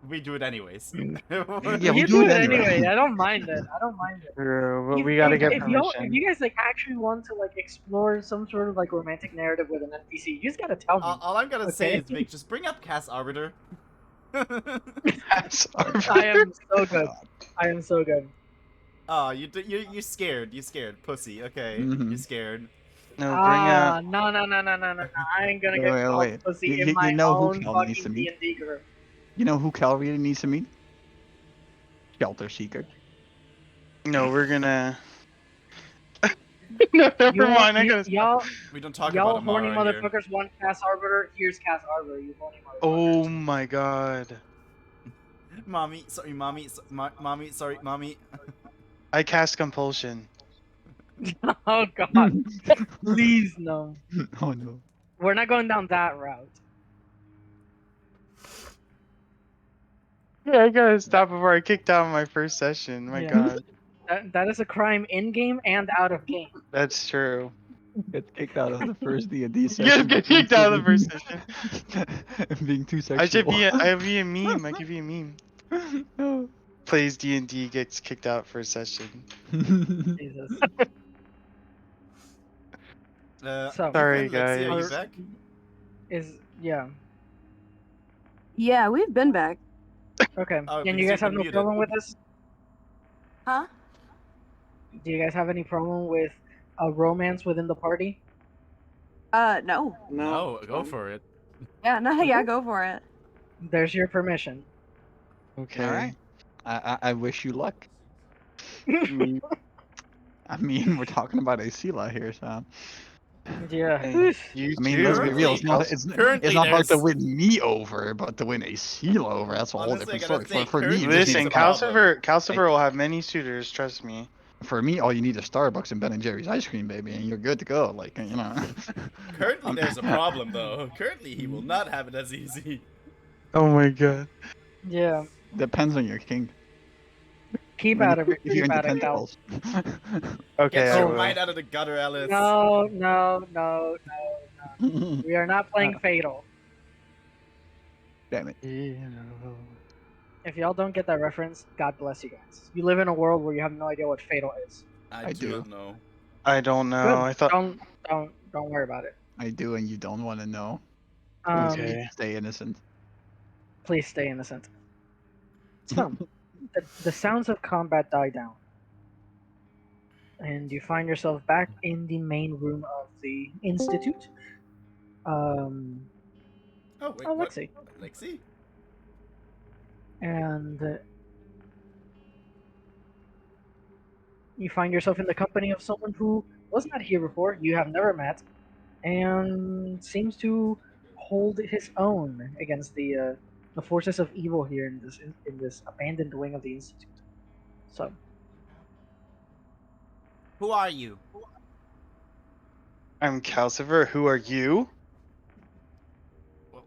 D: We do it anyways.
A: Yeah, we
B: You
A: do
B: do
A: it
B: it
A: anyway.
B: anyway. I don't mind it. I don't mind it.
E: True, but
B: If-
E: we gotta
B: if-
E: get
B: if
E: permission.
B: you guys like actually want to like explore some sort of like romantic narrative with an NPC, you just gotta tell me.
D: All I'm gonna say
B: Okay.
D: is, Vic, just bring up Cass Arbiter.
B: I am so good. I am so good.
D: Oh, you're scared. You scared, pussy. Okay,
A: Mhm.
D: you're scared.
E: No, bring up.
B: No. I ain't gonna
A: Wait,
B: get
A: wait,
B: called
A: wait.
B: pussy
A: You-
B: in
A: you
B: my
A: know who
B: own
A: Cal needs to
B: fucking
A: meet?
B: D&D group.
A: You know who Cal really needs to meet? Shelter Seeker.
E: No, we're gonna. No, never mind. I'm gonna.
B: Y'all,
D: We don't talk
B: y'all
D: about
B: horny
D: Amara here.
B: motherfuckers want Cass Arbiter. Here's Cass Arbiter. You horny motherfuckers.
E: Oh my god.
D: Mommy, sorry, mommy, mommy, sorry, mommy.
E: I cast compulsion.
B: Oh god. Please no.
A: Oh no.
B: We're not going down that route.
E: Yeah, I gotta stop before I kicked out my first session. My
B: Yeah.
E: god.
B: That is a crime in game and out of game.
E: That's true.
A: Get kicked out of the first D&D
E: You
A: session.
E: get kicked out of the first session.
A: Being too sexual.
E: I should be a meme. I could be a meme.
A: No.
E: Plays D&D, gets kicked out for a session.
B: Jesus. So-
E: Sorry,
D: Ethan, let's see, are you
B: guys.
D: back?
B: Yeah.
I: Yeah, we've been back.
B: Okay.
D: Oh,
B: And
D: because
B: you guys
D: you've
B: have
D: been
B: no
D: muted.
B: problem with this?
I: Huh?
B: Do you guys have any problem with a romance within the party?
I: No.
D: No, go for it.
I: Yeah, no, yeah, go for it.
B: There's your permission.
E: Okay.
A: Alright. I wish you luck.
E: Mm,
A: I mean, we're talking about Asila here, so.
B: Yeah.
E: hey, you
A: I mean,
E: too.
A: let's be real.
D: Currently-
A: It's
D: currently
A: not hard to
D: there's-
A: win me over, but to win Asila over, that's a whole
D: Honestly, I
A: different
D: gotta
A: story.
D: say,
A: For me,
D: currently
A: it just
E: Listen,
A: needs
D: Cal-
E: Calcifer will have many suitors. Trust me.
A: for me, all you need is Starbucks and Ben and Jerry's ice cream, baby, and you're good to go. Like, you know.
D: Currently, there's a problem though. Currently, he will not have it as easy.
E: Oh my god.
B: Yeah.
A: Depends on your king.
B: Keep
A: I mean,
B: out of it.
A: if you're
B: Keep
A: into
B: out of Cal.
A: tentacles.
E: Okay,
D: Get
E: I
D: your
E: will.
D: mind out of the gutter, Alice.
B: No. We are not playing Fatal.
A: Damn it.
B: If y'all don't get that reference, God bless you guys. You live in a world where you have no idea what Fatal is.
A: I
D: do
A: do.
D: not know.
E: I don't know.
B: Good.
E: I thought.
B: Don't worry about it.
A: I do, and you don't want to know.
E: Okay.
A: Stay innocent.
B: Please stay innocent. So, the sounds of combat die down, and you find yourself back in the main room of the institute.
D: Oh wait,
B: Oh,
D: what?
B: Lexi.
D: Lexi?
B: And you find yourself in the company of someone who was not here before, you have never met, and seems to hold his own against the forces of evil here in this abandoned wing of the institute. So,
D: Who are you?
E: I'm Calcifer. Who are you?
D: Well,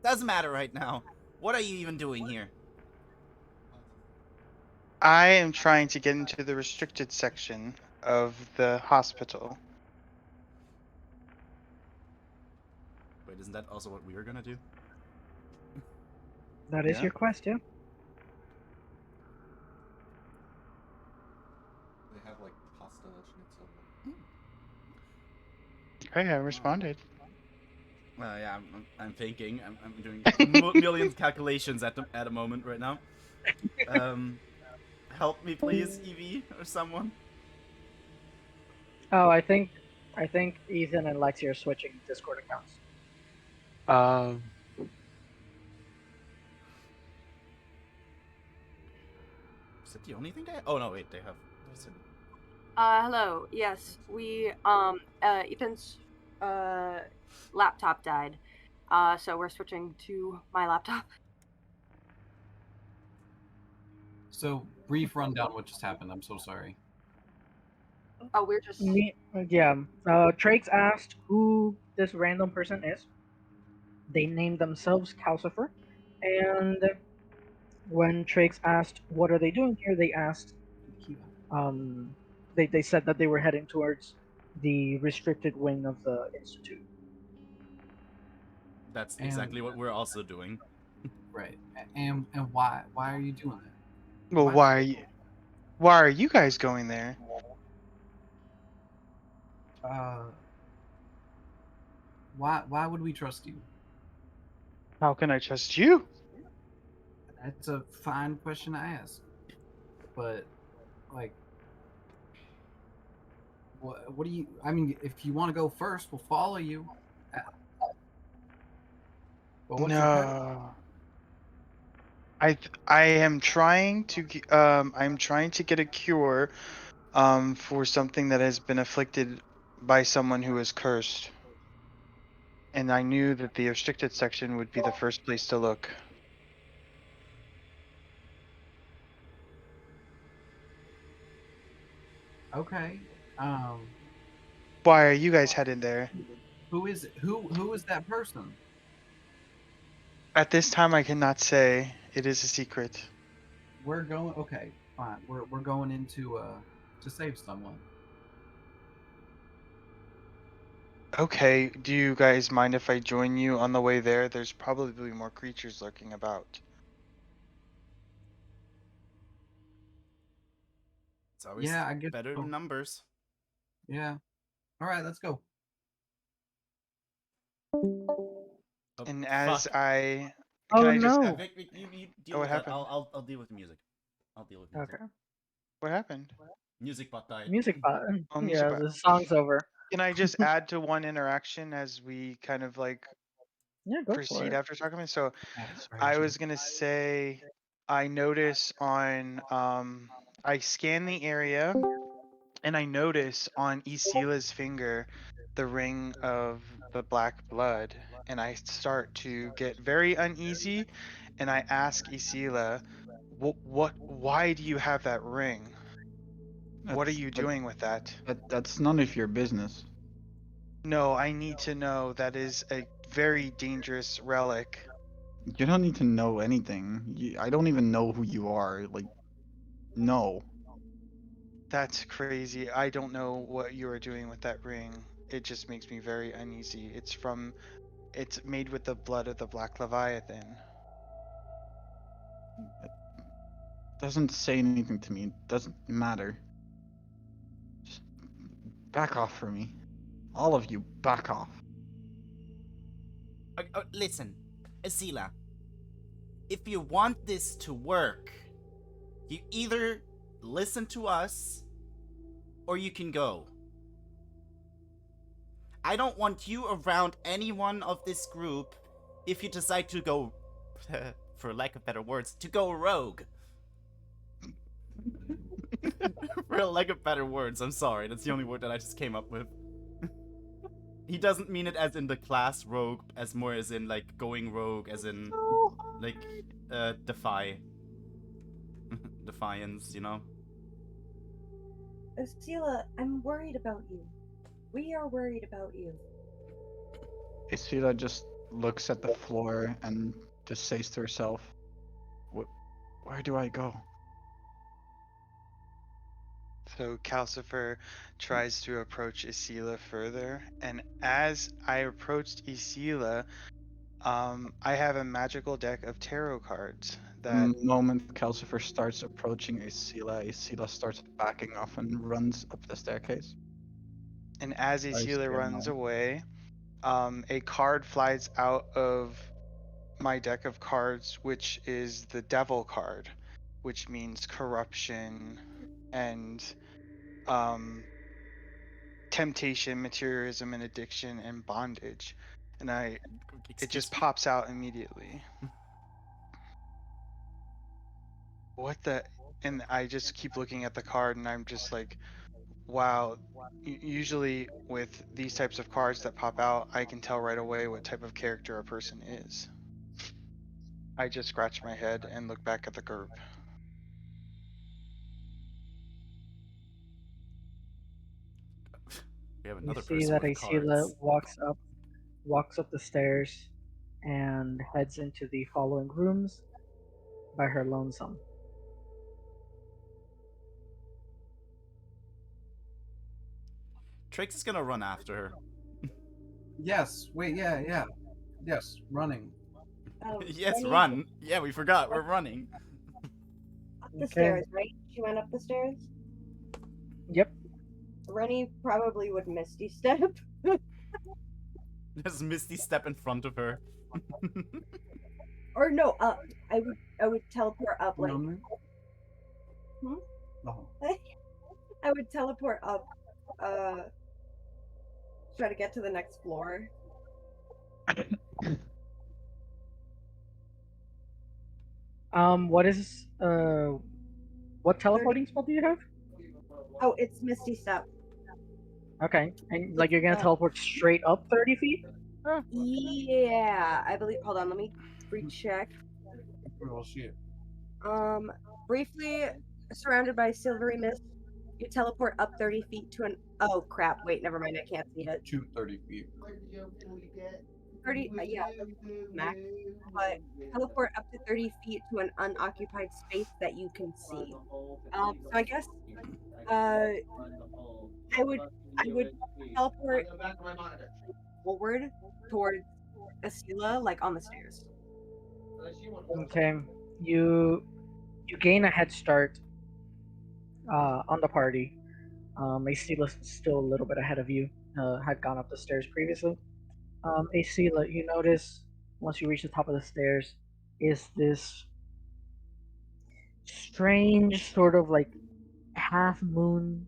D: doesn't matter right now. What are you even doing here?
E: I am trying to get into the restricted section of the hospital.
D: Wait, isn't that also what we were gonna do?
B: that is
A: Yeah.
B: your quest, yeah?
J: They have like pasta schnitzel.
E: Hey, I responded.
D: Yeah, I'm thinking. I'm doing millions calculations at a moment right now. Help me, please, Evie or someone.
B: Oh, I think Ethan and Lexi are switching Discord accounts.
D: Is it the only thing they have? Oh no, wait, they have.
G: Hello. Yes, we Ethan's laptop died. So we're switching to my laptop.
J: So, brief rundown what just happened. I'm so sorry.
I: Oh, we're just.
B: Trakes asked who this random person is. They named themselves Calcifer, and when Trakes asked what are they doing here, they asked, they said that they were heading towards the restricted wing of the institute.
D: That's
J: And-
D: exactly what we're also doing.
J: Right. And why are you doing that?
E: Well, why are you guys going there?
J: Why would we trust you?
E: How can I trust you?
J: That's a fine question to ask. But like what do you I mean, if you want to go first, we'll follow you. But what's your purpose?
E: No. I am trying to I'm trying to get a cure for something that has been afflicted by someone who is cursed. And I knew that the restricted section would be the first place to look.
J: Okay.
E: Why are you guys headed there?
J: Who is that person?
E: At this time I cannot say. It is a secret.
J: We're going okay, fine. We're going into to save someone.
E: Okay, do you guys mind if I join you on the way there? There's probably more creatures lurking about.
D: It's always
J: Yeah, I guess
D: better
J: so.
D: than numbers.
J: Yeah. All right, let's go.
D: Oh,
E: And as
D: fuck.
E: I
B: Oh,
E: can I just
B: no.
D: Vic, you deal
E: Oh, what
D: with that.
E: happened?
D: I'll deal with the music. I'll deal with music.
B: Okay.
E: What happened?
D: Music bot died.
B: Music button.
E: Oh, music
B: Yeah,
E: bot.
B: the song's over.
E: Can I just add to one interaction as we kind of like
B: Yeah, go for
E: proceed
B: it.
E: after talking about? So
J: That's right,
E: I
J: Jim.
E: was gonna say I notice on I scan the area and I notice on Isila's finger the ring of the black blood, and I start to get very uneasy, and I ask Isila, why do you have that ring? What are you doing with that?
A: That's none of your business.
E: No, I need to know. That is a very dangerous relic.
A: You don't need to know anything. I don't even know who you are. Like, no.
E: That's crazy. I don't know what you are doing with that ring. It just makes me very uneasy. It's made with the blood of the Black Leviathan.
A: Doesn't say anything to me. It doesn't matter. Just back off from me. All of you, back off.
D: Listen, Asila. If you want this to work, you either listen to us or you can go. I don't want you around anyone of this group if you decide to go, for lack of better words, to go rogue. For lack of better words, I'm sorry, that's the only word that I just came up with. He doesn't mean it as in the class rogue, as more as in like going rogue, as in like defiance, you know?
G: Osceola, I'm worried about you. We are worried about you.
A: Isila just looks at the floor and just says to herself, where do I go?
E: So Calcifer tries to approach Isila further, and as I approached Isila, I have a magical deck of tarot cards that
A: The moment Calcifer starts approaching Isila starts backing off and runs up the staircase.
E: and as
A: Nice,
E: Isila
A: yeah,
E: runs
A: no.
E: away, a card flies out of my deck of cards, which is the Devil card, which means corruption and temptation, materialism, and addiction and bondage. And it just pops out immediately. What the? And I just keep looking at the card, and I'm just like, wow. Usually with these types of cards that pop out, I can tell right away what type of character a person is. I just scratch my head and look back at the group.
D: We have
B: You
D: another
B: see
D: person
B: that
D: with
B: Asila
D: cards.
B: walks up the stairs and heads into the following rooms by her lonesome.
D: Trix is gonna run after her.
J: Yes. Wait. Yeah. Yes. Running.
D: Yes,
C: Rennie
D: run. Yeah, we forgot. We're running.
C: Up the
B: Okay.
C: stairs, right? She went up the stairs.
B: Yep.
C: Rennie probably would Misty step.
D: There's Misty step in front of her.
C: Or no, up. I would teleport up like
J: No.
C: Hmm?
J: No.
C: I would teleport up try to get to the next floor.
B: What teleporting spell do you have?
C: Oh, it's Misty Step.
B: Okay, and like you're gonna
C: Uh,
B: teleport straight up 30 feet?
C: Yeah, I believe. Hold on, let me recheck.
J: Oh shit.
C: Briefly surrounded by silvery mist, you teleport up 30 feet to an. Oh crap! Wait, never mind. I can't see it.
J: 230 feet.
C: 30. Yeah, max. But teleport up to 30 feet to an unoccupied space that you can see. So I guess. I would teleport forward towards Asila, like on the stairs.
B: Okay, you gain a head start on the party. Asila still a little bit ahead of you. Had gone up the stairs previously. Asila, you notice once you reach the top of the stairs is this strange sort of like half moon,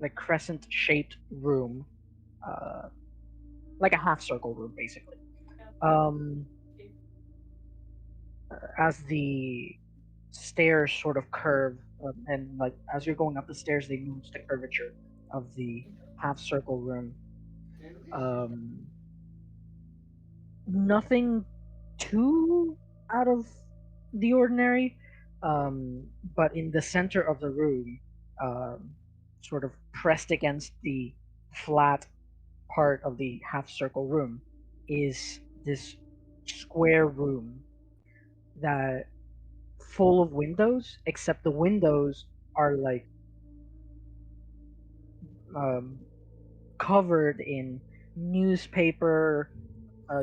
B: like crescent shaped room, like a half circle room basically. As the stairs sort of curve, and like as you're going up the stairs, they lose the curvature of the half circle room. Nothing too out of the ordinary, but in the center of the room, sort of pressed against the flat part of the half circle room, is this square room that full of windows, except the windows are like covered in newspaper,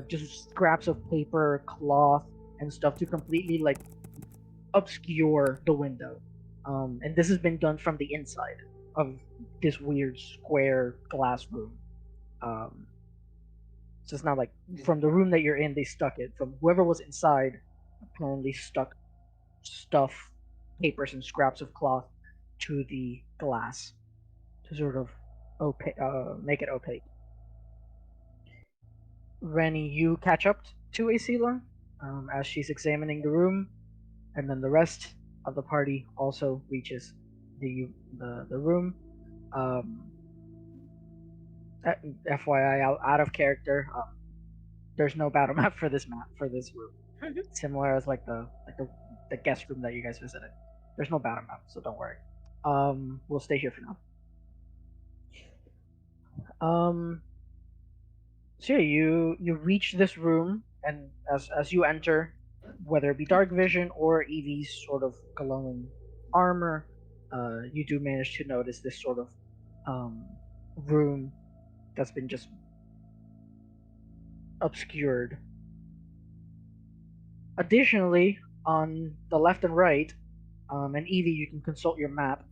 B: just scraps of paper, cloth, and stuff to completely like obscure the window. And this has been done from the inside of this weird square glass room. So it's not like from the room that you're in, they stuck it. From whoever was inside, apparently stuck stuff, papers, and scraps of cloth to the glass to sort of make it opaque. Rennie, you catch up to Asila as she's examining the room, and then the rest of the party also reaches the room. FYI, out of character, there's no battle map for this room. Similar as like the guest room that you guys visited. There's no battle map, so don't worry. We'll stay here for now. So yeah, you reach this room, and as you enter, whether it be dark vision or Evie's sort of glowing armor, you do manage to notice this sort of room that's been just obscured. Additionally, on the left and right, and Evie, you can consult your map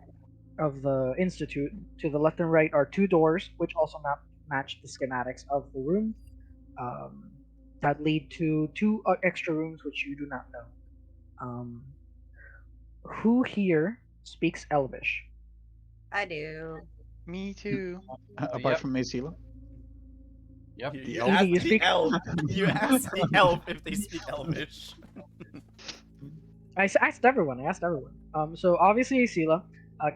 B: of the Institute. To the left and right are two doors, which also match the schematics of the room, that lead to two extra rooms which you do not know. Who here speaks Elvish?
C: I do.
E: Me too.
A: Apart from Asila?
J: Yep.
D: You
A: elf?
D: asked
B: You
D: the
B: speak-
D: elf. You asked the elf if they speak Elvish.
B: I asked everyone. So obviously Asila,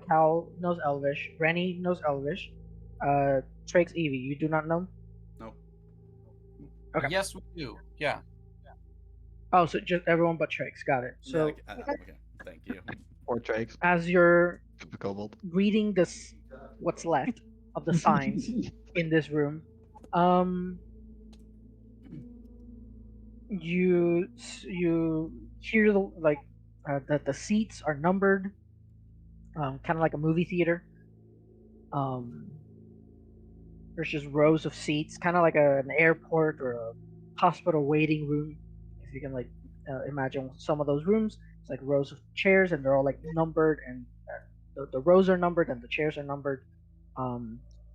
B: Cal knows Elvish, Rennie knows Elvish, Trakes, Evie, you do not know?
D: No.
B: Okay.
J: Yes, we do. Yeah.
B: Oh, so just everyone but Trakes, got it. So
D: okay. Thank you.
A: Or Drakes?
B: as you're
A: Kobold.
B: reading this, what's left of the signs in this room. You hear that the seats are numbered, kind of like a movie theater. There's just rows of seats, kind of like an airport or a hospital waiting room. If you can imagine some of those rooms, it's like rows of chairs, and they're all like numbered, and the rows are numbered and the chairs are numbered.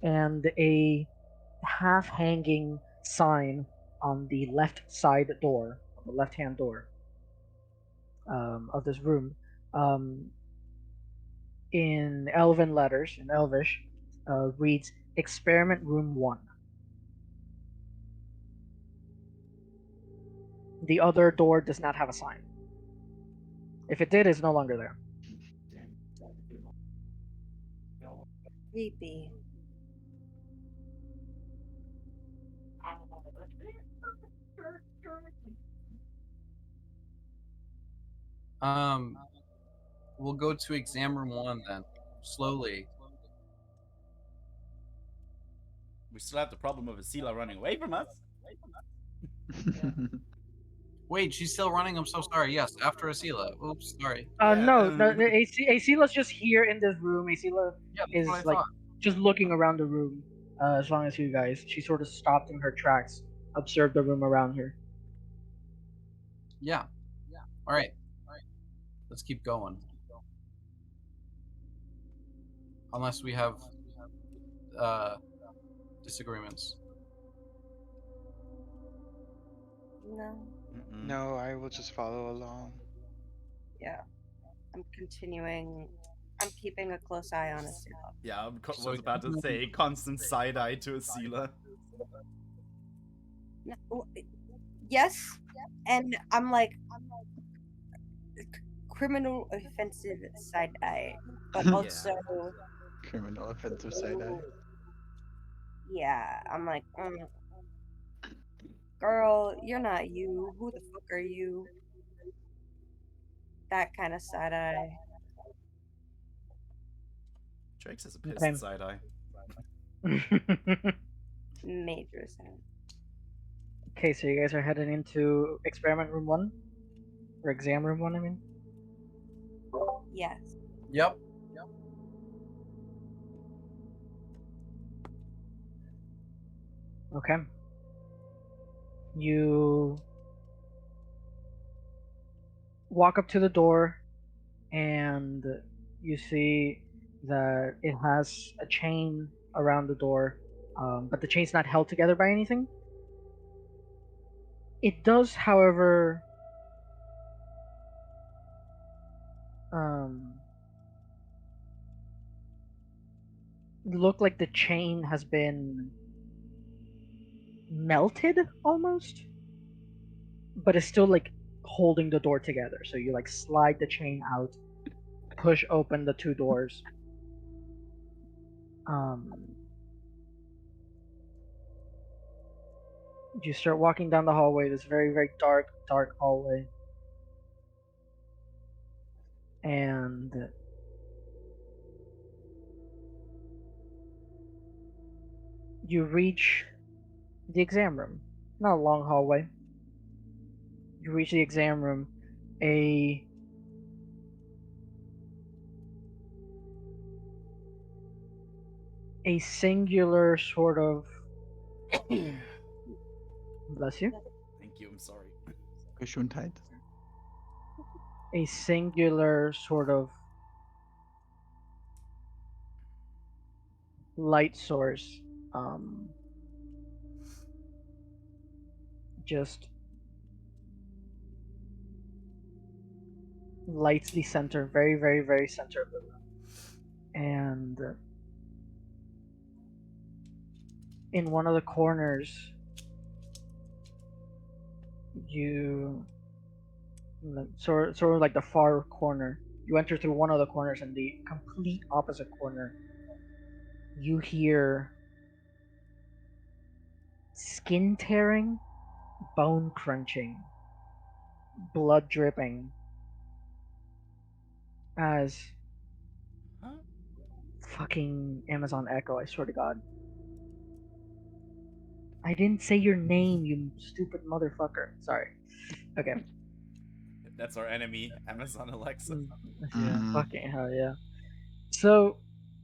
B: And a half-hanging sign on the left side door, the left-hand door of this room, in Elven letters, in Elvish, reads Experiment Room 1. The other door does not have a sign. If it did, it's no longer there.
G: Creepy.
J: We'll go to exam room 1 then. Slowly.
D: We still have the problem of Asila running away from us.
J: Wait, she's still running? I'm so sorry. Yes, after Asila. Oops, sorry.
B: No, Asila's just here in this room. Asila
J: Yeah, that's
B: is
J: what I
B: like
J: thought.
B: just looking around the room. As long as you guys, she sort of stopped in her tracks, observed the room around her.
J: Yeah. All right. Let's keep going. Unless we have disagreements.
G: No.
E: No, I will just follow along.
G: Yeah. I'm continuing. I'm keeping a close eye on Asila.
D: Yeah, I
J: So
D: was about to say constant side eye to Asila.
G: No, yes, and I'm like criminal offensive side eye, but
D: Yeah.
G: also
A: Criminal offensive side eye.
G: yeah, I'm like, girl, you're not you. Who the fuck are you? That kind of side eye.
D: Drake's has a pissed
B: Okay.
D: side eye.
G: Major sense.
B: Okay, so you guys are heading into experiment room 1? Or exam room 1, I mean?
G: Yes.
J: Yep.
B: Okay. You walk up to the door, and you see that it has a chain around the door, but the chain's not held together by anything. It does, however, look like the chain has been melted almost, but it's still like holding the door together. So you like slide the chain out, push open the two doors. You start walking down the hallway, this very, very dark hallway. And you reach the exam room. Not a long hallway. You reach the exam room. A singular sort of bless you.
D: Thank you, I'm sorry.
A: Gesundheit.
B: A singular sort of light source just lights the center, very, very, very center of the room. And in one of the corners, you sort of like the far corner, you enter through one of the corners, and the complete opposite corner, you hear skin tearing, bone crunching, blood dripping, as fucking Amazon Echo, I swear to God. I didn't say your name, you stupid motherfucker. Sorry. Okay.
D: That's our enemy, Amazon Alexa.
B: Yeah,
A: Mhm.
B: fucking hell yeah. So,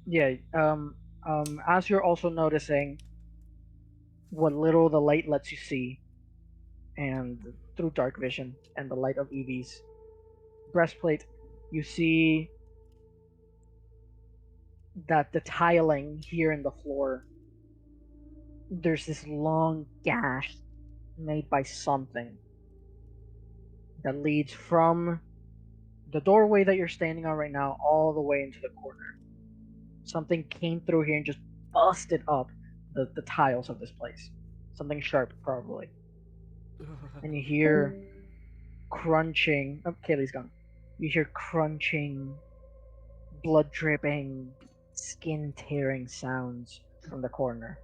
B: yeah, as you're also noticing what little the light lets you see, and through dark vision and the light of Evie's breastplate, you see that the tiling here in the floor, there's this long gash made by something that leads from the doorway that you're standing on right now all the way into the corner. Something came through here and just busted up the tiles of this place. Something sharp, probably. And you hear crunching. Oh, Kaylee's gone. You hear crunching, blood dripping, skin tearing sounds from the corner.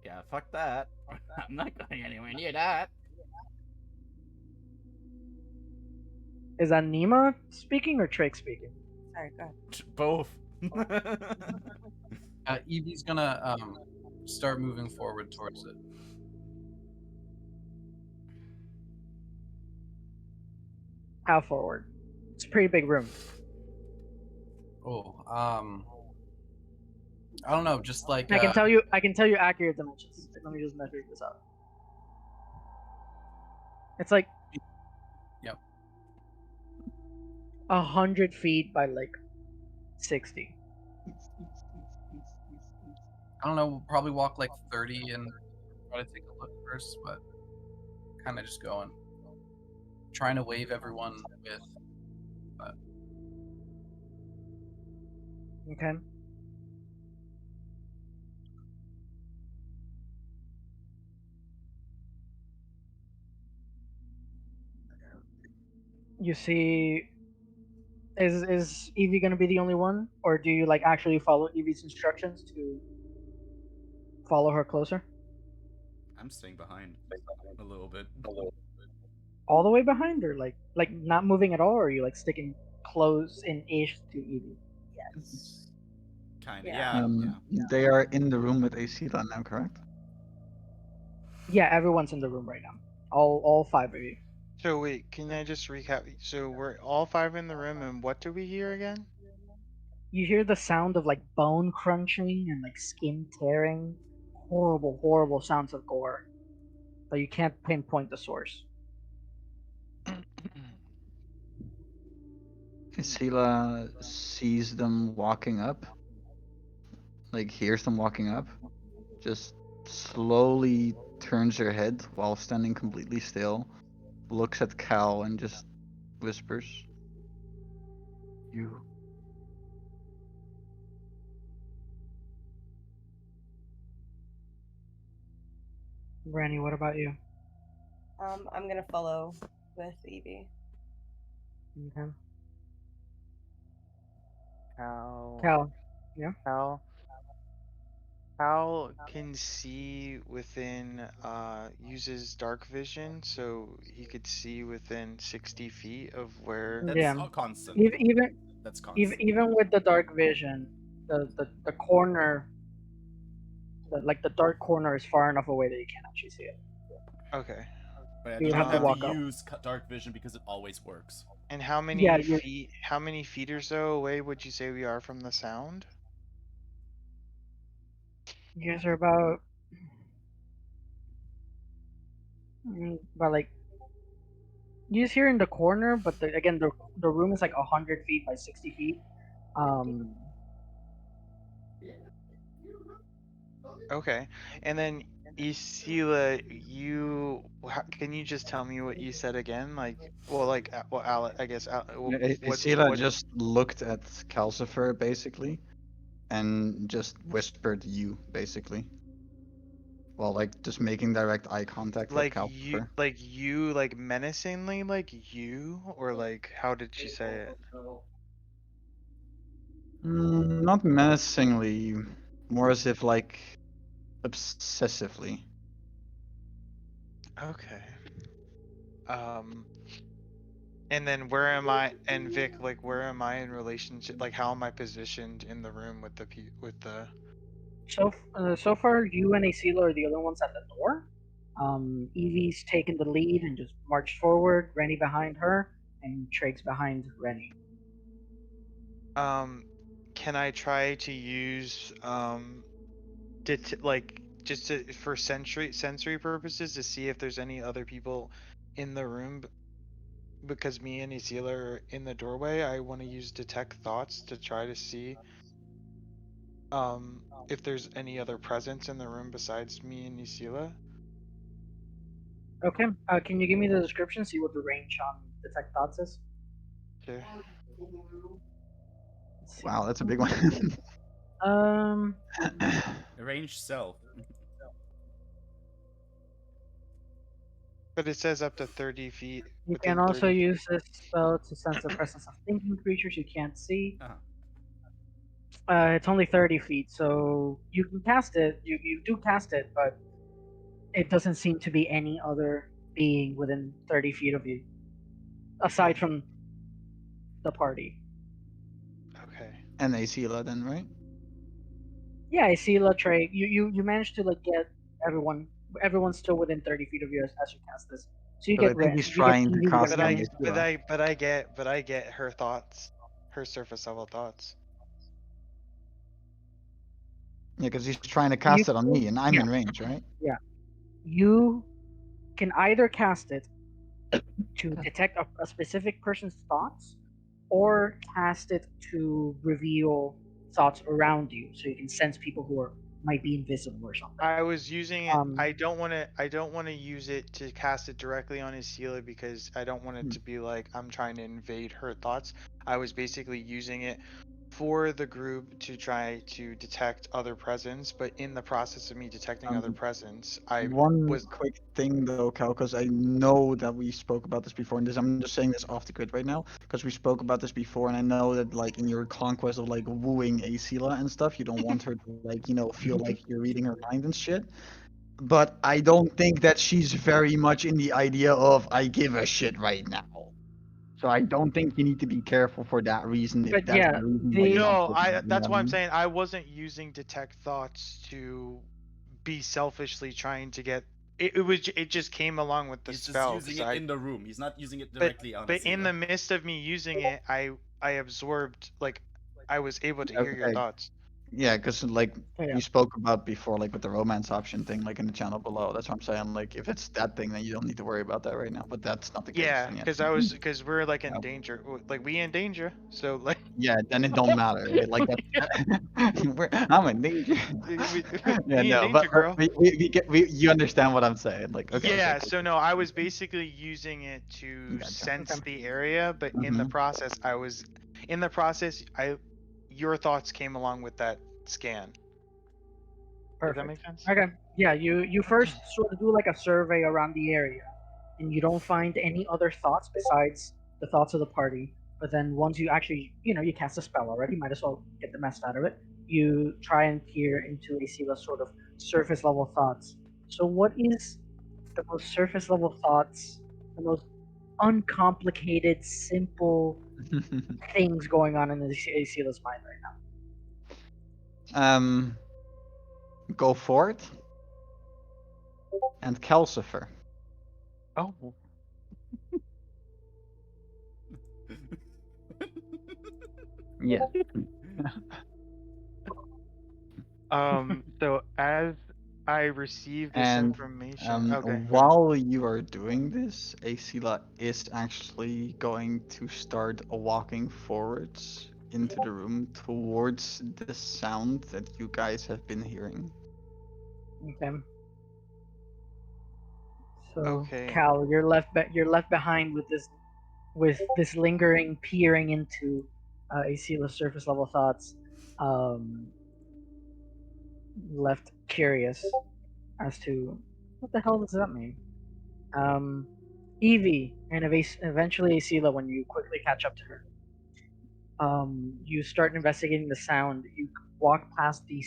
D: Yeah, fuck that. I'm not going anywhere near that.
B: Is that Nima speaking or Trake speaking?
G: Sorry, go ahead.
D: Both.
J: Evie's gonna start moving forward towards it.
B: How forward? It's a pretty big room.
J: Oh, I don't know, just like
B: I can tell you accurate dimensions. Let me just measure this out. It's like
J: Yep.
B: 100 feet by like 60.
J: I don't know, we'll probably walk like 30 and try to take a look first, but kind of just going. Trying to wave everyone with, but
B: Okay. You see, is Evie gonna be the only one, or do you like actually follow Evie's instructions to follow her closer?
D: I'm staying behind a little bit.
B: All the way behind, or like not moving at all, or are you like sticking close in ish to Evie?
G: Yes.
D: Kinda,
G: Yeah.
D: yeah.
A: They are in the room with Acela now, correct?
B: Yeah, everyone's in the room right now. All 5 of you.
E: So wait, can I just recap? So we're all 5 in the room, and what do we hear again?
B: You hear the sound of like bone crunching and like skin tearing. Horrible, horrible sounds of gore. But you can't pinpoint the source.
A: Acela sees them walking up, like hears them walking up, just slowly turns her head while standing completely still, looks at Cal and just whispers, "You."
B: Granny, what about you?
G: I'm gonna follow with Evie.
B: Okay.
E: Cal.
B: Cal. Yeah.
E: Cal can see within, uses dark vision, so he could see within 60 feet of where.
D: That's
B: Yeah.
D: all constant.
B: Even
D: That's constant.
B: even with the dark vision, the corner, like the dark corner is far enough away that you can't actually see it.
E: Okay.
D: But yeah,
B: You
D: you
B: would
D: don't
B: have to
D: have
B: walk
D: to
B: up.
D: use dark vision because it always works.
E: And how many
B: Yeah, you're-
E: feet? How many feet or so away would you say we are from the sound?
B: You guys are about like you just hear in the corner, but again the room is like 100 feet by 60 feet.
E: Okay. And then Isila, can you just tell me what you said again? Like, well, like, well, I guess,
A: Acela just looked at Calcifer basically, and just whispered "you" basically. Well, like just making direct eye contact with
E: like
A: Calcifer.
E: like menacingly, like you, or like, how did she say it?
A: Not menacingly, more as if like obsessively.
E: Okay. Um. And then where am I? And Vic, like, where am I in relationship? Like, how am I positioned in the room with the?
B: So far, you and Asila are the only ones at the door. Evie's taken the lead and just marched forward. Rennie behind her, and Triggs behind Rennie.
E: Can I try to use like just for sensory purposes to see if there's any other people in the room? Because me and Isila are in the doorway, I want to use detect thoughts to try to see if there's any other presence in the room besides me and Isila.
B: Okay. Can you give me the description? See what the range on detect thoughts is.
E: Okay.
B: Let's see.
A: Wow, that's a big one.
D: Range self.
E: But it says up to 30 feet.
B: You
E: within
B: can also
E: 30 feet.
B: use this spell to sense the presence of thinking creatures you can't see.
D: Uh-huh.
B: It's only 30 feet, so you can cast it. You do cast it, but it doesn't seem to be any other being within 30 feet of you, aside from the party.
E: Okay.
A: And Asila then, right?
B: Yeah, I see Trey. You managed to like get everyone's still within 30 feet of you as you cast this. So you
A: But I
B: get
A: think
B: Ren.
A: he's
B: You get
A: trying to
B: Evie, you
A: cast
B: get
A: it on
B: Rennie.
A: Asila.
E: But I get her thoughts, her surface level thoughts.
A: Yeah, because he's trying to
B: You
A: cast it on me, and I'm
B: yeah.
A: in range, right?
B: Yeah. You can either cast it to detect a specific person's thoughts, or cast it to reveal thoughts around you, so you can sense people who might be invisible or something.
E: I was using it. I don't want to use it to cast it directly on Isila because I don't want it to be like I'm trying to invade her thoughts. I was basically using it for the group to try to detect other presence, but in the process of me detecting other presence, I
A: One
E: was
A: quick thing though, Cal, because I know that we spoke about this before, and I'm just saying this off the grid right now, because we spoke about this before, and I know that like in your conquest of like wooing Asila and stuff, you don't want her to like feel like you're reading her mind and shit. But I don't think that she's very much in the idea of I give a shit right now. So I don't think you need to be careful for that reason. If
B: But
A: that's
B: yeah,
A: the reason why you're not
E: no,
A: taking it, you know
E: that's
A: what
E: why
A: I
E: I'm
A: mean?
E: saying I wasn't using detect thoughts to be selfishly trying to get it just came along with the
D: He's
E: spell.
D: just using it in the room. He's not using it
E: But
D: directly on
E: but in
D: Asila.
E: the midst of me using it, I absorbed, like, I was able to hear your
A: Okay.
E: thoughts.
A: Yeah, because like
B: Yeah.
A: we spoke about before, like with the romance option thing, like in the channel below. That's what I'm saying. Like if it's that thing, then you don't need to worry about that right now. But that's not the case.
E: Yeah,
A: And yeah,
E: because we're like in danger, like we in danger. So like
A: yeah, then it don't matter, right? Like that. I'm in danger. Yeah,
E: me in
A: no,
E: danger,
A: but
E: girl.
A: you understand what I'm saying? Like okay,
E: Yeah,
A: cool.
E: so no, I was basically using it to
A: Gotcha.
E: sense the area, but in the
A: Mhm.
E: process, your thoughts came along with that scan. Does that
B: Perfect.
E: make sense?
B: Okay. Yeah, you first sort of do like a survey around the area, and you don't find any other thoughts besides the thoughts of the party. But then once you actually, you cast a spell already, might as well get the mess out of it. You try and peer into Asila's sort of surface level thoughts. So what is the most surface level thoughts, the most uncomplicated, simple things going on in Asila's mind right now?
A: Go for it. And Calcifer.
E: Oh.
A: Yeah.
E: So as I receive this
A: And
E: information, okay.
A: while you are doing this, Asila is actually going to start walking forwards into the room towards the sound that you guys have been hearing.
B: Okay. So
E: Okay.
B: Cal, you're left behind with this lingering peering into Asila's surface level thoughts. Left curious as to what the hell does that mean. Evie and eventually Asila, when you quickly catch up to her, you start investigating the sound. You walk past the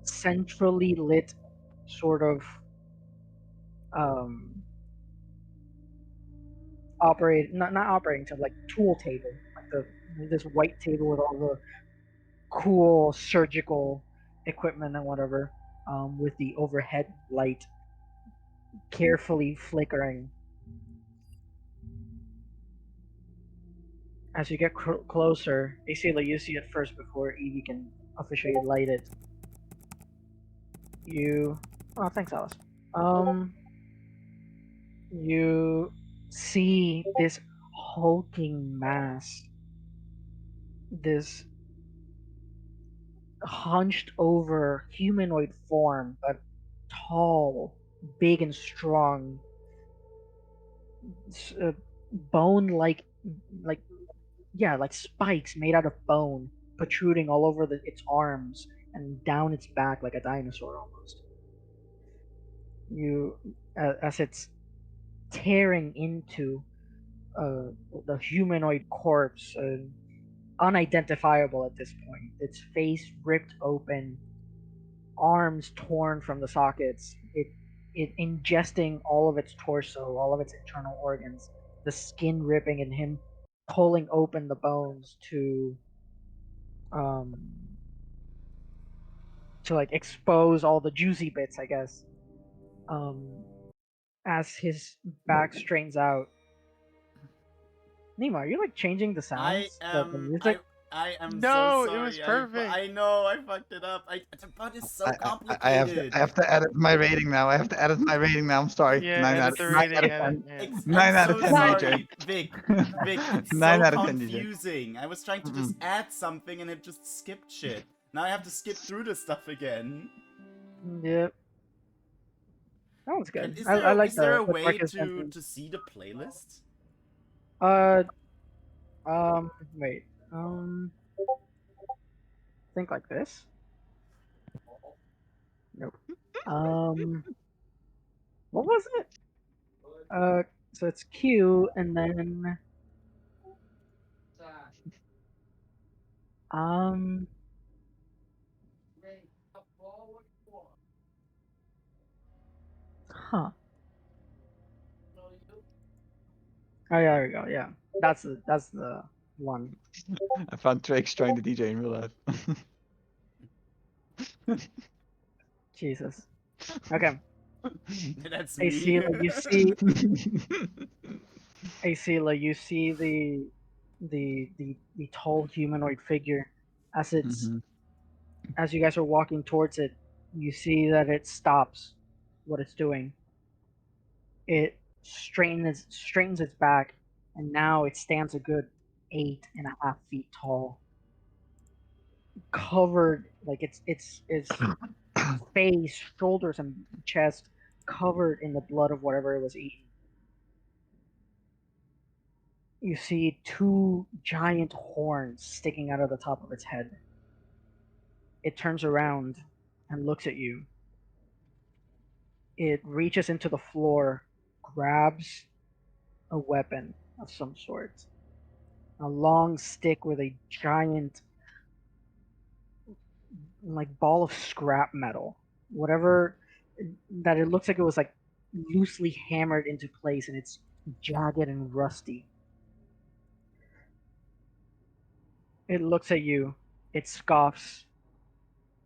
B: centrally lit sort of not operating table, like tool table, like this white table with all the cool surgical equipment and whatever, with the overhead light carefully flickering. As you get closer, Asila, you see it first before Evie can officially light it. Oh, thanks, Alice. You see this hulking mass, this hunched over humanoid form, but tall, big and strong, bone like spikes made out of bone protruding all over its arms and down its back like a dinosaur almost. As it's tearing into the humanoid corpse, unidentifiable at this point. Its face ripped open, arms torn from the sockets. It ingesting all of its torso, all of its internal organs, the skin ripping, and him pulling open the bones to like expose all the juicy bits, I guess. As his back strains out. Nima, are you like changing the sounds? The music?
D: I am
K: No,
D: so sorry.
K: it was perfect.
D: I know I fucked it up. But it's so complicated.
A: I have to edit my rating now. I'm sorry.
K: Yeah,
A: 9
K: edit
A: out of
K: the
A: 9
K: rating,
A: out of
K: edit,
A: 10.
K: yeah.
A: 9 out of 10,
D: sorry,
A: DJ.
D: Vic, it's
A: 9
D: so
A: out of 10, DJ.
D: confusing. I was trying to just add something and it just skipped shit. Now I have to skip through the stuff again.
B: Yep. That was good.
D: Is
B: I like
D: is there a
B: the
D: way
B: quick
D: to
B: sentence.
D: see the playlist?
B: Wait. Think like this. Nope. What was it? So it's Q, and then huh. Oh yeah, there we go. Yeah, that's the one.
A: I found Drake's trying to DJ in real life.
B: Jesus. Okay.
D: That's me.
B: Asila, you see. Asila, you see the tall humanoid figure as it's as you guys are walking towards it. You see that it stops what it's doing. It straightens its back, and now it stands a good 8.5 feet tall, covered like its face, shoulders, and chest covered in the blood of whatever it was eating. You see 2 giant horns sticking out of the top of its head. It turns around and looks at you. It reaches into the floor, grabs a weapon of some sort. A long stick with a giant like ball of scrap metal. Whatever that it looks like it was like loosely hammered into place, and it's jagged and rusty. It looks at you, it scoffs,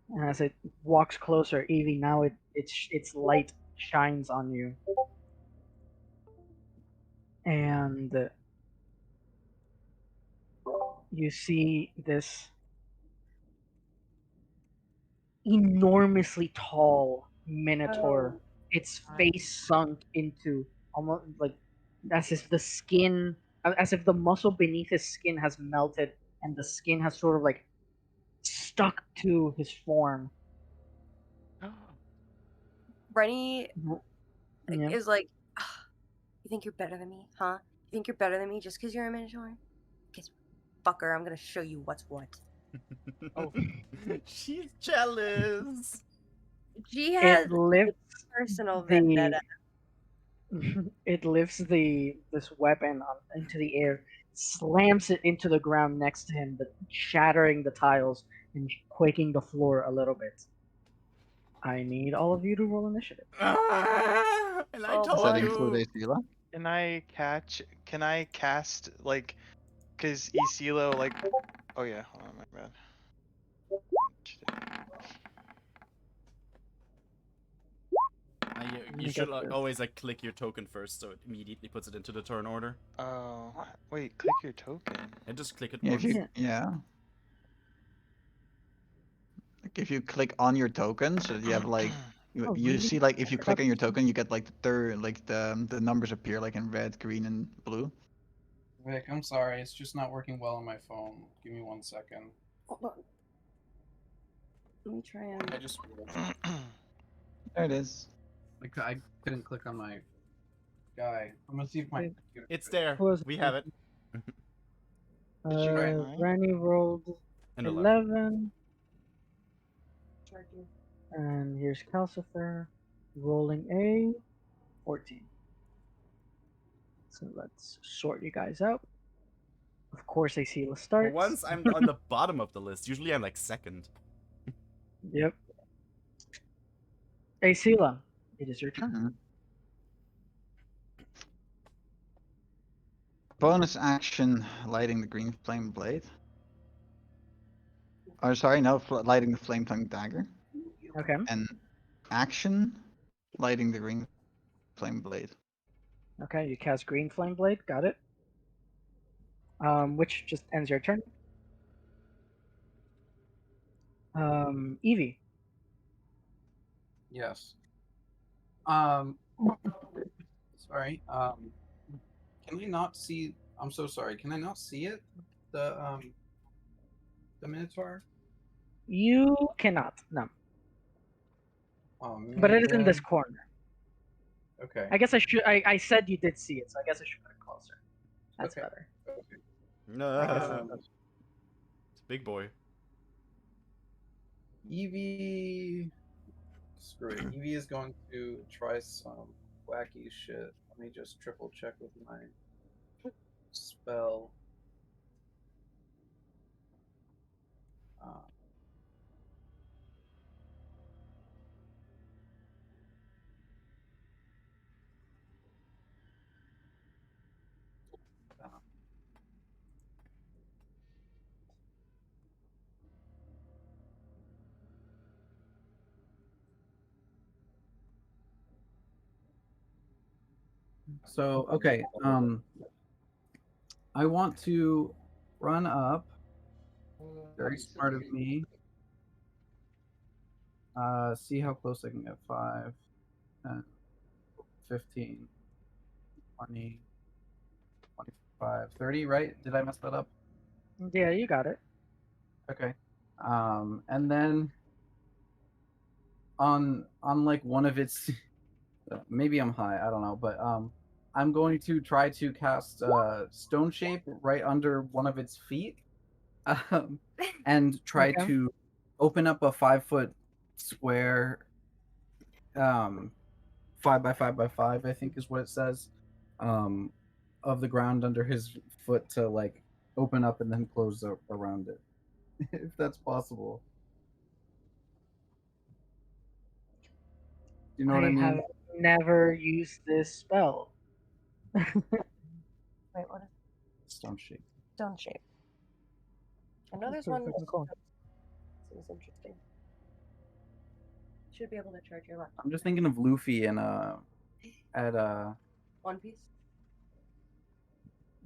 B: and as it walks closer, Evie, now its light shines on you. And you see this enormously tall minotaur, its face sunk into almost like as if the skin, as if the muscle beneath his skin has melted and the skin has sort of like stuck to his form.
G: Rennie
B: Yeah.
G: is like, you think you're better than me, huh? You think you're better than me just because you're a Minotaur? Guess, fucker, I'm gonna show you what's what.
B: Oh.
D: She's jealous.
G: She has
B: It lifts
G: personal vendetta.
B: It lifts this weapon into the air, slams it into the ground next to him, shattering the tiles and quaking the floor a little bit. I need all of you to roll initiative.
D: And I
A: Does
D: told
A: that
D: you.
A: include Asila?
E: Can I catch? Can I cast like? Cause Isilo like. Oh yeah, hold on, my bad.
D: You
B: me
D: should
B: get
D: like,
B: this.
D: always like click your token first, so it immediately puts it into the turn order.
E: Oh wait, click your token.
D: And just click it
A: Yeah,
D: once.
A: if you like if you click on your token, so that you have like you,
B: Oh,
A: you
B: really?
A: see like if
B: I
A: you
B: forgot
A: click on your token, you get like the numbers appear like in red, green, and blue.
J: Vic, I'm sorry, it's just not working well on my phone. Give me 1 second.
G: Hold on. Let me try and.
J: I just
A: There it is.
J: like I couldn't click on my guy. I'm gonna see if my computer.
D: It's there.
B: Who was
D: We have it.
E: Did you get
J: Right.
E: mine?
B: Granny rolled
D: And
B: 11,
G: Charging.
B: and here's Calcifer rolling a 14. So let's sort you guys out. Of course, Asila
D: For
B: starts.
D: once, I'm on the bottom of the list. Usually, I'm like second.
B: Yep. Asila, it is your turn.
A: Mhm. Bonus action, lighting the green flame blade. Or sorry, no, lighting the flame tongue dagger.
B: Okay.
A: And action, lighting the green flame blade.
B: Okay, you cast Green Flame Blade. Got it. Which just ends your turn. Evie.
J: Yes. Sorry. Can I not see? I'm so sorry. Can I not see it? The Minotaur.
B: You cannot. No.
J: Oh man.
B: But it is in this corner.
J: Okay.
B: I guess I should. I said you did see it, so I guess I should put it closer. That's
J: Okay.
B: better.
J: Okay.
D: No,
B: I guess
D: it's a big boy.
J: Evie. Screw it. Evie is going to try some wacky shit. Let me just triple check with my spell. So okay, I want to run up. Very smart of me. See how close I can get. 5, 10, 15, 20, 25, 30, right? Did I mess that up?
B: Yeah, you got it.
J: Okay. And then on like one of its maybe I'm high, I don't know, but I'm going to try to cast Stone Shape right under one of its feet. And try
B: Okay.
J: to open up a 5-foot square 5 by 5 by 5, I think is what it says, of the ground under his foot to like open up and then close around it, if that's possible. You know what I mean?
B: have never used this spell.
G: Wait, what is
J: Stone Shape.
G: Stone Shape? I know there's
B: Pretty
G: one.
B: freaking cool.
G: Seems interesting. Should be able to charge your laptop.
J: I'm just thinking of Luffy and at
G: One Piece.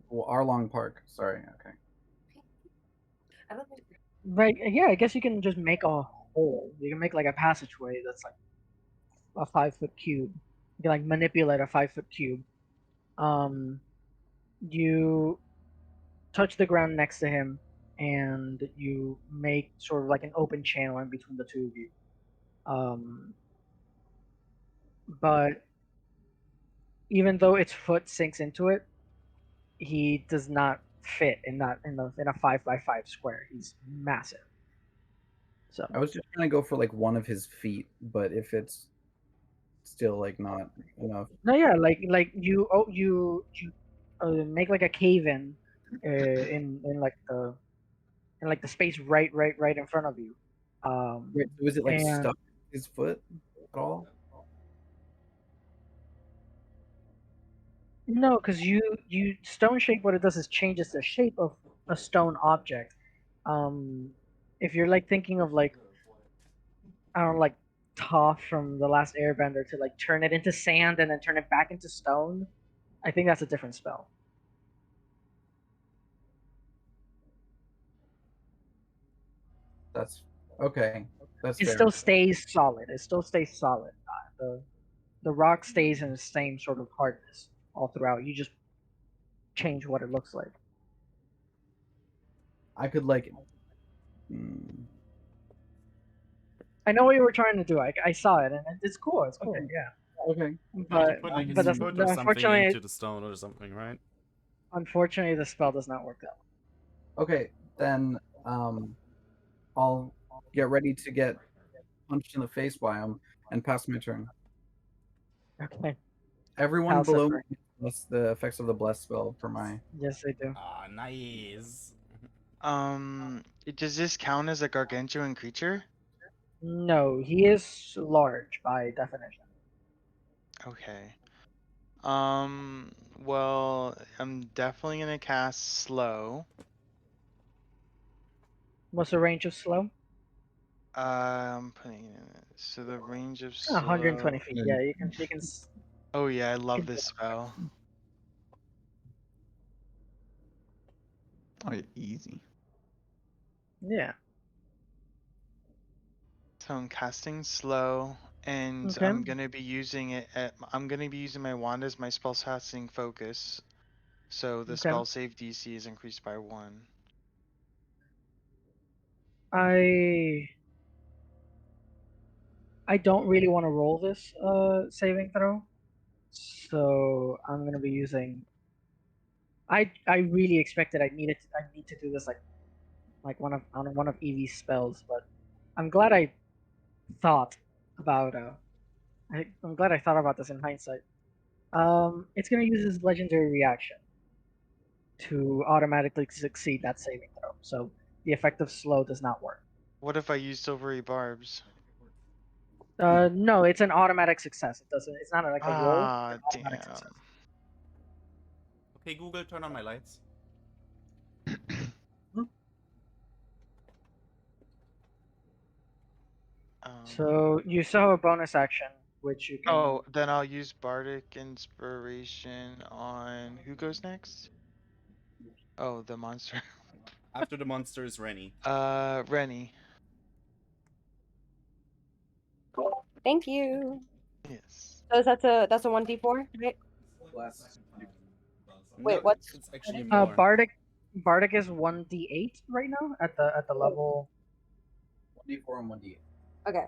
J: Arlong Park. Sorry. Okay.
G: I don't think.
B: Right. Yeah, I guess you can just make a hole. You can make like a passageway that's like a 5-foot cube. You can like manipulate a 5-foot cube. You touch the ground next to him, and you make sort of like an open channel in between the two of you. But even though its foot sinks into it, he does not fit in a 5 by 5 square. He's massive. So
J: I was just trying to go for like one of his feet, but if it's still like not enough.
B: no, yeah, like you make like a cave in like the space right in front of you.
J: Wait, so is it like
B: and
J: stuck his foot at all?
B: No, because you stone shape. What it does is changes the shape of a stone object. Um, if you're like thinking of like I don't know, like Toph from the Last Airbender to like turn it into sand and then turn it back into stone, I think that's a different spell.
J: That's okay. That's
B: It
J: fair.
B: still stays solid. It still stays solid. The rock stays in the same sort of hardness all throughout. You just change what it looks like.
J: I could like. Mm,
B: I know what you were trying to do. I saw it and it's cool. It's cool.
J: Okay.
B: Yeah.
J: okay.
B: But
D: Put like a
B: but
D: foot or something
B: unfortunately
D: into the stone or something, right?
B: unfortunately the spell does not work that
J: Okay. Then I'll get ready to get punched in the face by him and pass my turn.
B: way. Okay.
J: Everyone below
B: Calcifer.
J: me plus the effects of the bless spell for my.
B: Yes, they do.
D: Ah, nice.
E: Does this count as a gargantuan creature?
B: No, he is large by definition.
E: Okay. Well, I'm definitely gonna cast slow.
B: What's the range of slow?
E: I'm putting it in. So the range of slow.
B: 120 feet. Yeah, you can
E: Oh yeah, I love
B: can
E: this spell.
A: Oh, yeah, easy.
B: Yeah.
E: So I'm casting slow, and
B: Okay.
E: I'm gonna be using it at. I'm gonna be using my wand as my spell casting focus. So the
B: Okay.
E: spell save DC is increased by 1.
B: I don't really want to roll this saving throw. So I'm gonna be using I really expected I need to do this like one of Evie's spells, but I'm glad I thought about I'm glad I thought about this in hindsight. It's gonna use his legendary reaction to automatically succeed that saving throw. So the effect of slow does not work.
E: What if I use silvery barbs?
B: No, it's an automatic success. It doesn't. It's not like a roll.
E: Ah,
B: It's an automatic
E: damn.
B: success.
D: Okay, Google, turn on my lights.
B: So you still have a bonus action, which you can.
E: Oh, then I'll use bardic inspiration on who goes next? Oh, the monster.
D: After the monster is Rennie.
E: Rennie.
G: Thank you.
E: Yes.
G: So that's a 1d4, right? Wait,
D: No,
G: what's
D: it's actually more.
B: Bardic is 1d8 right now at the level.
J: 1d4 and 1d8.
G: okay?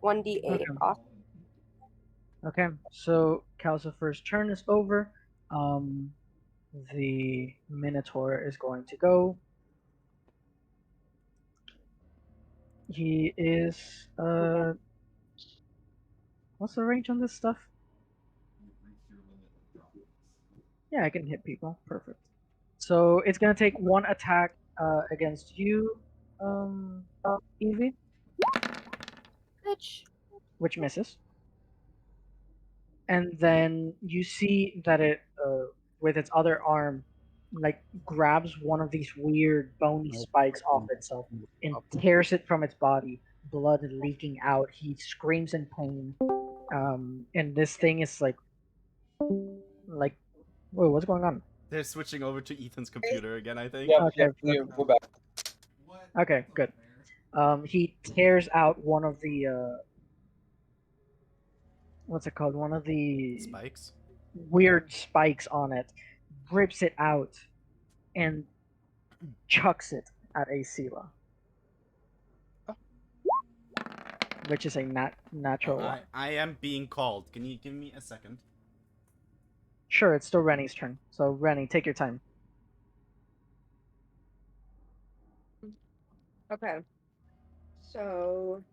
G: 1d8.
B: Okay.
G: Awesome.
B: Okay, so Calcifer's turn is over. The Minotaur is going to go. He is what's the range on this stuff? Yeah, I can hit people. Perfect. So it's gonna take one attack against you, Evie,
G: Bitch.
B: which misses. And then you see that it, with its other arm, like grabs one of these weird bony spikes off itself and tears it from its body, blood leaking out. He screams in pain. And this thing is like, whoa, what's going on?
D: They're switching over to Ethan's computer again, I think.
B: Okay.
F: We're back.
B: Okay, good. He tears out one of the what's it called? One of the
D: Spikes.
B: weird spikes on it, rips it out, and chucks it at Asila, which is a natural one.
D: I am being called. Can you give me a second?
B: Sure, it's still Rennie's turn. So Rennie, take your time.
C: Okay. So.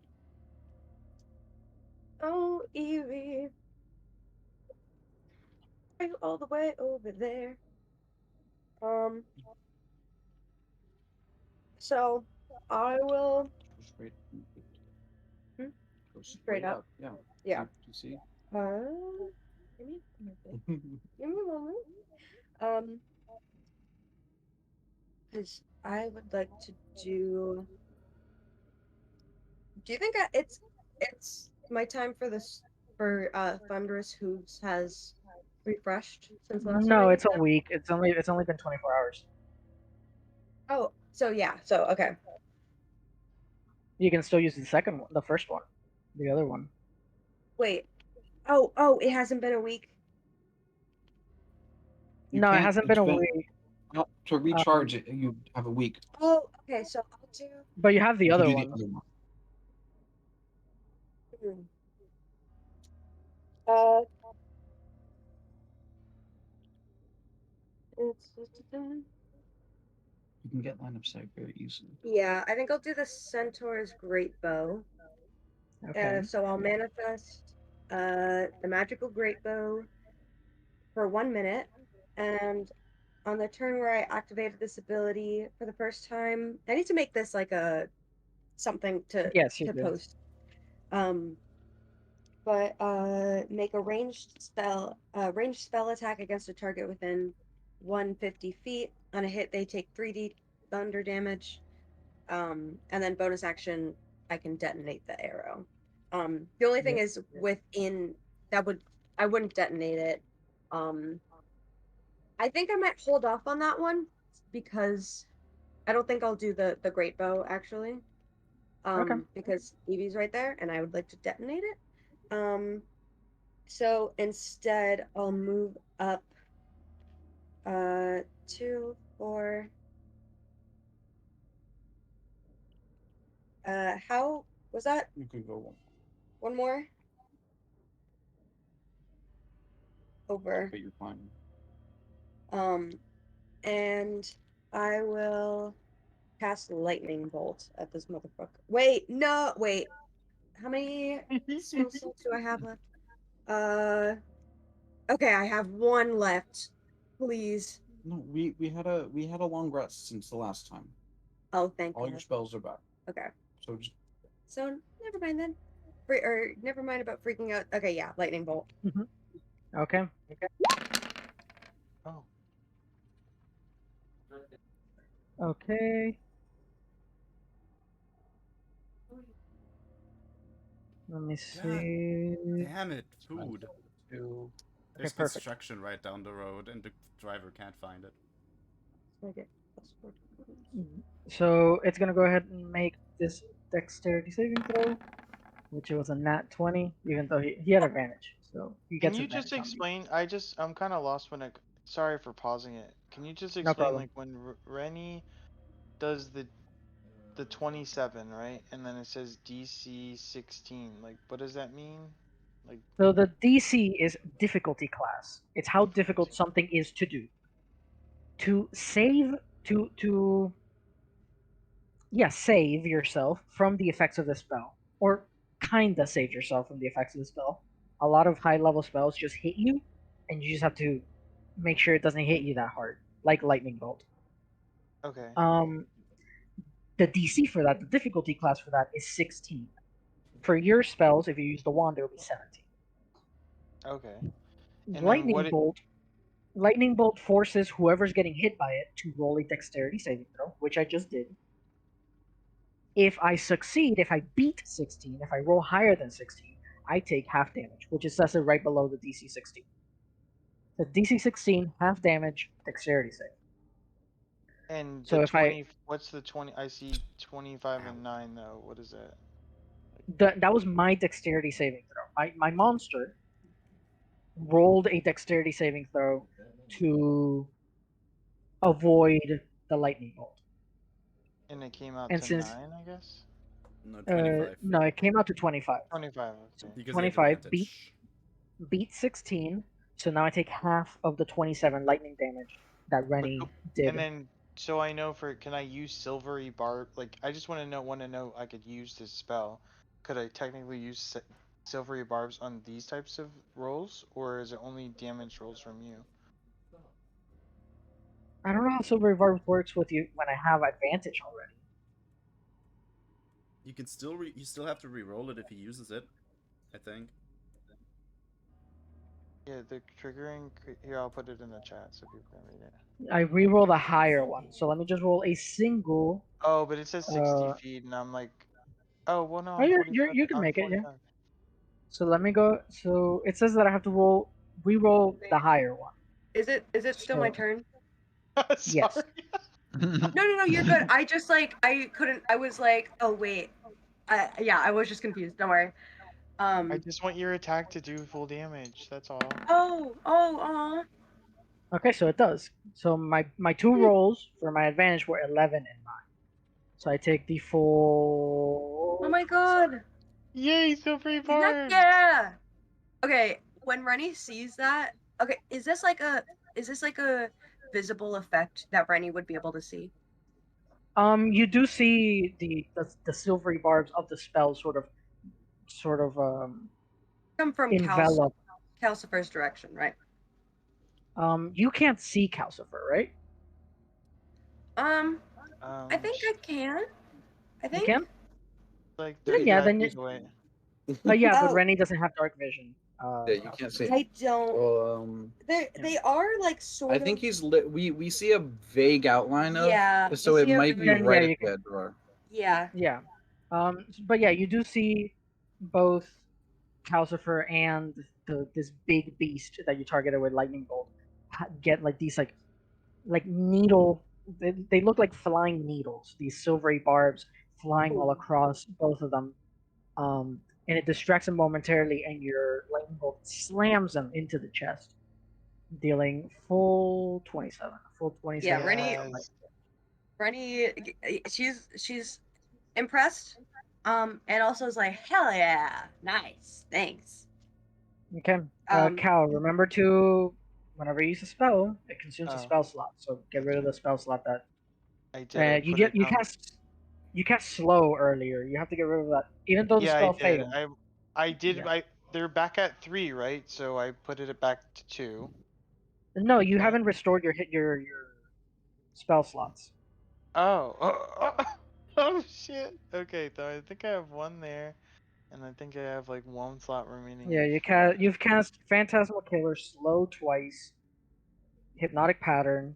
C: Oh, Evie. Are you all the way over there? So I will.
J: Straight.
C: Hmm?
J: Go
C: Straight up.
J: Yeah.
C: Yeah.
J: You see?
C: Give me a minute. Give me a moment. Because I would like to do. Do you think it's my time for this for Thunderous Hooves has refreshed since last time I
B: No,
C: used
B: it's a
C: them?
B: week. It's only been 24 hours.
C: Oh, so yeah, so okay.
B: You can still use the second one, the first one, the other one.
C: Wait. Oh, it hasn't been a week.
B: No, it
K: can't-
B: hasn't
K: it's
B: been a
K: been-
B: week.
K: No, to recharge it, you have a week.
C: Oh, okay, so I'll do.
B: But you have the
K: You can
B: other
K: do
B: one.
K: the other one.
C: Hmm. Uh, it's
K: You can get line of sight very easily.
C: yeah. I think I'll do the Centaur's Great Bow.
B: Okay.
C: So I'll manifest the magical great bow for 1 minute, and on the turn where I activated this ability for the first time, I need to make this like a something
B: Yes, you
C: to
B: do.
C: post. But make a ranged spell attack against a target within 150 feet. On a hit, they take 3d thunder damage. And then bonus action, I can detonate the arrow. The only thing
B: Yep.
C: is within that would I wouldn't detonate it. I think I might hold off on that one because I don't think I'll do the great bow actually.
B: Okay.
C: Because Evie's right there and I would like to detonate it. So instead I'll move up 2, 4. How was that?
K: You could go one,
C: One more? Over.
K: but you're fine.
C: And I will cast lightning bolt at this motherfucker. Wait, no, wait. How many spell slots do I have left? Okay, I have one left. Please.
K: No, we had a long rest since the last time.
C: Oh, thank
K: All your
C: God.
K: spells are back.
C: Okay.
K: So just
C: So never mind then. Or never mind about freaking out. Okay, yeah, lightning bolt.
B: Okay.
E: Oh.
B: Okay. Let me see.
D: Damn it, food.
K: two.
D: There's
B: perfect.
D: construction right down the road, and the driver can't find it.
C: Okay.
B: So it's gonna go ahead and make this dexterity saving throw, which was a nat 20, even though he had advantage. So he
E: Can
B: gets
E: you
B: advantage
E: just
B: on me.
E: explain? I'm kind of lost when it. Sorry for pausing it. Can you just
B: No
E: explain
B: problem.
E: like when Rennie does the 27, right? And then it says DC 16. Like, what does that mean? Like,
B: So the DC is difficulty class. It's how difficult something is to do. To save save yourself from the effects of the spell, or kinda save yourself from the effects of the spell. A lot of high level spells just hit you, and you just have to make sure it doesn't hit you that hard, like lightning bolt.
E: okay.
B: The DC for that, the difficulty class for that is 16. For your spells, if you use the wand, it will be 17.
E: Okay. And then
B: Lightning bolt forces whoever's getting hit by it to roll a dexterity saving throw, which I just did. If I succeed, if I beat 16, if I roll higher than 16, I take half damage, which is set right below the DC 16. So DC 16, half damage, dexterity save.
E: And
B: So
E: the
B: if
E: 20, what's the 20? I see 25 and 9 though. What is that?
B: that was my dexterity saving throw. My monster rolled a dexterity saving throw to avoid the lightning bolt.
E: And it came out
B: And
E: to
B: since
E: 9, I guess?
D: No, 25.
B: no, it came out to 25.
E: 25, okay.
D: Because
B: 25
D: advantage.
B: beat 16, so now I take half of the 27 lightning damage that Rennie did.
E: And then, so I know can I use Silvery Barb? Like, I just want to know I could use this spell. Could I technically use Silvery Barbs on these types of rolls? Or is it only damage rolls from you?
B: I don't know how Silver Barb works with you when I have advantage already.
D: You can still you still have to re-roll it if he uses it, I think.
E: Yeah, the triggering. Here, I'll put it in the chat so people can read it.
B: I re-roll the higher one. So let me just roll a single.
E: Oh, but it says 60
B: Uh,
E: feet, and I'm like, oh, well, no,
B: oh,
E: I'm
B: you
E: 45.
B: you can
E: I'm
B: make it, yeah.
E: 45.
B: So let me go. So it says that I have to re-roll the higher one.
C: Is it still my
B: So-
C: turn?
B: Yes.
E: Sorry.
C: No, you're good. I just like I couldn't. I was like, oh wait. Yeah, I was just confused. Don't worry.
E: I just want your attack to do full damage. That's all.
C: Oh.
B: Okay, so it does. So my two rolls for my advantage were 11 and 9. So I take the full.
C: Oh my god.
E: Yay, so free
C: Heck
E: barbs.
C: yeah. Okay, when Rennie sees that, okay, is this like a visible effect that Rennie would be able to see?
B: You do see the silvery barbs of the spell sort of
C: Come from
B: envelop.
C: Calcifer's direction, right?
B: You can't see Calcifer, right?
C: I think I can. I think.
B: You can?
E: Like
B: Yeah, yeah,
E: 35
B: then
E: feet
B: you-
E: away.
B: yeah, but
C: Oh.
B: Rennie doesn't have dark vision.
F: Yeah, you can't see.
C: I don't.
F: Um,
C: They are like sort
F: I
C: of.
F: think he's lit. We see a vague outline of.
C: Yeah,
F: So
C: we
F: it
C: see a
F: might be
B: vague-
F: right
B: Yeah,
F: at
B: you
F: the dead drawer.
C: Yeah.
B: Yeah. But yeah, you do see both Calcifer and this big beast that you targeted with lightning bolt get like these like needle. They look like flying needles. These silvery barbs flying all across both of them. And it distracts them momentarily, and your lightning bolt slams them into the chest, dealing full 27. Full 27.
C: Yeah, Rennie, she's impressed. And also is like, hell yeah, nice, thanks.
B: Okay. Cal, remember to whenever you use a spell, it consumes a spell slot. So get rid of the spell slot that.
E: I did. I
B: You
E: put
B: get
E: it
B: you
E: down.
B: cast slow earlier. You have to get rid of that, even though the
E: Yeah,
B: spell
E: I did.
B: failed.
E: I did.
B: Yeah.
E: They're back at 3, right? So I put it back to 2.
B: No, you
E: Right.
B: haven't restored your spell slots.
E: Oh shit. Okay, so I think I have 1 there, and I think I have like 1 slot remaining.
B: Yeah, you've cast Phantasmal Killer slow twice, Hypnotic Pattern,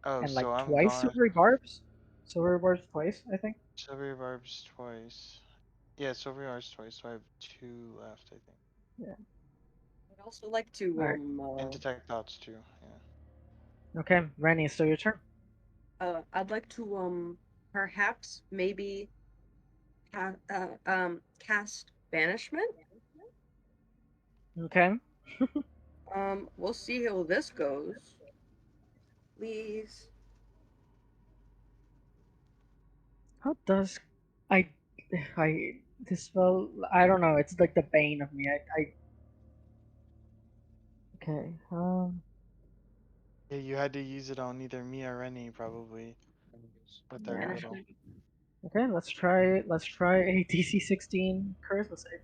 E: Oh,
B: and
E: so
B: like
E: I'm
B: twice
E: gone.
B: Silvery Barbs. Silvery Barbs twice, I think.
E: Silvery barbs twice. Yeah, silvery barbs twice. So I have 2 left, I think.
B: Yeah.
C: I'd also like to
B: Alright.
E: And detect thoughts too. Yeah.
B: Okay, Rennie, it's still your turn.
C: I'd like to perhaps maybe cast banishment.
B: Okay.
C: We'll see how this goes. Please.
B: How does I this spell? I don't know. It's like the bane of me. Okay.
E: Yeah, you had to use it on either me or Rennie probably. With that riddle.
C: Banishment.
B: Okay, let's try a DC 16 charisma save.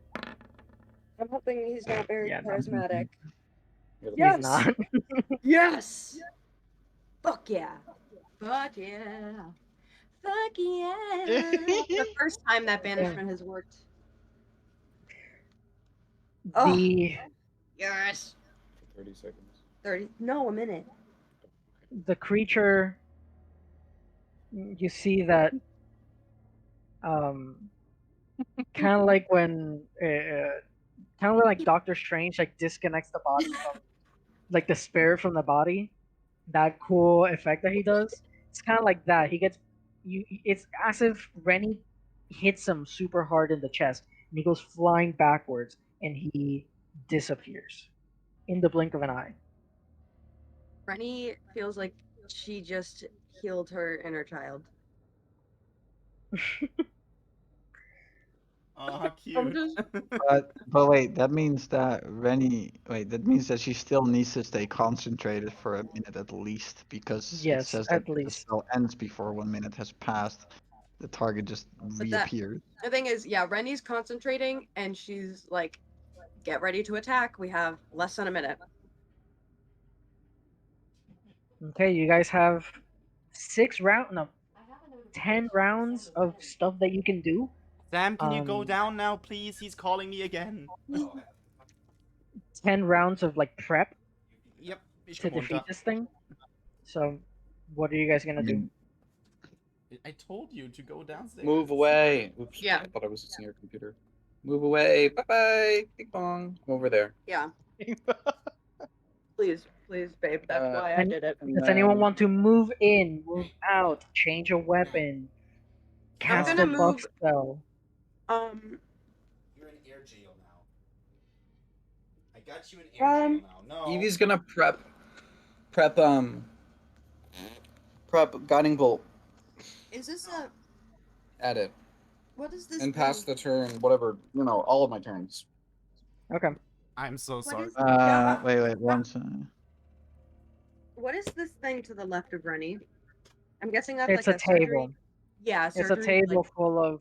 C: I'm hoping he's not very
B: Yeah, no.
C: charismatic.
B: He's not.
C: Yes. Fuck yeah. Fuck yeah. Fuck yeah. The first time that banishment has worked. Oh. Yes.
F: 30 seconds.
C: 30. No, a minute.
B: The creature, you see that kind of like when like Doctor Strange like disconnects the body from like the spirit from the body, that cool effect that he does. It's kind of like that. It's as if Rennie hits him super hard in the chest and he goes flying backwards and he disappears in the blink of an eye.
C: Rennie feels like she just healed her inner child.
D: Oh, how cute.
A: But wait, that means that that means that she still needs to stay concentrated for a minute at least, because it
B: Yes,
A: says that
B: at
A: the
B: least.
A: spell ends before 1 minute has passed. The target just reappears.
C: The thing is, yeah, Rennie's concentrating and she's like, get ready to attack. We have less than a minute.
B: Okay, you guys have 10 rounds of stuff that you can do.
D: Sam, can you go down now, please? He's calling me again.
B: 10 rounds of like prep
D: Yep, ich
B: to
D: komm
B: defeat
D: runter.
B: this thing. So, what are you guys gonna do?
D: I told you to go downstairs.
K: Move away. Oops.
I: Yeah.
K: I thought I was using your computer. Move away. Bye bye. Bing bong. I'm over there.
I: Yeah. Please, please, babe. That's why I
B: And-
I: did it.
K: And
B: Does anyone
K: then-
B: want to move in, move out, change a weapon, cast
I: gonna
B: a buff
I: move-
B: spell?
D: You're in air jail now. I got you in air jail now. No.
K: Evie's gonna prep guiding bolt
I: Is this a?
K: at it
I: What is this?
K: and pass the turn, whatever, all of my turns.
B: Okay.
D: I'm so
C: What
D: sorry.
C: is-
A: Wait, one second.
C: What is this thing to the left of Rennie? I'm guessing that's
B: It's
C: like
B: a
C: surgery.
B: table.
C: Yeah,
B: It's a
C: surgery,
B: table
C: like-
B: full of.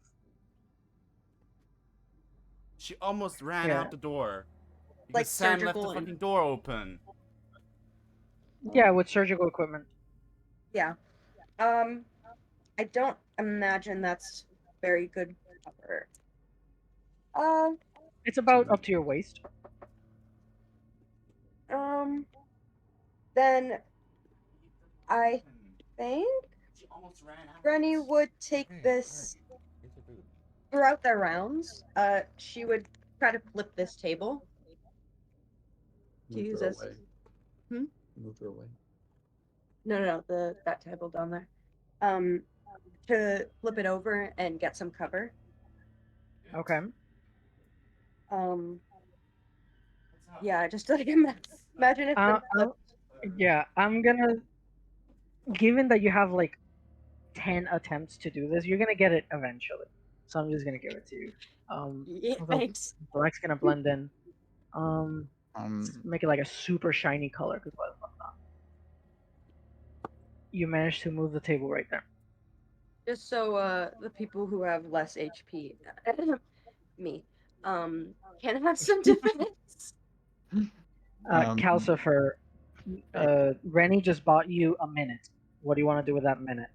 D: She almost ran
B: Yeah.
D: out the door. Because
C: Like
D: Sam left the
C: surgical and-
D: fucking door open.
B: Yeah, with surgical equipment.
C: Yeah. I don't imagine that's very good cover.
B: It's about up to your waist.
C: Then I think
D: She almost ran out.
C: Rennie would take this throughout their rounds. She would try to flip this table.
K: Move her
C: Jesus.
K: away.
C: Hmm?
K: Move her away.
C: No, that table down there. To flip it over and get some cover.
B: Okay.
C: Yeah, just like imagine if the
B: Yeah, I'm gonna. Given that you have like 10 attempts to do this, you're gonna get it eventually. So I'm just gonna give it to you.
C: Yeah,
B: although
C: thanks.
B: Black's gonna blend in. Make it like a super shiny color. 'Cause why the fuck not? You managed to move the table right there.
C: Just so the people who have less HP, me, can have some defense.
B: Calcifer, Rennie just bought you a minute. What do you want to do with that minute?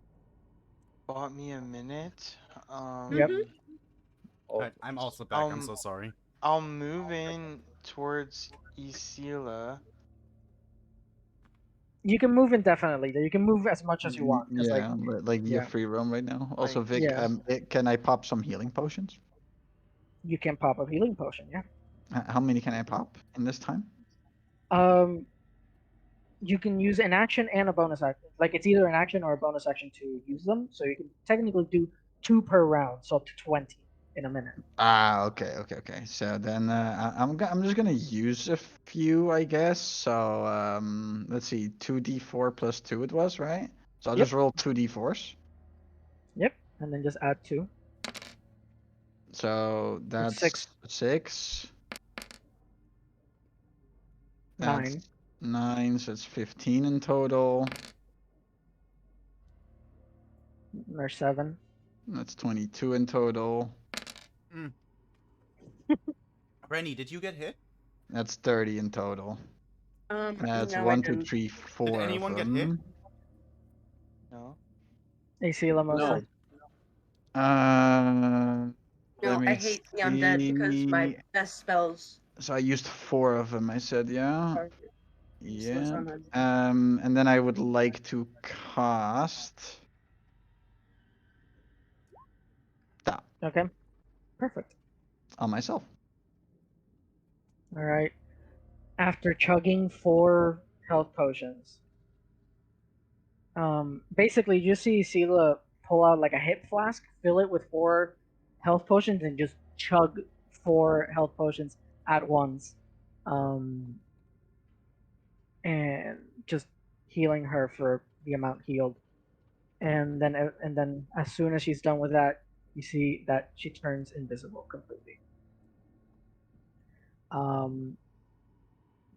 E: Bought me a minute.
B: Yep.
D: Alright, I'm also back. I'm so sorry.
E: I'll move in towards Isila.
B: You can move indefinitely. You can move as much as you want. 'Cause,
A: Yeah, like you
B: yeah.
A: have free roam right now. Also,
E: Like,
A: Vic,
B: yeah.
A: can I pop some healing potions?
B: You can pop a healing potion. Yeah.
A: How many can I pop in this time?
B: You can use an action and a bonus action. Like it's either an action or a bonus action to use them. So you can technically do 2 per round, so up to 20 in a minute.
A: Ah, okay. So then I'm just gonna use a few, I guess. So let's see, 2d4 plus 2 it was, right? So I'll
B: Yep.
A: just roll 2d4s.
B: Yep, and then just add 2.
A: So that's
B: six.
A: 6. That's 9, so it's 15 in total.
B: There's 7.
A: That's 22 in total.
D: Rennie, did you get hit?
A: That's 30 in total. That's
C: No, I
A: 1, 2,
C: didn't.
A: 3, 4.
D: Did anyone
A: of
D: get hit?
A: them.
E: No.
B: AC Lamosa.
C: No,
A: Let me
C: I hate the undead because my
A: see.
C: best spells
A: So I used 4 of them. I said, yeah.
C: are useless
A: Yeah.
C: on them.
A: And then I would like to cast. That
B: Okay. Perfect.
A: on myself.
B: All right. After chugging 4 health potions, basically you see Sela pull out like a hip flask, fill it with 4 health potions, and just chug 4 health potions at once, and just healing her for the amount healed. And then as soon as she's done with that, you see that she turns invisible completely.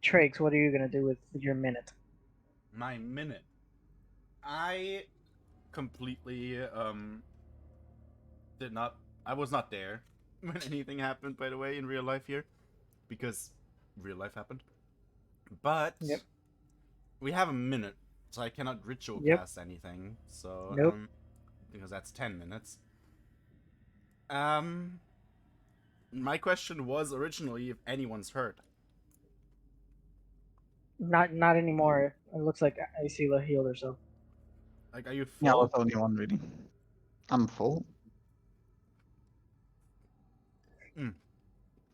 B: Triggs, what are you gonna do with your minute?
D: My minute. I completely I was not there when anything happened, by the way, in real life here, because real life happened. But
B: Yep.
D: we have a minute, so I cannot ritual
B: Yep.
D: cast anything. So
B: Nope.
D: because that's 10 minutes. My question was originally if anyone's hurt.
B: Not anymore. It looks like Isila healed herself.
D: Like, are you
A: Yeah,
D: full?
A: with only one really. I'm full.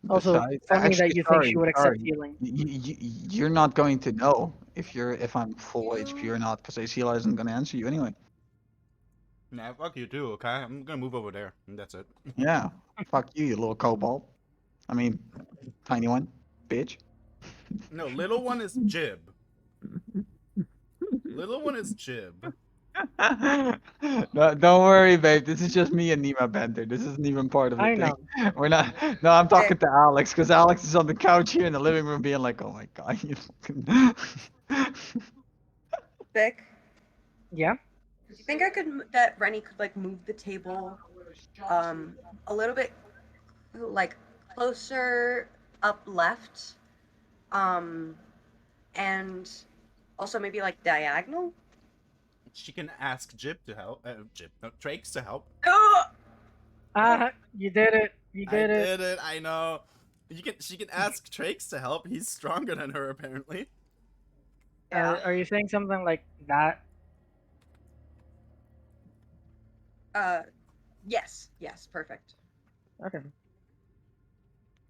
B: Also,
A: Besides,
B: funny that
A: actually,
B: you think she
A: sorry,
B: would accept
A: sorry.
B: healing.
A: You're not going to know if I'm full HP or not, because Asila isn't gonna answer you anyway.
D: Nah, fuck you too, okay? I'm gonna move over there, and that's it.
A: Yeah. Fuck you, you little kobold. I mean, tiny one, bitch.
D: No, little one is Jib. Little one is Jib.
A: No, don't worry, babe. This is just me and Nima banter. This isn't even part of the
B: I
A: thing.
B: know.
A: We're not. No, I'm talking to Alex because Alex is on the couch here in the living room, being like, "Oh my god, you fucking."
G: Vic,
B: Yeah.
G: do you think I could that Rennie could like move the table a little bit like closer up left and also maybe like diagonal?
D: She can ask Jib to help. No, Trakes to help.
B: You did it. You
D: I
B: did it.
D: did it. I know. She can ask Trakes to help. He's stronger than her apparently.
B: Are you saying something like that?
G: Yes, perfect.
B: Okay.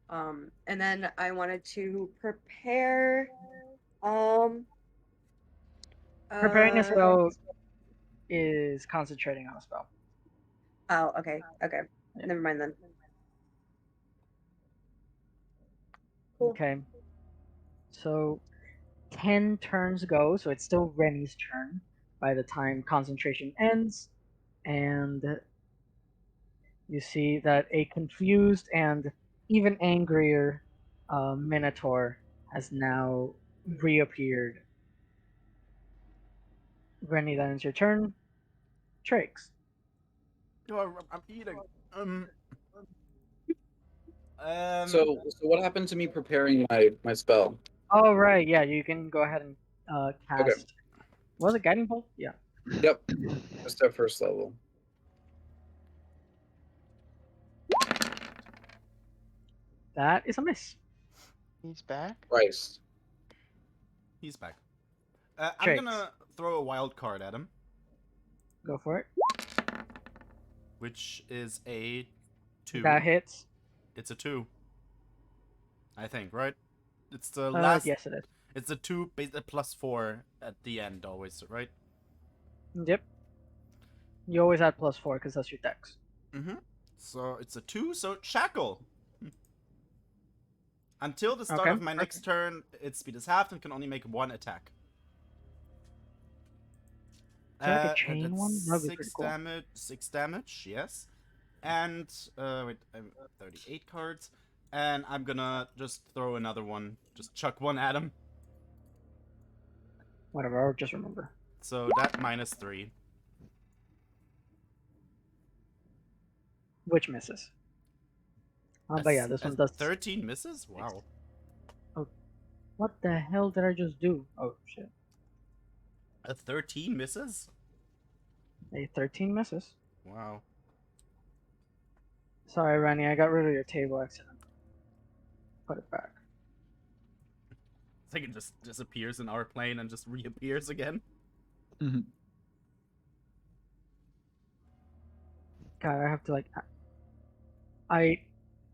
G: And then I wanted to prepare
B: Preparing a spell is concentrating on a spell.
G: Oh, okay. Never mind then. Cool.
B: Okay. So 10 turns go, so it's still Rennie's turn by the time concentration ends, and you see that a confused and even angrier Minotaur has now reappeared. Rennie, then it's your turn. Trakes.
D: Oh, I'm eating.
K: So what happened to me preparing my spell?
B: Oh, right, yeah, you can go ahead and cast.
K: Okay.
B: Was it Guiding Bolt? Yeah.
K: Yep. Just at first level.
B: That is a miss.
E: He's back.
K: Christ.
D: He's back. I'm
B: Trakes.
D: gonna throw a wild card at him,
B: Go for it.
D: which is a 2.
B: That hits.
D: It's a 2. I think, right? It's the last.
B: Yes, it is.
D: It's a 2 plus 4 at the end always, right?
B: Yep. You always add +4 because that's your dex.
D: Mm-hmm. So it's a 2, so shackle. Until the start
B: Okay,
D: of my next turn, its speed is halved and can only make 1 attack.
B: Is that like a
D: And
B: chain
D: it's
B: one? That'd be pretty
D: 6
B: cool.
D: damage. 6 damage, yes. And wait, I'm 38 cards, and I'm gonna just throw another one. Just chuck one at him.
B: Whatever, I'll just remember.
D: So that -3.
B: Which misses? But yeah, this one does.
D: 13 misses. Wow.
B: Oh, what the hell did I just do? Oh shit!
D: A 13 misses.
B: A 13 misses.
D: Wow.
B: Sorry, Rennie, I got rid of your table accident. Put it back.
D: It's like it just disappears in our plane and just reappears again.
A: Mhm.
B: God, I have to like. I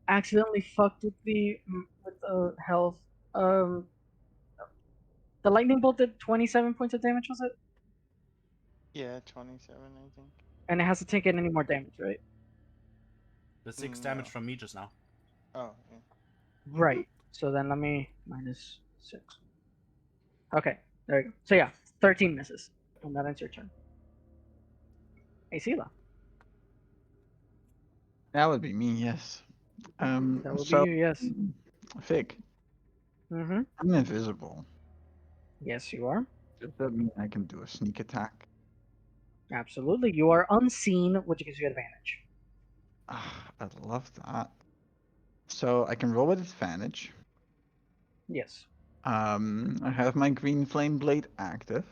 B: accidentally fucked with the health. The lightning bolt did 27 points of damage, was it?
E: Yeah, 27, I think.
B: And it has to take in any more damage, right?
D: The 6 damage from me just now.
E: Oh, yeah.
B: Right. So then let me -6. Okay, there you go. So yeah, 13 misses. And that ends your turn. Hey, Sela.
A: That would be me, yes.
B: That would
A: So,
B: be you, yes.
A: Fig,
B: Mm-hmm.
A: I'm invisible.
B: Yes, you are.
A: Does that mean I can do a sneak attack?
B: Absolutely. You are unseen, which gives you advantage.
A: I'd love that. So I can roll with advantage.
B: Yes.
A: I have my green flame blade active.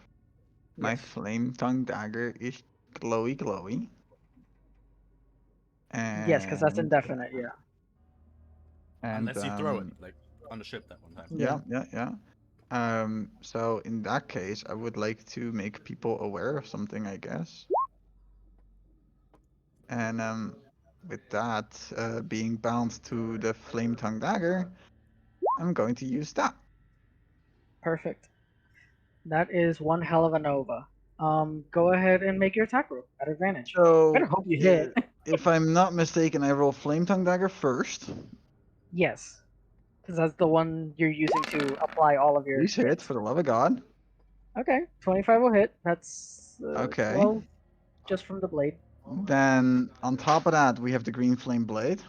A: My
B: Yes.
A: flame tongue dagger is glowy. And
B: Yes, because that's indefinite, yeah.
D: Unless you throw it, like on the ship that one time.
A: Yeah. So in that case, I would like to make people aware of something, I guess. And with that being bound to the flame tongue dagger, I'm going to use that.
B: Perfect. That is one hell of a Nova. Go ahead and make your attack roll at advantage. Better
A: So
B: hope you hit.
A: if I'm not mistaken, I roll flame tongue dagger first.
B: Yes, because that's the one you're using to apply all of your.
A: Please hit,
B: hits.
A: for the love of God.
B: Okay, 25 will hit. That's
A: Okay.
B: 12 just from the blade.
A: Then on top of that, we have the green flame blade.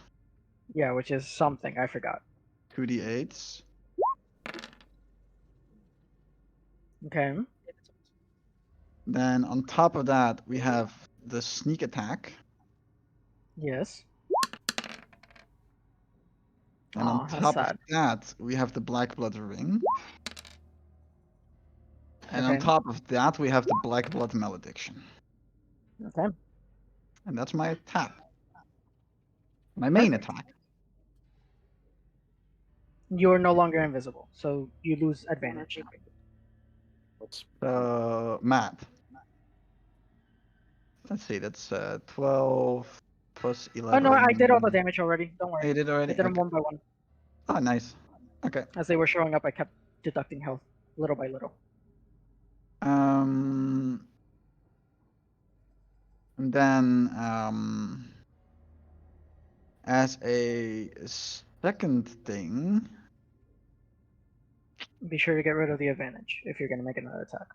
B: Yeah, which is something I forgot.
A: 2d8s.
B: Okay.
A: Then on top of that, we have the sneak attack.
B: Yes.
A: And
B: Aw,
A: on
B: that's
A: top of
B: sad.
A: that, we have the black blood ring. And on
B: Okay.
A: top of that, we have the black blood malediction.
B: Okay.
A: And that's my attack. My main
B: Perfect.
A: attack.
B: You're no longer invisible, so you lose advantage.
A: Matt. Let's see, that's 12 plus 11.
B: Oh no, I did all the damage already. Don't worry.
A: You did already?
B: I did them
A: Okay.
B: one by one.
A: Oh, nice. Okay.
B: As they were showing up, I kept deducting health little by little.
A: And then as a second thing,
B: Be sure to get rid of the advantage if you're going to make another attack.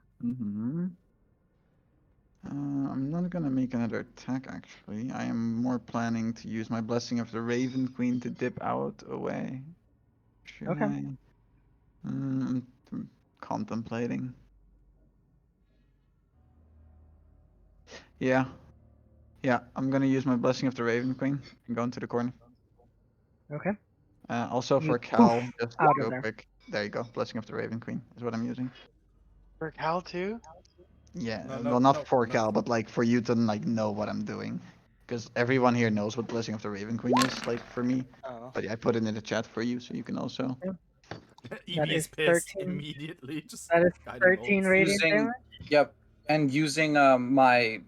A: I'm not gonna make another attack actually. I am more planning to use my Blessing of the Raven Queen to dip out away. Should
B: Okay.
A: I? I'm contemplating. Yeah. Yeah, I'm gonna use my Blessing of the Raven Queen and go into the corner.
B: Okay.
A: Also
B: You
A: for Cal,
B: poof
A: just
B: out of
A: real
B: there.
A: quick. There you go. Blessing of the Raven Queen is what I'm using.
E: For Cal too?
A: Yeah,
D: No,
A: well, not
D: no,
A: for
D: no.
A: Cal, but like for you to like know what I'm doing, because everyone here knows what Blessing of the Raven Queen is like for me.
E: Oh.
A: But yeah, I put it in the chat for you, so you can also.
B: That
D: Evie is
B: is
D: pissed
B: 13.
D: immediately. Just
B: That is
D: guiding
B: 13
D: bolts.
B: radiant
J: Using,
B: damage.
J: yep, and using my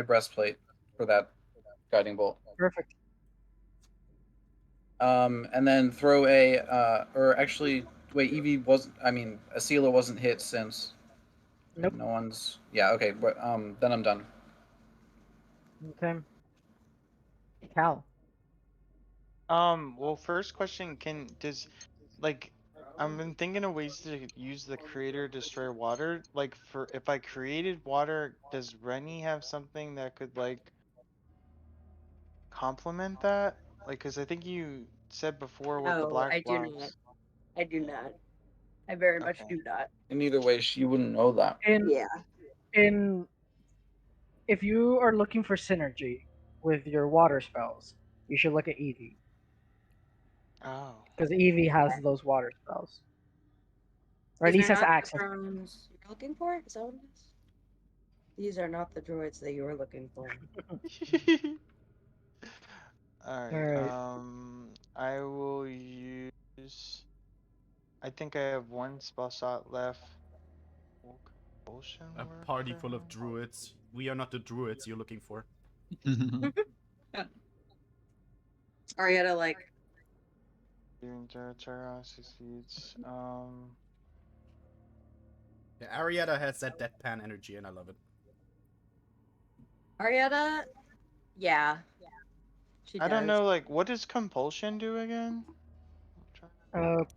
J: breastplate for that guiding bolt.
B: Perfect.
J: And then throw a or actually wait, Evie wasn't. I mean, Asila wasn't hit since.
B: Nope.
J: No one's. Yeah. Okay. But then I'm done.
B: Okay. Cal.
E: Well, first question, I've been thinking of ways to use the creator destroy water. Like if I created water, does Rennie have something that could complement that? Cause I think you said before with the
C: No,
E: black
C: I do not.
E: blobs.
C: I do not. I very much
E: Okay.
C: do not.
J: In either way, you wouldn't know that.
B: In if you are looking for synergy with your water spells, you should look at Eevee.
E: Oh.
B: Because Eevee has those water spells. Or at
C: These
B: least
C: are
B: has
C: not the
B: access.
C: drones you're looking for? Is that what it is? These are not the droids that you were looking for.
E: Alright, I will use. I think I have one spell slot left. Will compulsion
D: A
E: work
D: party
E: for
D: full of
E: her?
D: druids. We are not the druids you're looking for.
C: Arietta, like,
E: During Terra succeeds.
D: Yeah, Arietta has that deadpan energy, and I love it.
C: Arietta? Yeah. She
E: I don't
C: does.
E: know, what does compulsion do again?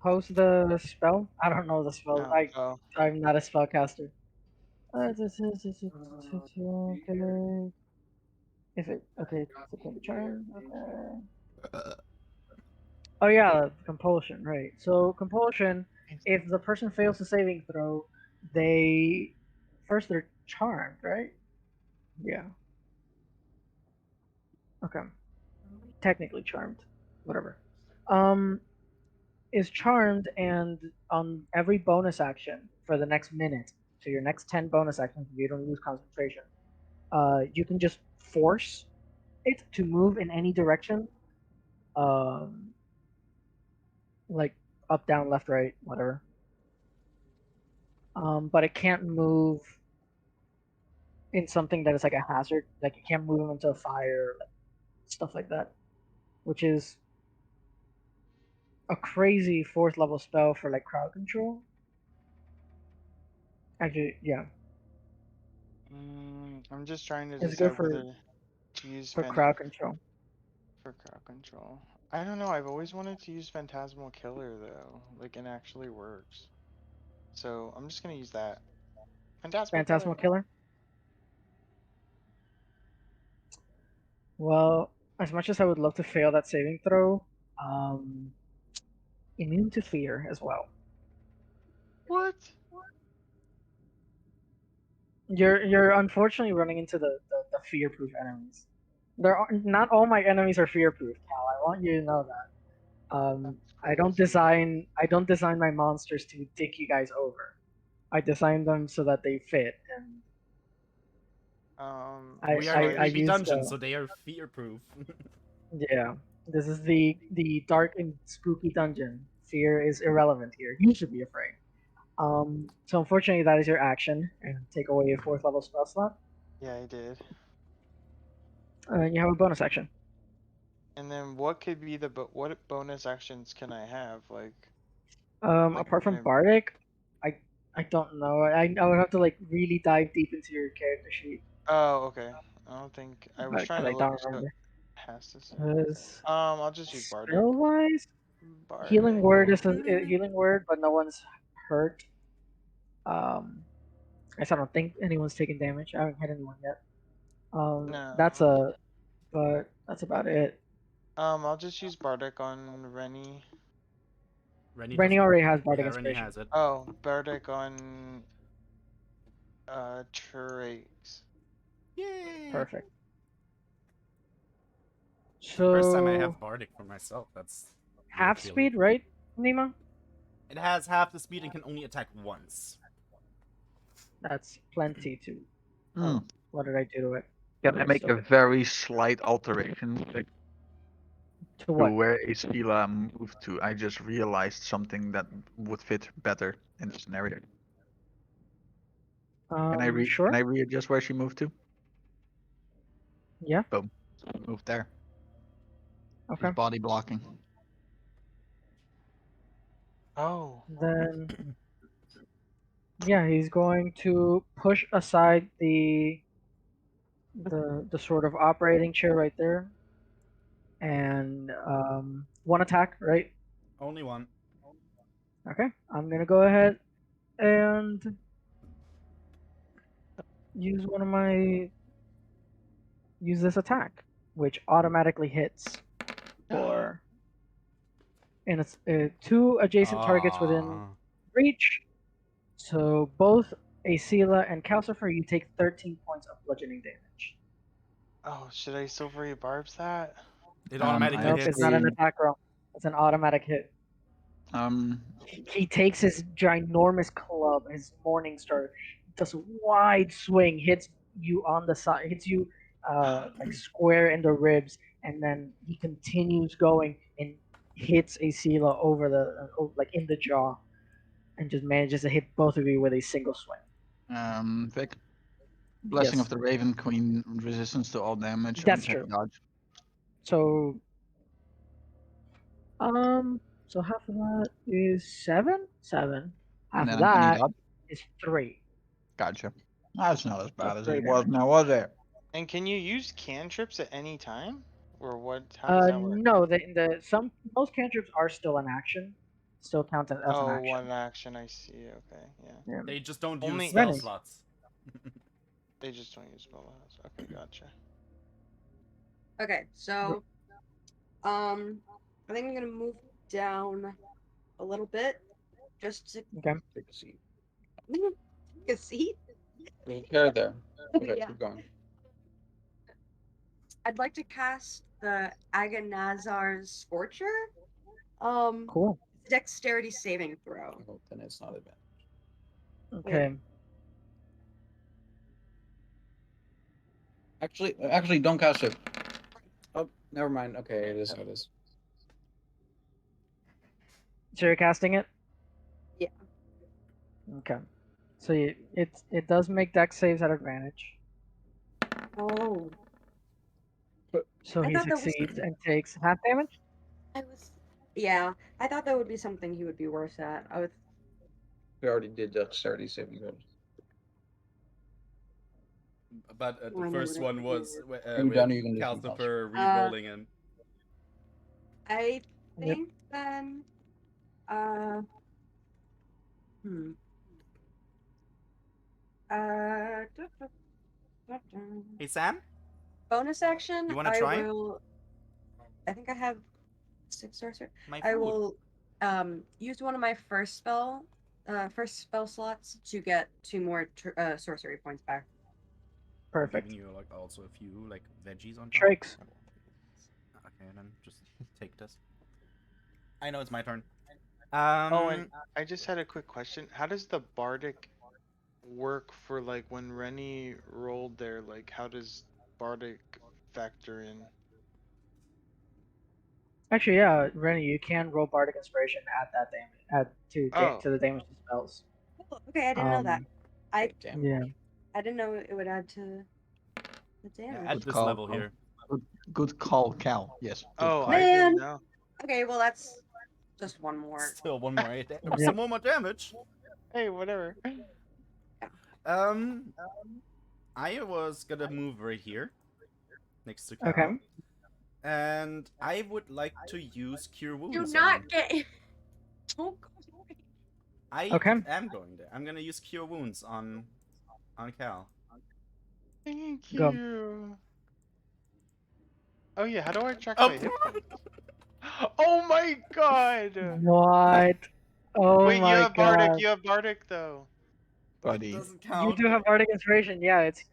B: Post the spell. I don't know the spell.
E: Oh.
B: I'm not a spellcaster. Okay. If it okay, so can be charmed. Okay. Oh yeah, compulsion, right. So compulsion, if the person fails the saving throw, they're charmed, right? Yeah. Okay. Technically charmed. Whatever. Is charmed, and on every bonus action for the next minute, so your next 10 bonus actions, if you don't lose concentration, you can just force it to move in any direction. Like up, down, left, right, whatever. but it can't move in something that is like a hazard. Like it can't move into a fire, stuff like that, which is a crazy 4th level spell for like crowd control. Actually, yeah,
E: I'm just trying to
B: it's good
E: decide whether to use
B: for crowd control.
E: for crowd control. I don't know. I've always wanted to use Phantasmal Killer though. Like it actually works. So I'm just gonna use that.
B: Phantasmal Killer. Well, as much as I would love to fail that saving throw, um, immune to fear as well.
E: What?
B: You're unfortunately running into the fear proof enemies. There are not all my enemies are fear proof, Cal. I want you to know that. I don't design my monsters to dick you guys over. I design them so that they fit, and
D: We are the
B: I
D: creepy
B: use
D: dungeon, so they are fear-proof.
B: yeah. This is the dark and spooky dungeon. Fear is irrelevant here. You should be afraid. So unfortunately, that is your action, and take away your 4th level spell slot.
E: Yeah, I did.
B: And you have a bonus action.
E: And then what could be the what bonus actions can I have? Like
B: Apart from
E: can I-
B: Bardic, I don't know. I would have to like really dive deep into your character sheet.
E: Oh, okay. I don't think I was
B: But
E: trying
B: I
E: to look
B: don't
E: so
B: remember.
E: has to say.
B: Because
E: I'll just use Bardic.
B: spell wise, healing word is a healing word, but no one's hurt. I guess I don't think anyone's taken damage. I haven't hit anyone yet.
E: No.
B: But that's about it.
E: I'll just use Bardic on Rennie.
B: Rennie already has Bardic
D: Rennie
B: Inspiration.
D: has it.
E: Oh, Bardic on Trace.
D: Yay!
B: Perfect. So
D: First time I have Bardic for myself. That's
B: half
D: feeling.
B: speed, right, Nima?
D: It has half the speed and can only attack once.
B: That's plenty too.
A: Hmm.
B: What did I do to it?
A: Can I make a very slight alteration
B: To
A: to
B: what?
A: where Isfila moved to? I just realized something that would fit better in the scenario.
B: Sure.
A: Can I readjust where she moved to?
B: Yeah.
A: Boom. Move there.
B: Okay.
A: She's body blocking.
E: Oh.
B: Then yeah, he's going to push aside the sort of operating chair right there, and one attack, right?
D: Only one.
B: Okay, I'm gonna go ahead and use this attack, which automatically hits for, and it's 2 adjacent targets within reach. So both Acela and Calcifer, you take 13 points of bludgeoning damage.
E: Oh, should I Silvery Barbs that?
D: It automatically
B: Nope,
D: hits.
B: it's not an attack roll. It's an automatic hit. He takes his ginormous club, his Morning Star, does a wide swing, hits you on the side, hits you like square in the ribs, and then he continues going and hits Acela over the like in the jaw, and just manages to hit both of you with a single swing.
A: Vic. Blessing
B: Yes.
A: of the Raven Queen, resistance to all damage.
B: That's
A: unchecked
B: true.
A: Dodge.
B: So so half of that is 7. Half
A: And
B: of
A: then any
B: that
A: dodge?
B: is 3.
A: Gotcha. That's not as bad
B: That's
A: as
B: great
A: it was now, was it?
E: And can you use cantrips at any time? Or what? How does that work?
B: No, most cantrips are still an action, still count as an
E: Oh,
B: action.
E: one action. I see. Okay, yeah.
D: They just don't
E: Only
D: use spell
B: Rennie.
D: slots.
E: They just don't use spell slots. Okay, gotcha.
G: Okay, so I think I'm gonna move down a little bit just to
B: Okay.
K: Take a seat.
G: take a seat.
K: Okay, there. Okay,
G: Yeah.
K: keep going.
G: I'd like to cast the Agonazar's Scorcher.
B: Cool.
G: Dexterity saving throw.
K: Oh, then it's not advanced.
B: Okay.
K: Actually, don't cast it. Oh, never mind. Okay, it is how it is.
B: So you're casting it?
G: Yeah.
B: Okay. So it does make dex saves at advantage.
C: Oh.
B: So
G: I
B: he
G: thought that was.
B: succeeds and takes half damage.
G: I was. Yeah, I thought that would be something he would be worse at. I was.
K: We already did dexterity saving throws.
D: But
C: Oh, I
D: the
C: know
D: first
C: what I
D: one
C: can
D: was
C: do.
K: Are you
D: with
K: done or you gonna do something else?
D: Calcifer re-rolling him.
G: I
B: Yep.
G: think then. Hmm.
D: Hey Sam,
G: Bonus action.
D: you wanna
G: I
D: try?
G: will. I think I have 6 sorcerer.
D: My
G: I
D: food.
G: will use one of my first spell slots to get 2 more sorcery points back.
D: I'm
B: Perfect.
D: giving you like also a few like veggies on top.
B: Trakes.
D: Okay, then just take this. I know it's my turn.
E: Oh, and I just had a quick question. How does the bardic work for like when Rennie rolled there? Like, how does bardic factor in?
B: Actually, yeah, Rennie, you can roll bardic inspiration at that damage
E: Oh,
B: to the damage to spells.
G: Oh, okay, I didn't know that. I
K: Damn.
B: Yeah.
G: I didn't know it would add to the
D: Yeah,
G: damage.
D: at
A: Good
D: this
A: call,
D: level
A: Cal.
D: here.
A: Good call, Cal. Yes. Good
E: oh,
A: call.
E: I didn't
G: Man.
E: know.
G: Okay, well that's just one more.
D: Still one more.
B: Yep.
D: Some more damage.
E: Hey, whatever.
D: I was gonna move right here, next to Cal.
B: Okay.
D: And I would like to use Cure Wounds.
G: Do
D: on him.
G: not get. Don't go away.
D: I
B: Okay.
D: am going there. I'm gonna use Cure Wounds on Cal.
E: Thank
B: Go.
E: you. Oh yeah, how do I track
D: Oh.
E: my hit points? Oh my god!
B: What? Oh
E: Wait, you
B: my
E: have
B: god.
E: bardic. You have bardic though.
A: Buddy.
D: Doesn't
B: You
D: count.
B: do have bardic inspiration. Yeah, it's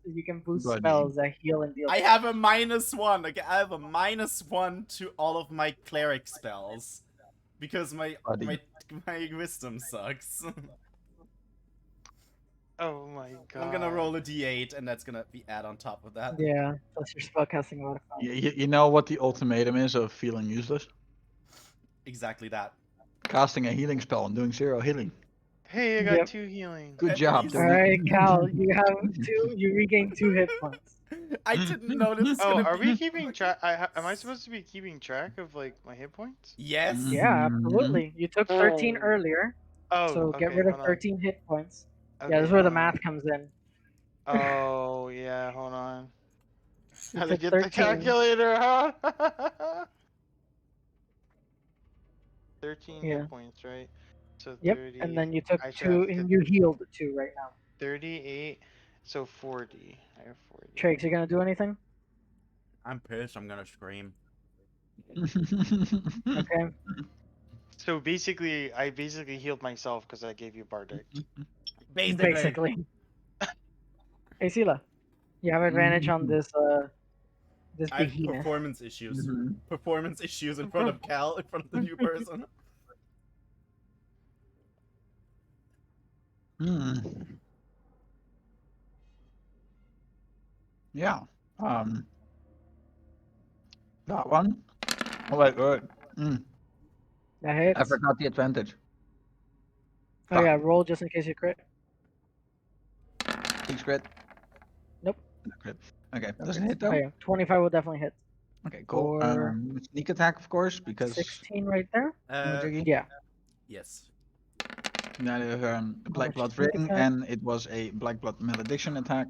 B: you can boost
A: Buddy.
B: spells that heal and deal.
D: I have a -1. Okay, I have a -1 to all of my cleric spells because my
A: Buddy.
D: my wisdom sucks.
E: Oh my god.
D: I'm gonna roll a d8, and that's gonna be add on top of that.
B: Yeah, plus your spellcasting modifier.
A: You know what the ultimatum is of feeling useless?
D: Exactly that.
A: Casting a healing spell and doing 0 healing.
E: Hey, I got
B: Yep.
E: 2 healing.
A: Good
D: At
A: job,
D: least.
B: All
A: Tony.
B: right, Cal, you have you regain 2 hit points.
D: I didn't know this was
E: Oh,
D: gonna
E: are
D: be.
E: we keeping track? Am I supposed to be keeping track of like my hit points?
D: Yes.
B: Yeah,
A: Mhm.
B: absolutely. You took 13
E: Oh.
B: earlier,
E: Oh,
B: so
E: okay,
B: get rid of
E: hold on.
B: 13 hit points.
E: Okay,
B: Yeah, this is where the
E: hold on.
B: math comes in.
E: Oh yeah, hold on.
B: You
E: How to
B: took
E: get the
B: 13.
E: calculator, huh? 13
B: Yeah.
E: hit points, right? So
B: Yep,
E: 30.
B: and then you took
E: I should
B: 2,
E: have
B: and you healed 2 right now.
E: 38. So 40. I have 40.
B: Trakes, you gonna do anything?
D: I'm pissed. I'm gonna scream.
B: Okay.
E: So basically, I healed myself because I gave you bardic.
B: Basically. Hey, Sila, you have advantage on this this
D: I have
B: behemoth.
D: performance issues.
A: Mhm.
D: Performance issues in front of Cal, in front of the new person.
A: Hmm. Yeah. That one. Oh wait, wait.
B: That hits.
A: I forgot the advantage.
B: Oh yeah, roll just in case you crit.
A: Six crit.
B: Nope.
A: No crit. Okay,
B: No
A: doesn't
B: crits.
A: hit though.
B: Oh yeah, 25 will definitely hit.
A: Okay, cool.
B: For
A: Sneak attack, of course, because
B: 16 right there.
A: Jiggy.
B: Yeah.
D: Yes.
A: That is Black
B: much
A: Blood
B: sneak
A: Ring,
B: attack?
A: and it was a Black Blood Malediction attack.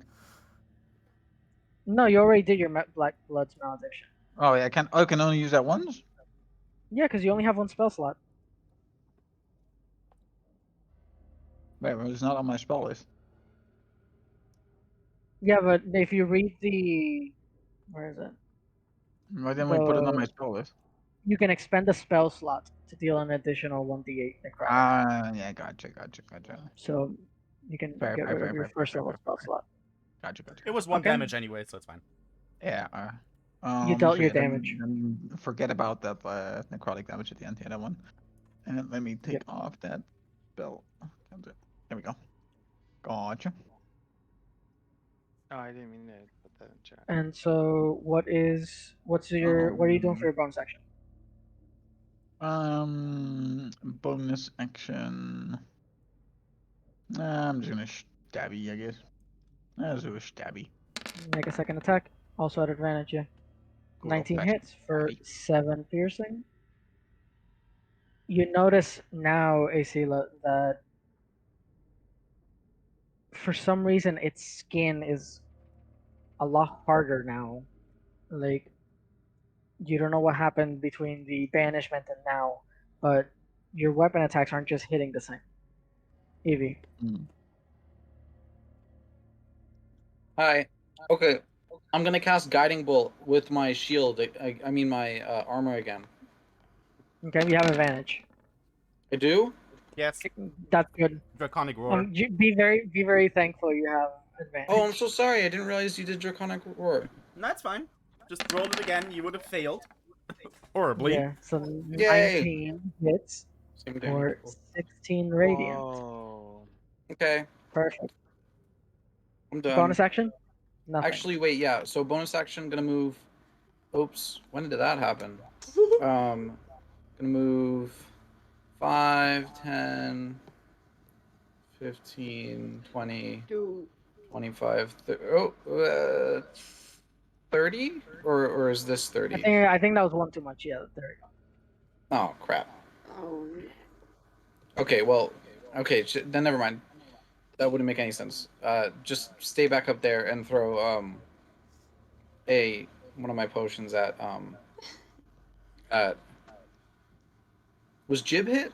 B: No, you already did your Black Blood's malediction.
A: Oh yeah, I can only use that once.
B: Yeah, because you only have 1 spell slot.
A: Wait, well, it's not on my spell list.
B: Yeah, but if you read where is it?
A: Why didn't we put it on my spell list?
B: You can expend a spell slot to deal an additional 1d8 necrotic.
A: Ah, yeah, gotcha.
B: So you can
A: Fair,
B: get
A: fair,
B: rid of
A: fair,
B: your
A: fair,
B: first
A: fair,
B: level
A: fair,
B: spell
A: fair.
B: slot.
A: Gotcha.
D: It was 1
B: Okay.
D: damage anyway, so it's fine.
A: Yeah.
B: You dealt
A: so
B: your
A: yeah, then-
B: damage.
A: then forget about that necrotic damage at the end. Yeah, that one. And then let me take
B: Yep.
A: off that spell. There we go. Gotcha.
E: Oh, I didn't mean to put that in chat.
B: And so what are you doing for your bonus action?
A: Bonus action. I'm just gonna stabby, I guess. Let's do a stabby.
B: Make a second attack. Also at advantage, yeah.
A: Good
B: 19
A: old-fashioned
B: hits for
A: stabby.
B: 7 piercing. You notice now, Asila, that for some reason its skin is a lot harder now. Like, you don't know what happened between the banishment and now, but your weapon attacks aren't just hitting the same. Evie.
K: Hi. Okay. I'm gonna cast Guiding Bolt with my shield. I mean my armor again.
B: Okay, you have advantage.
K: I do?
D: Yes.
B: That's good.
D: Draconic Roar.
B: Be very thankful you have advantage.
K: Oh, I'm so sorry. I didn't realize you did Draconic Roar.
D: No, it's fine. Just roll it again. You would have failed. Horribly.
B: Yeah, so
K: Yay.
B: 19 hits
K: Same
B: or
K: damage.
B: 16 radiant.
E: Whoa.
K: Okay.
B: Perfect.
K: I'm done.
B: Bonus action? Nothing.
K: Actually, wait, yeah. So bonus action, gonna move. Oops. When did that happen? Gonna move 5, 10, 15, 20, 25, 30? Or is this 30?
B: I think that was one too much. Yeah, there you go.
K: Oh, crap.
G: Oh.
K: Okay, well, okay, then never mind. That wouldn't make any sense. Just stay back up there and throw one of my potions at was Jib hit?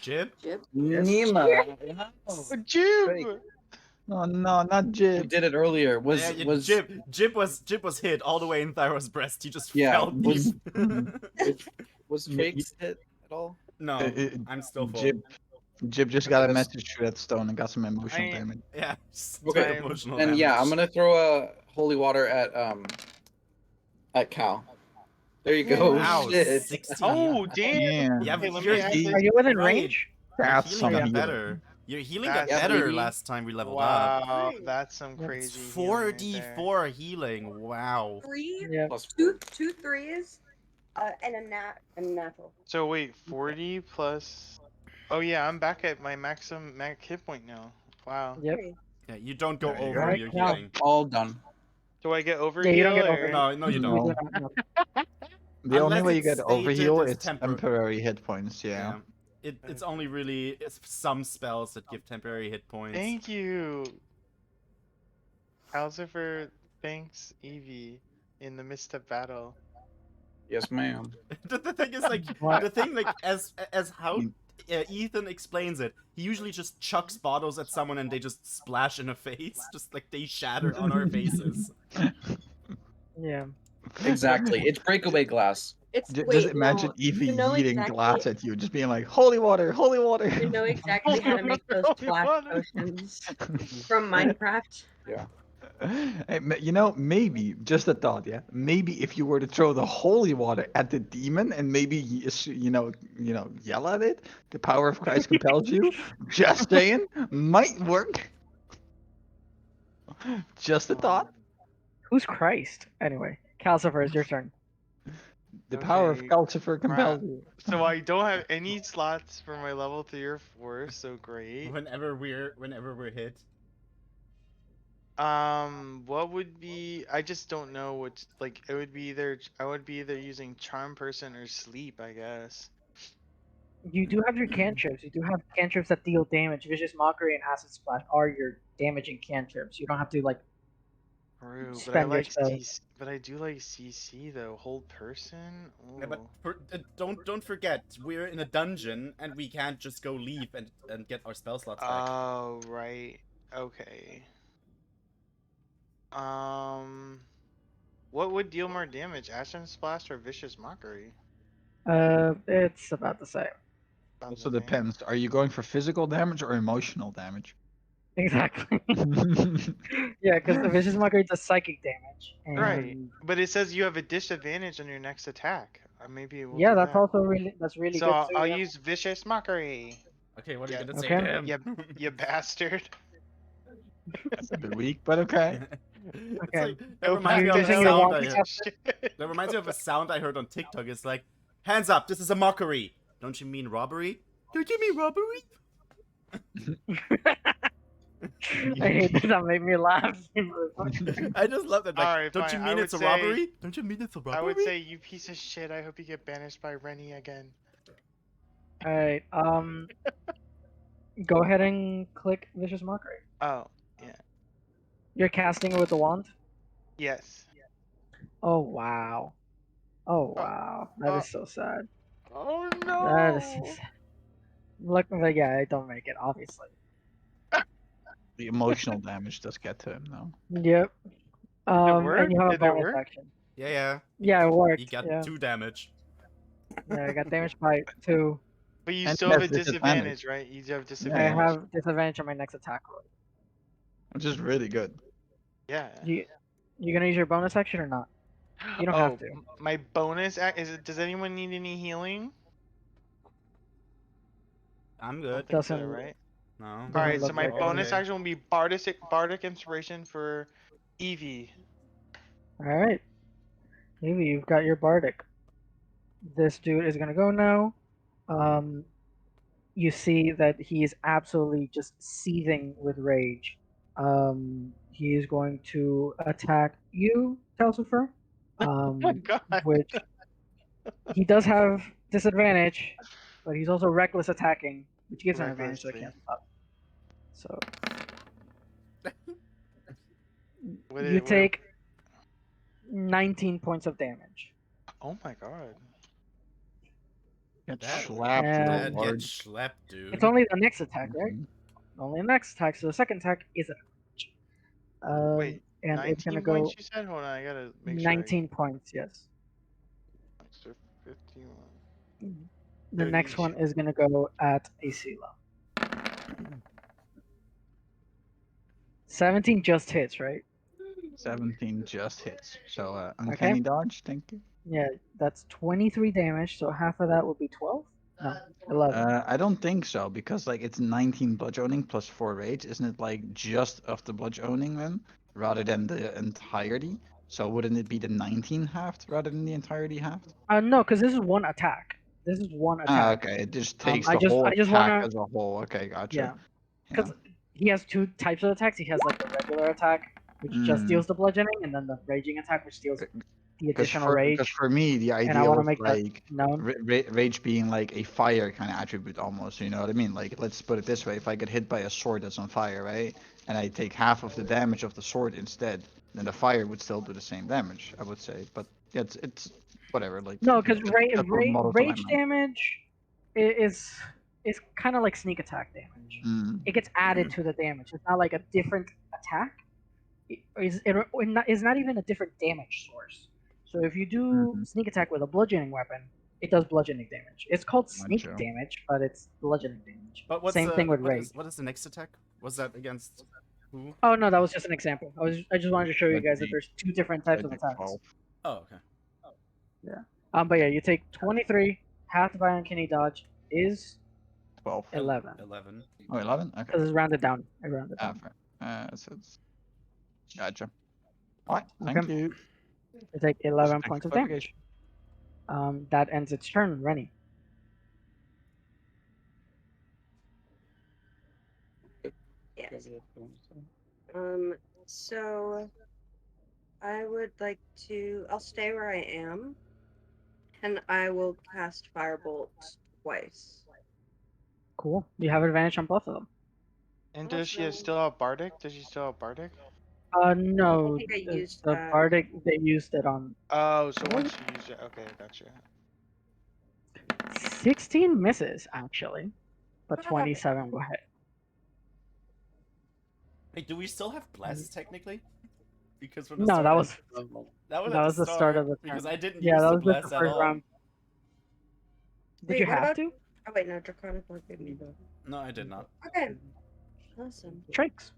D: Jib?
K: Nima.
E: Jib!
A: Oh no, not
K: You
A: Jib.
K: did it earlier. Was
D: Jib was hit all the way in Thyro's breast. He just
K: Yeah,
D: fell deep.
K: was Fakes hit at all?
D: No, I'm still full.
A: Jib just got a message through that stone and got some emotional damage.
D: Yeah.
K: Okay.
D: Emotional
K: And
D: damage.
K: yeah, I'm gonna throw a holy water at Cal. There you go.
D: Wow,
K: Shit.
D: 16.
E: Oh, damn.
D: Yeah,
E: Okay, let
D: you're
E: me add
D: he-
E: this.
B: Are you within
D: right.
B: range?
D: Your
A: That's
D: healing
A: some
D: got
A: healing.
D: better. Your healing got
E: That's-
D: better
K: baby.
D: last time we leveled up.
E: Wow, that's some crazy. healing right there.
D: 4d4 healing. Wow.
G: 3,
B: Yeah.
K: Plus
G: 2 threes, and a natural.
E: So wait, 40 plus. Oh yeah, I'm back at my max hit point now. Wow.
B: Yep.
D: Yeah, you don't go
A: There you
D: over
B: go.
D: your
B: Now-
D: healing.
K: all done.
E: Do I get over
B: Yeah, you don't get
E: heal,
B: over
E: or-
B: it.
D: No, you
A: No.
D: don't.
B: You do not- no.
A: The only
D: Unless
A: way you
D: it's
A: get
D: stated
A: overheal
D: as
A: is temporary hit points, yeah.
D: It's only really some spells that give temporary hit points.
E: Thank you. Calcifer thanks Evie in the midst of battle.
K: Yes, ma'am.
D: the thing is like
B: What?
D: the thing like as how Ethan explains it, he usually just chucks bottles at someone and they just splash in a face, just like they shatter on our faces.
B: Yeah.
K: Exactly. It's breakaway glass.
C: It's
A: Just imagine Evie
C: you know
A: yeeting
C: exactly-
A: glass at you, just being like, holy water, holy water.
C: You know exactly how to make those splash potions from Minecraft.
A: Hey, you know, maybe, just a thought, yeah? Maybe if you were to throw the holy water at the demon and maybe, you know, yell at it, the power of Christ compels you, just saying, might work. Just a thought.
B: Who's Christ? Anyway, Calcifer, it's your turn.
A: The power of
E: Okay,
A: Calcifer compels
E: crap.
A: you.
E: So I don't have any slots for my level 3 or 4, so great.
D: Whenever we're hit.
E: What would be? I just don't know what. Like, it would be either I would be either using Charm Person or Sleep, I guess.
B: You do have your cantrips. You do have cantrips that deal damage. Vicious Mockery and Acid Splash are your damaging cantrips. You don't have to like.
E: True, but I
B: Spend your
E: like
B: spells.
E: CC, but I do like CC though. Hold Person.
D: Yeah, but
E: Ooh.
D: don't forget, we're in a dungeon and we can't just go leave and get our spell slots back.
E: Oh right. Okay. What would deal more damage, Ashen Splash or Vicious Mockery?
B: It's about the same.
E: About
A: Also
E: the same.
A: depends. Are you going for physical damage or emotional damage?
B: Exactly. Yeah, because the Vicious Mockery does psychic damage. And
E: Right, but it says you have a disadvantage on your next attack. Maybe we'll
B: yeah,
E: do
B: that's
E: that.
B: also really really
E: So
B: good
E: I'll,
B: too.
E: I'll
B: yeah.
E: use Vicious Mockery.
D: Okay, what are you
E: Yeah,
D: gonna say
B: okay.
D: to him?
E: You bastard.
A: That's a bit weak, but okay.
D: It's
B: Okay.
D: like, that
E: Go
D: reminds me
E: back
D: of
E: to
D: a
B: using
E: hell,
B: your
D: sound I
B: walkie
D: heard.
E: Shit.
D: That reminds me of a sound I heard on TikTok. It's like, hands up, this is a mockery. Don't you mean robbery? Don't you mean robbery?
B: I hate that made me laugh.
D: I just love that. Like,
E: Alright,
D: don't
E: fine.
D: you
E: I
D: mean
E: would
D: it's a
E: say-
D: robbery? Don't you mean it's a robbery?
E: I would say, you piece of shit, I hope you get banished by Rennie again.
B: Alright, go ahead and click Vicious Mockery.
E: Oh, yeah.
B: You're casting it with the wand?
E: Yes.
B: Oh wow. Oh wow. That is so sad.
E: Oh
B: That is so
E: no!
B: sad. Look, like, yeah, I don't make it, obviously.
A: The emotional damage does get to him, though.
B: Yep.
E: work?
B: And you have a
E: Did it
B: bonus
E: work?
B: action.
D: Yeah.
B: Yeah, it worked.
D: He got
B: yeah.
D: 2 damage.
B: Yeah, I got damaged by 2.
E: But you
A: And
E: still have a
A: has disadvantage.
E: disadvantage, right? You have
B: I
E: disadvantage.
B: have disadvantage on my next attack roll.
A: Which is really good.
E: Yeah.
B: You gonna use your bonus action or not? You don't
E: oh,
B: have to.
E: My bonus act is it? Does anyone need any healing?
D: I'm
E: I
D: good.
E: don't think so,
B: Doesn't-
E: right?
D: No.
B: Doesn't
E: Alright, so
B: look
E: my
B: like it.
E: bonus
D: Okay.
E: action will be Bardic Inspiration for Evie.
B: Alright. Maybe you've got your bardic. This dude is gonna go now. You see that he is absolutely just seething with rage. He is going to attack you, Telsifer.
E: Oh my god.
B: Which he does have disadvantage, but he's also reckless attacking, which gives him advantage, so I can't stop. So you take 19 points of damage.
E: Oh my god.
A: Get
D: That-
A: slapped
B: And-
A: real
D: That
A: hard.
D: gets slapped, dude.
B: It's only the next attack, right?
A: Mhm.
B: Only the next attack. So the second attack is a
E: Wait,
B: and
E: 19
B: it's gonna
E: points
B: go
E: you said? Hold on, I gotta make
B: 19 points. Yes.
E: sure. 51.
B: The next one is gonna go at Asila. 17 just hits, right?
A: 17 just hits. So, uncanny dodge, thank you.
B: Yeah, that's 23 damage. So half of that would be 12. No, 11.
A: I don't think so, because like it's 19 bludgeoning plus 4 rage. Isn't it like just of the bludgeoning then, rather than the entirety? So wouldn't it be the 19 halved rather than the entirety halved?
B: No, because this is one attack. This is one
A: Ah,
B: attack.
A: okay. It just takes
B: I
A: the
B: just-
A: whole
B: I just
A: attack
B: wanna-
A: as a whole. Okay, gotcha.
B: Yeah, because he has 2 types of attacks. He has like the regular attack, which just
A: Mm.
B: deals the bludgeoning, and then the raging attack, which deals the
A: Because
B: additional
A: for,
B: rage.
A: because for me, the
B: and I
A: idea
B: want to
A: was
B: make
A: like
B: that known.
A: rage being like a fire kind of attribute almost. You know what I mean? Like, let's put it this way: if I get hit by a sword that's on fire, right, and I take half of the damage of the sword instead, then the fire would still do the same damage. I would say, but yeah, it's whatever. Like
B: No, because
A: that's what models
B: rage
A: alignment.
B: damage is kind of like sneak attack damage.
A: Mm.
B: It gets added to the damage. It's not like a different attack. It's not even a different damage source. So if you do sneak attack with a bludgeoning weapon, it does bludgeoning damage. It's called sneak
A: Gotcha.
B: damage, but it's bludgeoning damage.
D: But what's
B: Same
D: the,
B: thing with
D: what
B: rage.
D: is- what is the next attack? Was that against who?
B: Oh no, that was just an example. I just wanted to show you
A: Like
B: guys that
A: the-
B: there's 2 different types of
A: like
B: attacks.
A: 12.
D: Oh, okay.
B: But yeah, you take 23. Half by uncanny dodge is
A: 12.
B: 11
D: 11.
A: Oh, 11? Okay.
B: because it's rounded down. I rounded
A: Ah,
B: down.
A: fair. So it's... Gotcha. Alright, thank
B: Okay.
A: you.
B: You take 11
A: Thanks
B: points
A: for
B: of damage. That ends its turn. Rennie.
C: Yes. So I would like to. I'll stay where I am, and I will cast Firebolt twice.
B: Cool. You have advantage on both of them.
E: And does she still have Bardic? Does she still have Bardic?
B: No.
C: I think I used
B: the
C: that.
B: bardic. They used it on
E: Oh, so once you use it, okay, gotcha.
B: 16 misses actually, but 27 will hit.
D: Wait, do we still have bless technically? Because from the
B: No,
D: start,
B: that was
D: that was
B: that
D: at
B: was the start of the turn.
D: because I didn't
B: Yeah,
D: use
B: that
D: the
B: was just
D: bless
B: the
D: at
B: first
D: all.
B: round. Did
C: Wait,
B: you
C: what
B: have
C: about-
B: to?
C: Oh wait, no, Draconic won't give me that.
D: No, I did not.
C: Okay. Awesome.
B: Trakes.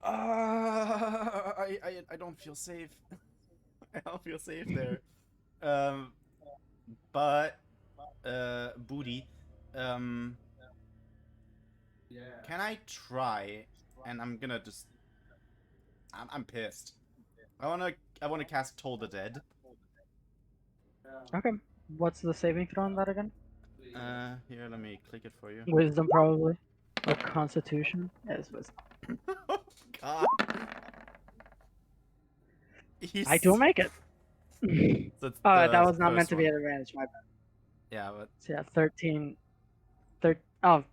D: I don't feel safe. I don't feel safe there. But Booty, can I try? And I'm gonna just. I'm pissed. I wanna cast Toll the Dead.
B: Okay. What's the saving throw on that again?
D: Here, let me click it for you.
B: Wisdom probably. Or Constitution. Yes, wisdom.
D: Oh God.
B: I do make it.
D: So it's
B: Oh, that
D: the
B: was not meant
D: first
B: to be
D: one.
B: an advantage. My bad.
D: Yeah, but.
B: So yeah, 13.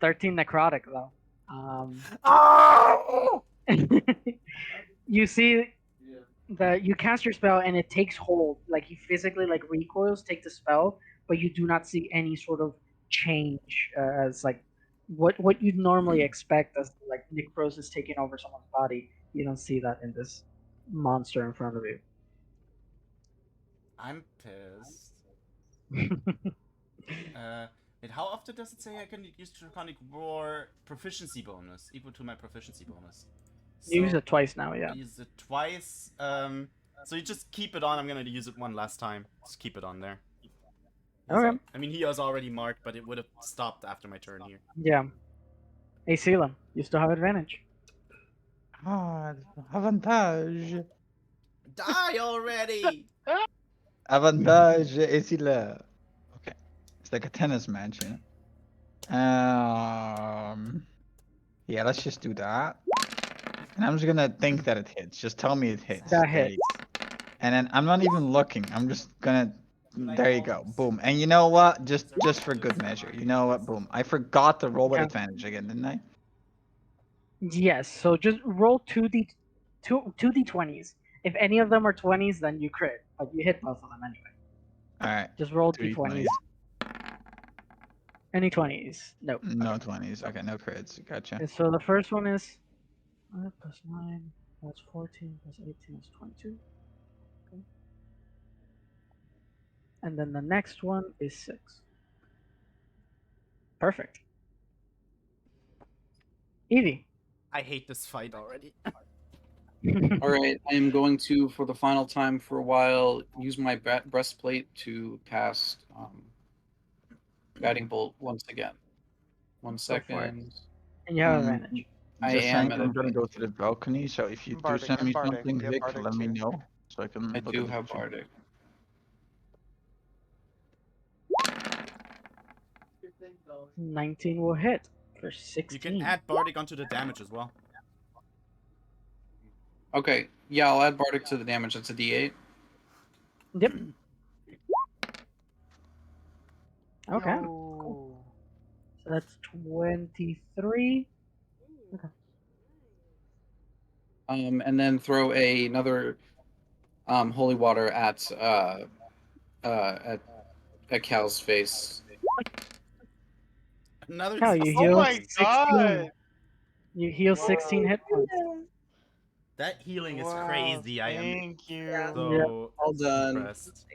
B: 13 necrotic though.
D: Oh!
B: You see that you cast your spell and it takes hold. Like he physically like recoils, take the spell, but you do not see any sort of change as like what you'd normally expect as like necrosis taking over someone's body. You don't see that in this monster in front of you.
D: I'm pissed. Wait, how often does it say I can use Draconic Roar proficiency bonus equal to my proficiency bonus?
B: You use it twice now, yeah.
D: I use it twice. So you just keep it on. I'm gonna use it one last time. Just keep it on there.
B: Okay.
D: I mean, he was already marked, but it would have stopped after my turn here.
B: Yeah. Hey, Selim, you still have advantage.
A: Ah, avantage.
D: Die already!
A: Avantage is là. Okay. It's like a tennis match, you know? Yeah, let's just do that. And I'm just gonna think that it hits. Just tell me it hits.
B: That
A: There
B: hits.
A: you go. And then I'm not even looking. I'm just gonna. There you go. Boom. And you know what? Just for good measure. You know what? Boom. I forgot to roll with
B: Yeah.
A: advantage again, didn't I?
B: Yes, so just roll 2d20s. If any of them are 20s, then you crit. But you hit both of them anyway.
A: Alright.
B: Just roll
A: 3
B: d20s.
A: 20s.
B: Any 20s? No.
A: No 20s. Okay, no crits. Gotcha.
B: Okay, so the first one is 5 plus 9 plus 14 plus 18 is 22. Okay. And then the next one is 6. Perfect. Evie.
D: I hate this fight already.
K: All right, I am going to, for the final time for a while, use my breastplate to cast Guiding Bolt once again. 1 second.
B: And you have advantage.
K: I
A: Just
K: am
A: saying,
K: at
A: I'm gonna go
K: advantage.
A: to the balcony, so if you do
E: Bardic,
A: send
E: I'm
A: me
E: Bardic.
A: something,
E: You have
A: Vic,
E: Bardic
A: let me
E: too.
A: know so I can
K: I
A: look
K: do
A: at the
K: have
A: picture.
K: Bardic.
B: $19 will hit for 16.
D: You can add Bardic onto the damage as well.
K: Okay, yeah, I'll add Bardic to the damage. That's a D8.
B: Yep. Okay. Cool. So that's 23. Okay.
K: And then throw another holy water at Cal's face.
D: Another.
B: Cal, you
E: Oh
B: heal
E: my
B: 16.
E: god!
B: You heal 16 hit points.
D: That healing is
E: Wow,
D: crazy. I am
E: Thank you.
D: so
K: All done.
D: impressed.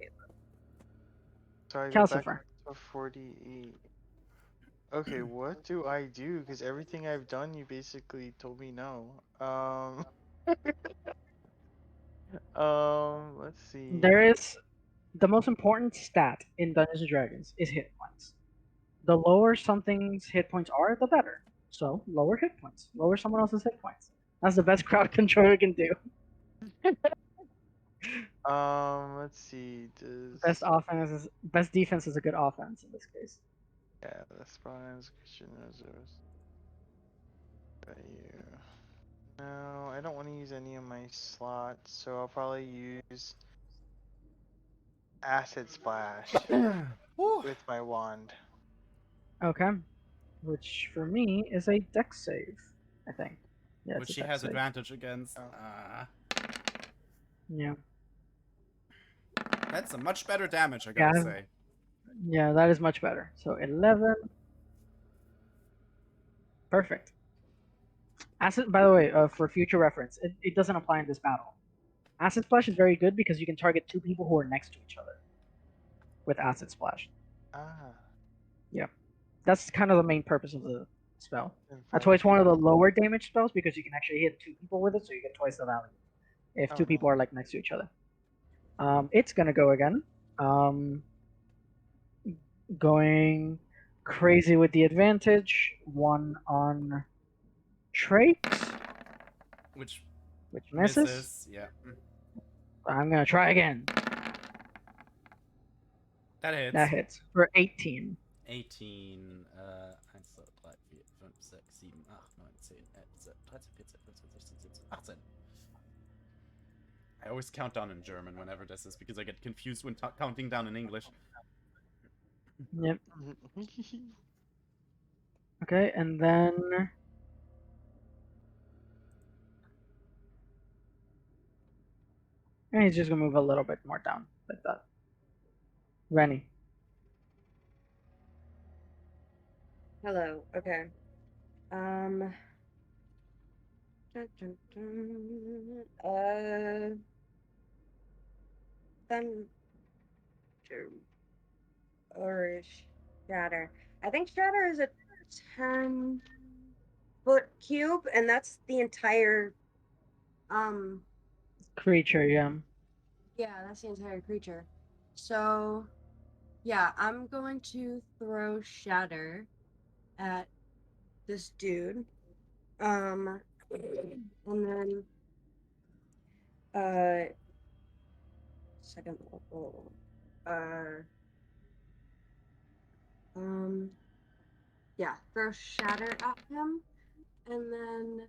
E: So I go back
B: Calcifer.
E: to 48. Okay, what do I do? Because everything I've done, you basically told me no. Let's see.
B: There is the most important stat in Dungeons and Dragons is hit points. The lower something's hit points are, the better. So lower hit points. Lower someone else's hit points. That's the best crowd control you can do.
E: Let's see. Does
B: Best defense is a good offense in this case.
E: yeah, that's probably Christian reserves. No, I don't want to use any of my slots, so I'll probably use Acid Splash with my wand.
B: Okay. Which for me is a dex save, I think. Yeah,
D: Which
B: it's a
D: she
B: dex
D: has
B: save.
D: advantage against.
B: Yeah.
D: That's a much better damage, I gotta say.
B: Yeah, that is much better. So 11. Perfect. Acid, by the way, for future reference, it doesn't apply in this battle. Acid Splash is very good because you can target 2 people who are next to each other with Acid Splash. Yeah. That's kind of the main purpose of the spell. That's why it's one of the lower damage spells, because you can actually hit 2 people with it, so you get twice the value if 2 people are like next to each other. It's gonna go again. Going crazy with the advantage. 1 on traits,
D: Which
B: misses.
D: Yeah.
B: I'm gonna try again.
D: That hits.
B: That hits for 18.
D: 18, 1, 2, 3, 4, 5, 6, 7, 8, 9, 10, 11, 12, 13, 14, 15, 16, 17, 18. I always count down in German whenever this is because I get confused when counting down in English.
B: Yep. Okay, and then and he's just gonna move a little bit more down like that. Rennie.
C: Hello. Okay. Dun, dun, dun. Thunder or Shatter. I think Shatter is a 10-foot cube, and that's the entire.
B: Creature, yeah.
C: Yeah, that's the entire creature. So, yeah, I'm going to throw Shatter at this dude. And then second level. Yeah, throw Shatter at him, and then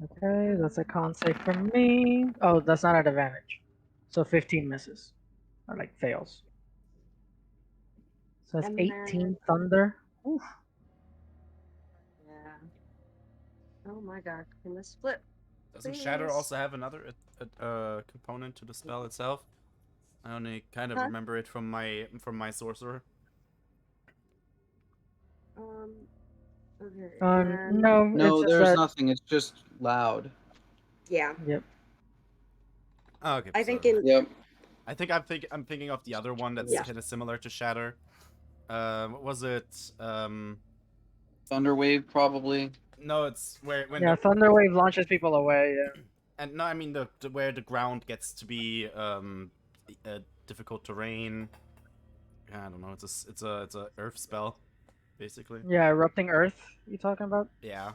B: Okay, that's a con save from me. Oh, that's not at advantage. So 15 misses. Or like fails. So that's
C: And
B: 18
C: then-
B: thunder. Oof.
C: yeah. Oh my god, can this flip?
D: Doesn't Shatter
C: Please.
D: also have another component to the spell itself? I only kind of
C: Huh?
D: remember it from my sorcerer.
C: Okay.
B: No,
K: No,
B: it's just
K: there's
B: that.
K: nothing. It's just loud.
C: Yeah.
B: Yep.
D: Oh, okay.
C: I think
D: so-
C: in.
K: Yep.
D: I think I'm thinking of the other one that's
C: Yeah.
D: kind of similar to Shatter. What was it?
K: Thunderwave, probably.
D: No, it's when
B: Yeah,
D: the,
B: Thunderwave launches people away. Yeah.
D: and no, I mean the where the ground gets to be difficult terrain. I don't know. It's a earth spell, basically.
B: Yeah, erupting earth. You talking about?
D: Yeah.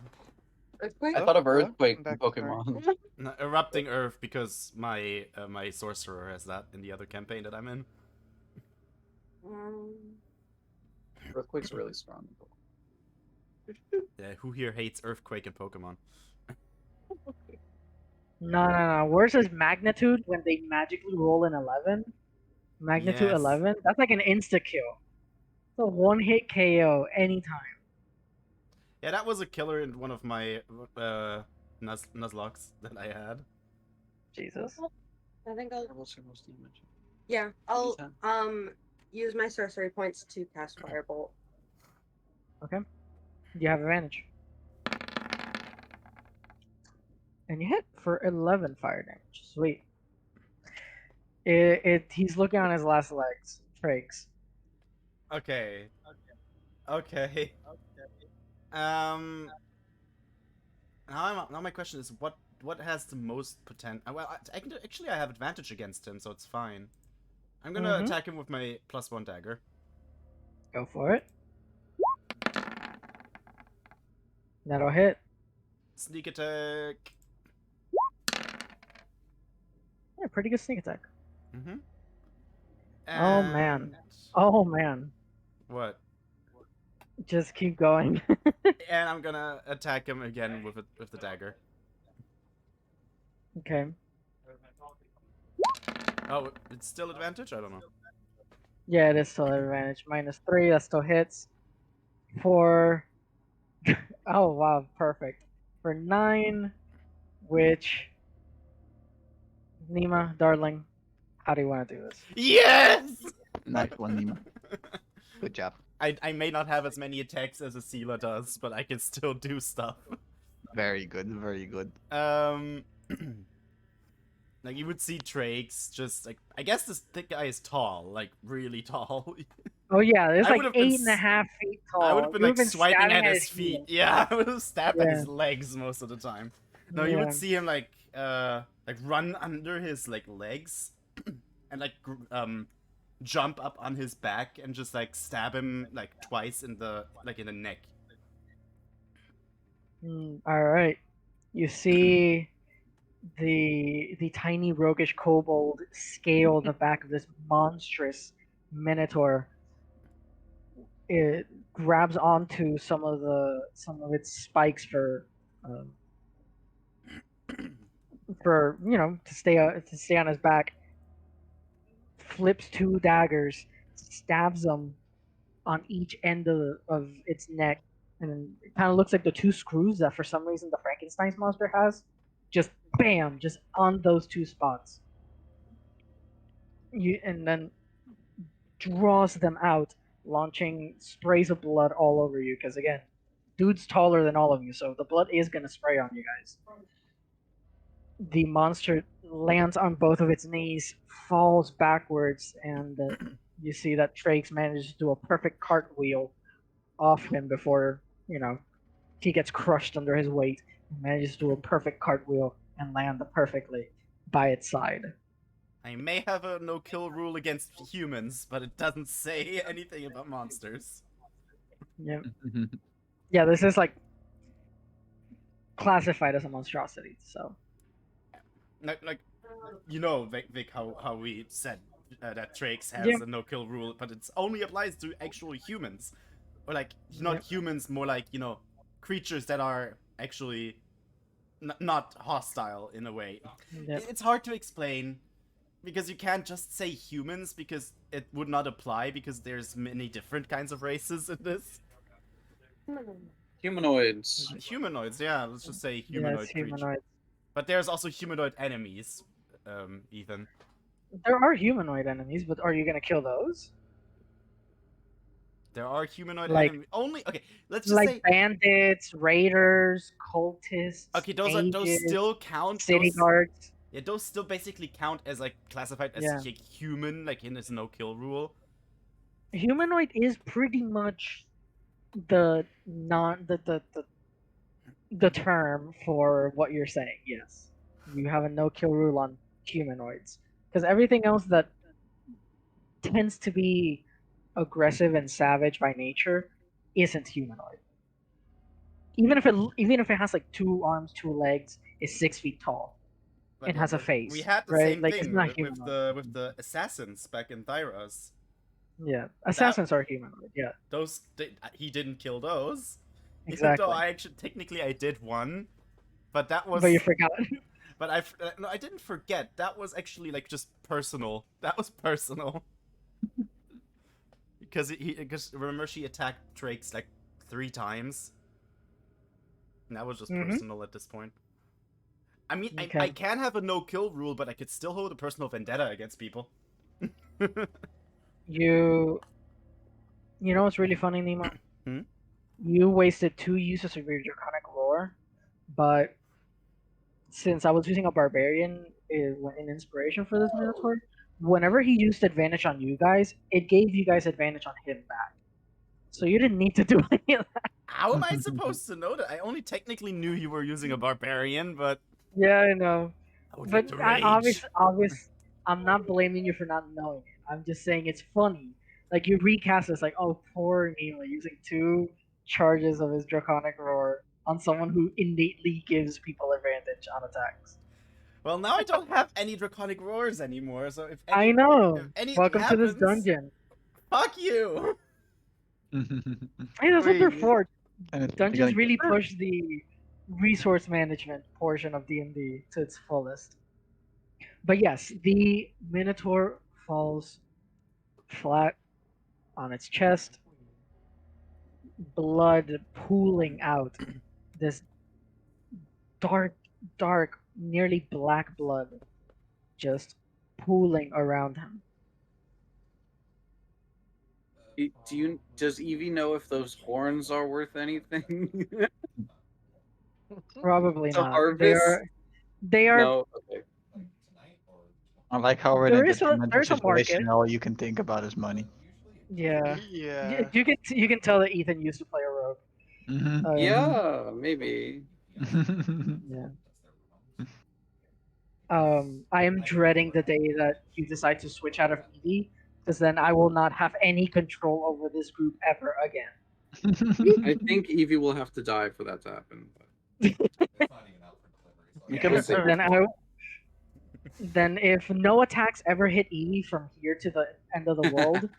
C: Earthquake?
K: I thought of
E: Hello?
K: Earthquake
E: Back
K: in
E: to
K: Pokemon.
D: No, erupting earth because my my sorcerer has that in the other campaign that I'm in.
K: Earthquake's really strong.
D: Yeah, who here hates earthquake in Pokemon?
B: No. Where's his magnitude when they magically roll an 11? Magnitude
D: Yes.
B: 11? That's like an insta kill. It's a one hit KO anytime.
D: Yeah, that was a killer in one of my Nuzlocks that I had.
B: Jesus.
C: I think I'll.
K: What's your most damage?
C: Yeah, I'll
K: 10.
C: use my sorcery points to cast Firebolt.
B: Okay. You have advantage. And you hit for 11 fire damage. Sweet. He's looking on his last legs. Trakes.
D: Okay. Okay. Now my question is what has the most potential? Well, I have advantage against him, so it's fine. I'm gonna attack him with my +1 dagger.
B: Go for it. That'll hit.
D: Sneak attack.
B: Yeah, pretty good sneak attack.
D: Mm-hmm.
B: Oh man. Oh man.
D: What?
B: Just keep going.
D: And I'm gonna attack him again with the dagger.
B: Okay.
D: Oh, it's still advantage? I don't know.
B: Yeah, it is still advantage. -3, that still hits. For oh wow, perfect. For 9, which Nima, darling, how do you want to do this?
D: Yes!
A: Nice one, Nima. Good job.
D: I may not have as many attacks as a Sealer does, but I can still do stuff.
A: Very good, very good.
D: Like you would see Trakes just like I guess this thick guy is tall, like really tall.
B: Oh yeah, it's
D: I
B: like
D: would've been
B: 8.5 feet tall.
D: I would have been
B: You
D: like
B: would've
D: swiping
B: stabbing
D: at his feet.
B: heel.
D: Yeah, I would have stabbed at
B: Yeah.
D: his legs most of the time. No, you
B: Yeah.
D: would see him like run under his like legs and like jump up on his back and just like stab him like twice in the neck.
B: All right. You see the tiny roguish kobold scale the back of this monstrous Minotaur, it grabs onto some of its spikes for to stay on his back. Flips 2 daggers, stabs them on each end of its neck, and it kind of looks like the 2 screws that for some reason the Frankenstein's monster has. Just bam, just on those 2 spots. And then draws them out, launching sprays of blood all over you. Because again, dude's taller than all of you, so the blood is gonna spray on you guys. The monster lands on both of its knees, falls backwards, and you see that Trakes manages to do a perfect cartwheel off him before, he gets crushed under his weight. He manages to do a perfect cartwheel and land perfectly by its side.
D: I may have a no-kill rule against humans, but it doesn't say anything about monsters.
B: Yep. Yeah, this is like classified as a monstrosity, so.
D: Like Vic, how we said that Trakes has
B: Yeah.
D: a no-kill rule, but it only applies to actual humans. Or like, not
B: Yep.
D: humans, more like, creatures that are actually not hostile in a way.
B: Yep.
D: It's hard to explain, because you can't just say humans, because it would not apply, because there's many different kinds of races in this.
K: Humanoids.
D: Humanoids, yeah, let's just say
B: Yeah,
D: humanoid
B: it's
D: creatures.
B: humanoid.
D: But there's also humanoid enemies, Ethan.
B: There are humanoid enemies, but are you gonna kill those?
D: There are humanoid
B: Like-
D: enemies. Only okay. Let's just
B: Like
D: say
B: bandits, raiders, cultists.
D: okay. Those
B: mages,
D: still count.
B: city
D: those,
B: guards.
D: Yeah, those still basically count as like classified as
B: Yeah.
D: like, human, like in this no kill rule.
B: Humanoid is pretty much the term for what you're saying. Yes, you have a no kill rule on humanoids because everything else that tends to be aggressive and savage by nature isn't humanoid. Even if it has like 2 arms, 2 legs, is 6 feet tall.
D: But
B: It has a face.
D: We had the
B: right?
D: same
B: Like, it's
D: thing
B: not
D: with
B: humanoid.
D: the assassins back in Thyros.
B: Yeah, assassins are humanoid. Yeah,
D: He didn't kill those.
B: exactly.
D: Even though I did one, but that was.
B: But you forgot.
D: But no, I didn't forget. That was actually like just personal. That was personal. Because remember she attacked Trakes like 3 times. And that was just
B: Mhm.
D: personal at this point. I mean,
B: Okay.
D: I can have a no-kill rule, but I could still hold a personal vendetta against people.
B: You know what's really funny, Nemo?
D: Hmm?
B: You wasted 2 uses of your Draconic Roar, but since I was using a Barbarian in inspiration for this Minotaur, whenever he used advantage on you guys, it gave you guys advantage on him back. So you didn't need to do any of that.
D: How am I supposed to know that? I only technically knew you were using a barbarian, but
B: Yeah, I know.
D: I would
B: But
D: like to
B: I,
D: rage.
B: I'm not blaming you for not knowing it. I'm just saying it's funny. Like you recast this, like, oh, poor Nemo using 2 charges of his Draconic Roar on someone who innately gives people advantage on attacks.
D: Well, now I don't have any draconic roars anymore, so if
B: I
D: any,
B: know.
D: if anything
B: Welcome to this
D: happens,
B: dungeon.
D: Fuck you.
B: Hey, that's what they're
E: Wait.
B: for.
A: And it's
B: Dungeons
A: gonna
B: really
A: get-
B: push the resource management portion of D&D to its fullest. But yes, the Minotaur falls flat on its chest, blood pooling out. This dark, nearly black blood just pooling around him.
K: Does Evie know if those horns are worth anything?
B: Probably
K: To
B: not.
K: harvest?
B: They are.
K: No. Okay.
A: I like how we're in
B: There
A: a
B: is a-
A: detrimental
B: there's a
A: situation.
B: market.
A: and all you can think about is money.
B: Yeah.
E: Yeah.
B: You can tell that Ethan used to play a rogue.
A: Mm-hmm.
K: Yeah, maybe.
B: Yeah. I am dreading the day that you decide to switch out of Evie, because then I will not have any control over this group ever again.
K: I think Evie will have to die for that to happen.
A: You can
B: Then I, then if no attacks ever hit Evie from here to the end of the world,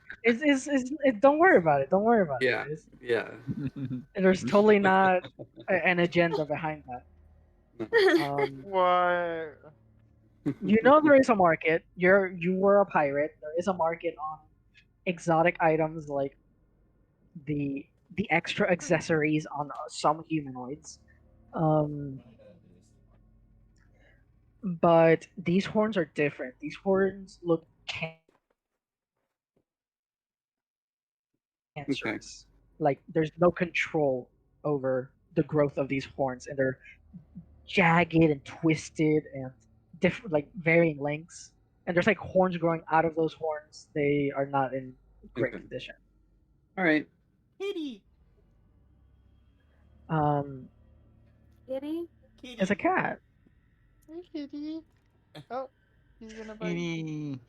B: don't worry about it. Don't worry about
K: Yeah,
B: it.
K: yeah.
B: There's totally not an agenda behind that.
E: What?
B: You know there is a market. You were a pirate. There is a market on exotic items like the extra accessories on some humanoids. Um, but these horns are different. These horns look cancerous. Like there's no control over the growth of these horns, and they're jagged and twisted and different, like varying lengths. And there's like horns growing out of those horns. They are not in great
K: Okay.
B: condition.
K: All right.
D: Kitty.
C: Kitty?
B: It's a cat.
E: Hey, kitty. Oh, he's gonna bite.
A: Kitty.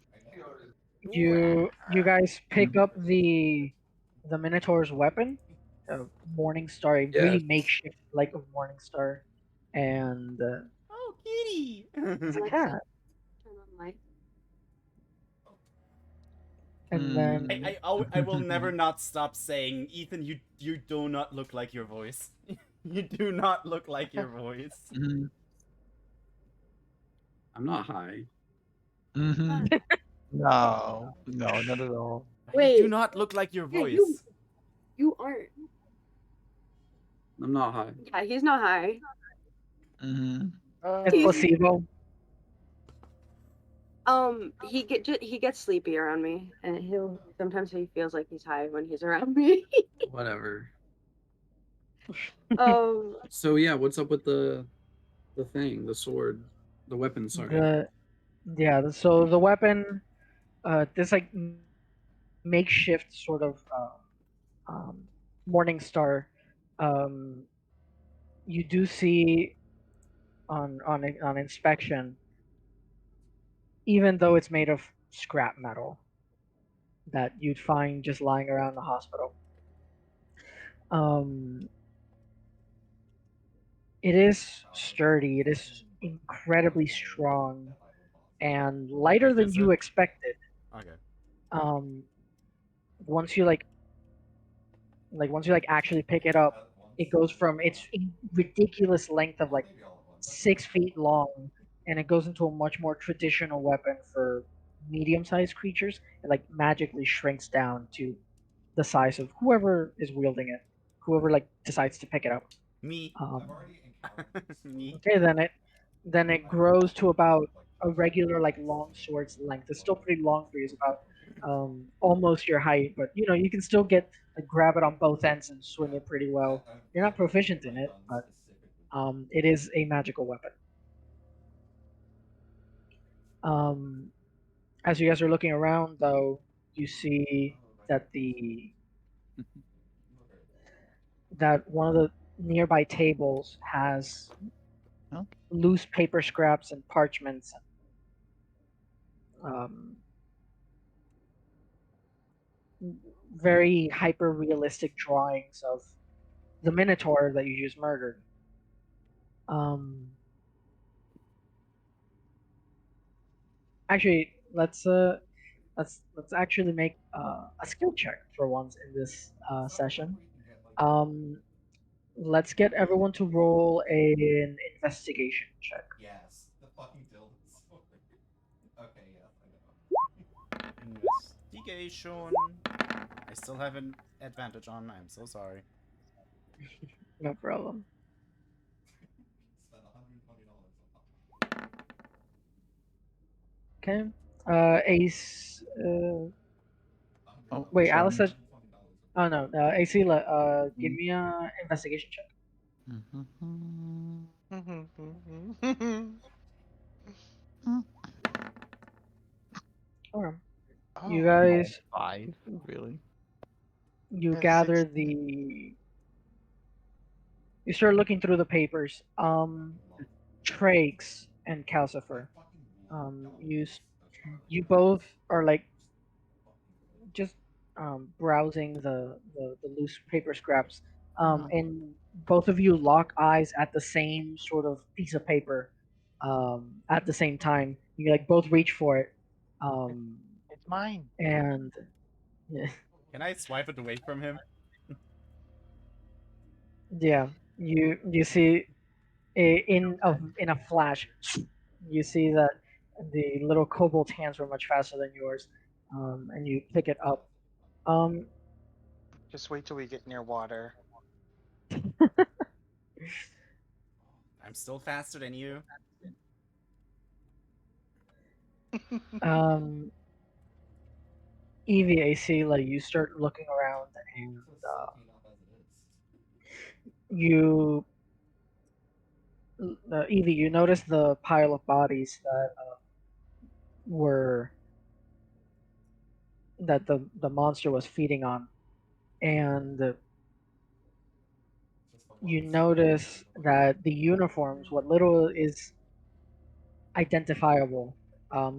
B: You guys pick up the Minotaur's weapon, a Morning Star, a really
K: Yes.
B: makeshift like a Morning Star, and
D: Oh, kitty.
B: it's a
C: Alexa,
B: cat.
C: turn on light.
B: And then
D: I will never not stop saying, Ethan, you do not look like your voice. You do not look like your voice.
A: Mm-hmm.
K: I'm not high.
A: Mm-hmm. No, not at all.
D: You
C: Wait.
D: do not look like your
C: Yeah,
D: voice.
C: you aren't.
K: I'm not high.
C: Yeah, he's not high.
A: Mm-hmm.
B: it's placebo.
C: He gets sleepy around me, and sometimes he feels like he's high when he's around me.
K: Whatever.
C: um,
K: So yeah, what's up with the thing, the sword, the weapon? Sorry.
B: So the weapon, this like makeshift sort of Morning Star. You do see on inspection, even though it's made of scrap metal that you'd find just lying around the hospital. It is sturdy. It is incredibly strong and lighter than
D: Is
B: you
D: it?
B: expected.
D: Okay.
B: Once you actually pick it up, it goes from its ridiculous length of like 6 feet long, and it goes into a much more traditional weapon for medium-sized creatures. It like magically shrinks down to the size of whoever is wielding it, whoever like decides to pick it up.
D: Me. Me.
B: Okay, then it grows to about a regular like long sword's length. It's still pretty long for you. It's about almost your height, but you know you can still grab it on both ends and swing it pretty well. You're not proficient in it, but it is a magical weapon. As you guys are looking around, though, you see that one of the nearby tables has loose paper scraps and parchments, very hyper realistic drawings of the Minotaur that you just murdered. Actually, let's actually make a skill check for once in this session. Let's get everyone to roll an investigation check.
D: Yes, the fucking dildo. Okay, yeah, I know. Investigation. I still have an advantage on. I'm so sorry.
B: No problem. Okay. Ace. Wait, Alice says. Oh no, Acela, give me a investigation check. Alright. You guys.
A: 5, really?
B: You gather the. You start looking through the papers. Trakes and Calcifer. You both are like just browsing the loose paper scraps, and both of you lock eyes at the same sort of piece of paper at the same time. You like both reach for it,
E: It's mine.
B: and yeah,
D: Can I swipe it away from him?
B: yeah, you see in a flash, you see that the little kobold's hands were much faster than yours, and you pick it up. Um,
E: Just wait till we get near water.
D: I'm still faster than you.
B: um, Evie, I see like you start looking around, and you Evie, you notice the pile of bodies that were that the monster was feeding on, and you notice that the uniforms, what little is identifiable,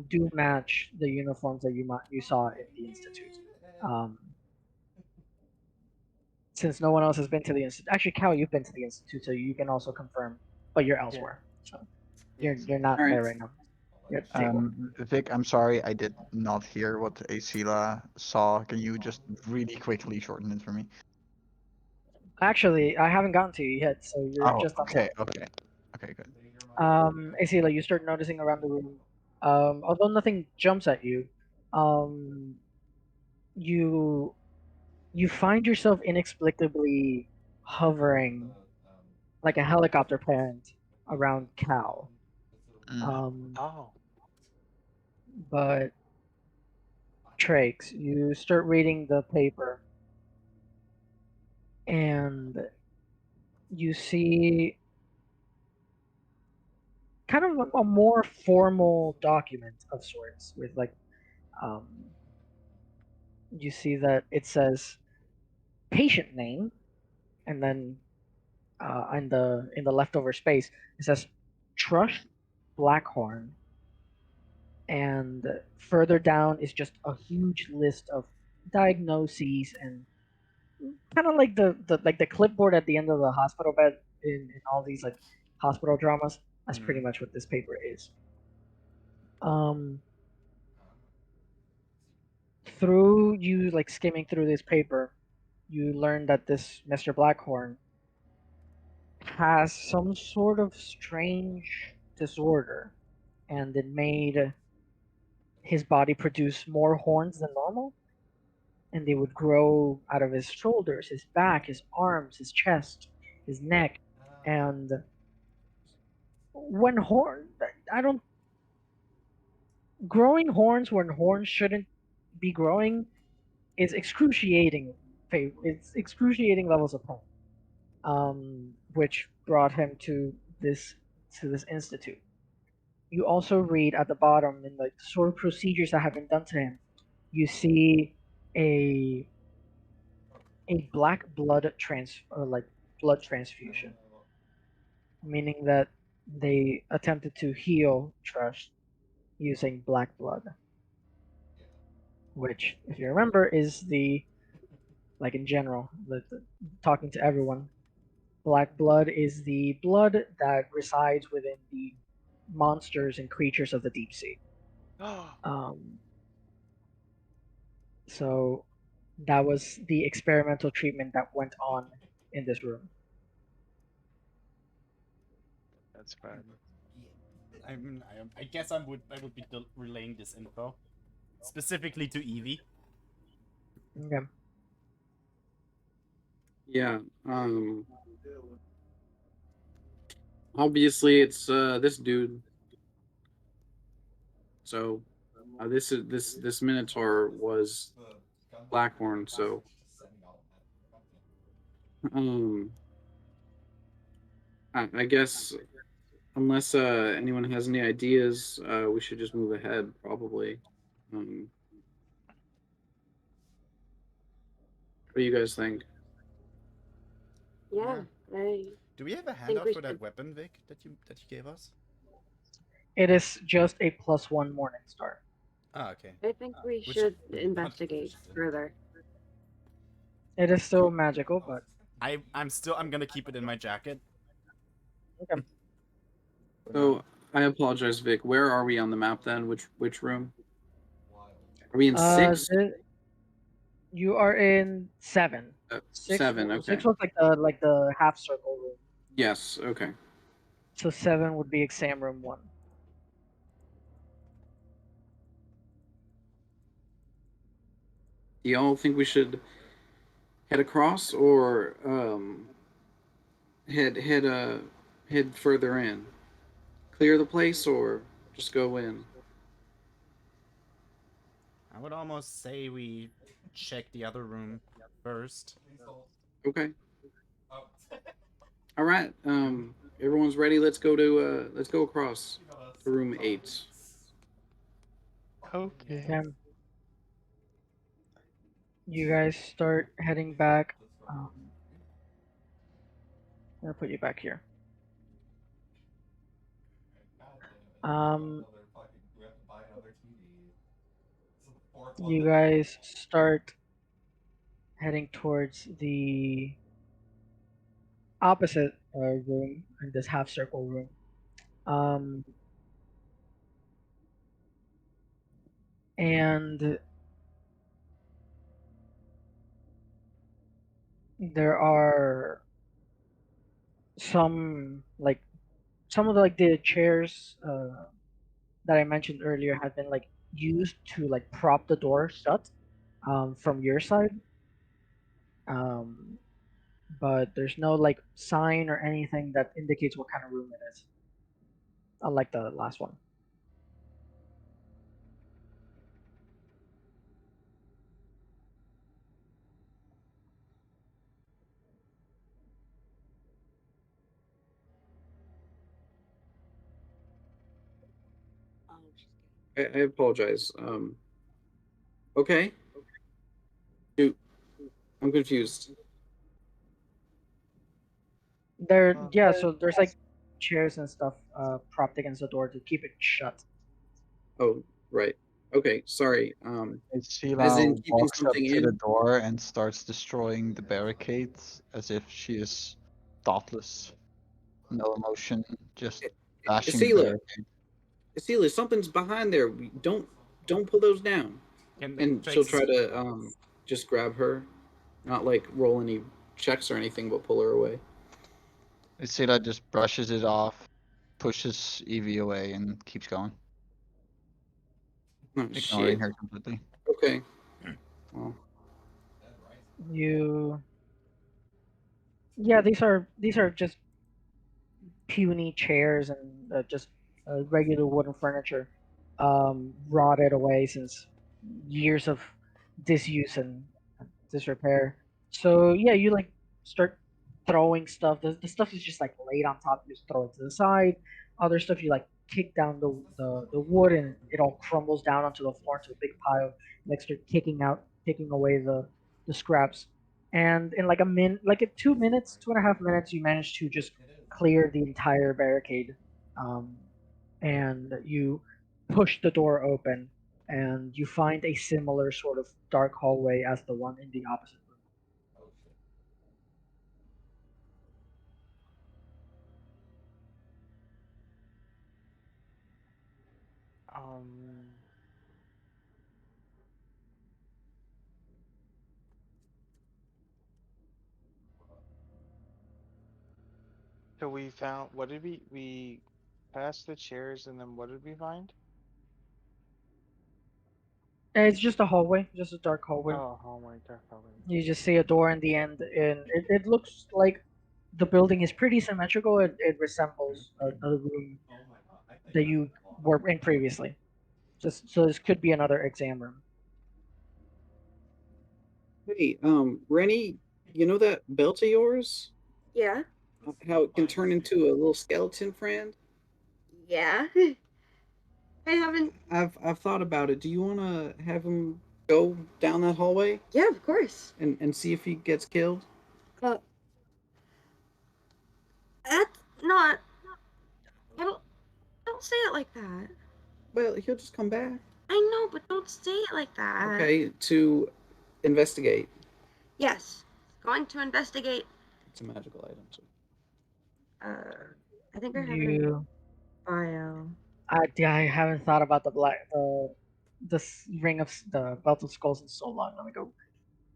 B: do match the uniforms that you saw in the institute. Um, since no one else has been to the institute, actually, Cal, you've been to the institute, so you can also confirm, but you're elsewhere, so you're not
K: All right.
B: there right now. You're at the table.
A: Vic, I'm sorry, I did not hear what Acela saw. Can you just really quickly shorten it for me?
B: Actually, I haven't gotten to you yet, so you're
A: Oh,
B: just on
A: okay, okay, okay, good.
B: Acela, you start noticing around the room. Although nothing jumps at you, um, you you find yourself inexplicably hovering like a helicopter parent around Cal.
A: Mm.
E: Oh.
B: But Trakes, you start reading the paper, and you see kind of a more formal document of sorts with like um, you see that it says patient name, and then in the leftover space it says Trust Blackhorn, and further down is just a huge list of diagnoses and kind of like the clipboard at the end of the hospital bed in all these like hospital dramas. That's pretty much what this paper is. Um, through you like skimming through this paper, you learn that this Mr. Blackhorn has some sort of strange disorder, and it made his body produce more horns than normal, and they would grow out of his shoulders, his back, his arms, his chest, his neck, and when horn I don't growing horns when horns shouldn't be growing is excruciating. It's excruciating levels of pain. Which brought him this to this institute. You also read at the bottom in the sort of procedures that have been done to him. You see a black blood blood transfusion, meaning that they attempted to heal Trust using black blood, which, if you remember, is like in general, talking to everyone, black blood is the blood that resides within the monsters and creatures of the deep sea. So that was the experimental treatment that went on in this room.
E: That's bad.
D: I guess I would be relaying this info specifically to Evie.
B: Okay.
K: Yeah. Obviously, it's this dude. So, this Minotaur was Blackhorn. So, I guess unless anyone has any ideas, we should just move ahead. Probably. What do you guys think?
C: Yeah,
D: Do we have a
C: think
D: handout
C: we
D: for that
C: should-
D: weapon, Vic, that you gave us?
B: It is just a +1 Morning Star.
D: Ah, okay.
C: I think we
D: Which-
C: should
D: not
C: investigate
D: interested.
C: further.
B: It is still magical, but
D: I'm gonna keep it in my jacket.
B: okay.
K: So, I apologize, Vic. Where are we on the map then? Which room? Are we in
B: Uh,
K: 6?
B: you are in 7.
K: 7. Okay.
B: 6 was like the half circle room.
K: Yes. Okay.
B: So 7 would be exam room 1.
K: Do y'all think we should head across or head further in? Clear the place or just go in?
D: I would almost say we check the other room first.
K: Okay. All right. Everyone's ready. Let's go across to room 8.
E: Okay.
B: You guys start heading back. I'm gonna put you back here. You guys start heading towards the opposite room in this half circle room. And there are some of the chairs that I mentioned earlier have been like used to like prop the door shut from your side. But there's no like sign or anything that indicates what kind of room it is. Unlike the last one.
K: I apologize. Okay. Dude, I'm confused.
B: So there's like chairs and stuff propped against the door to keep it shut.
K: Oh, right. Okay, sorry. As
A: Sila
K: in keeping
A: walks up
K: something
A: to the
K: in.
A: door and starts destroying the barricades as if she is thoughtless. No emotion, just bashing the
K: Asila,
A: barricade.
K: Asila, something's behind there. Don't pull those down. And she'll try to just grab her, not like roll any checks or anything, but pull her away.
A: Sila just brushes it off, pushes Evie away, and keeps going.
K: Oh,
A: ignoring
K: shit.
A: her completely.
K: Okay. Well,
B: These are just puny chairs and just regular wooden furniture, rotted away since years of disuse and disrepair. So yeah, you like start throwing stuff. The stuff is just like laid on top. You just throw it to the side. Other stuff you like kick down the wood and it all crumbles down onto the floor into a big pile. You, like start kicking away the scraps. And in like like in 2 minutes, 2.5 minutes, you manage to just clear the entire barricade. And you push the door open and you find a similar sort of dark hallway as the one in the opposite room.
E: So we found, what did we passed the chairs and then what did we find?
B: It's just a hallway, just a dark hallway.
E: Oh, hallway, dark hallway.
B: You just see a door in the end, and it looks like the building is pretty symmetrical. It resembles a room that you were in previously. Just so this could be another exam room.
K: hey, Rennie, you know that belt of yours?
C: Yeah.
K: How it can turn into a little skeleton friend?
C: Yeah. I haven't.
K: I've thought about it. Do you want to have him go down that hallway
C: Yeah, of course.
K: and see if he gets killed?
C: That's not. Don't say it like that.
K: Well, he'll just come back.
C: I know, but don't say it like that.
K: Okay, to investigate.
C: Yes. Going to investigate.
K: It's a magical item. So.
C: I think I have it.
B: You
C: Bio.
B: I haven't thought about ring of the belt of skulls in so long. Let me go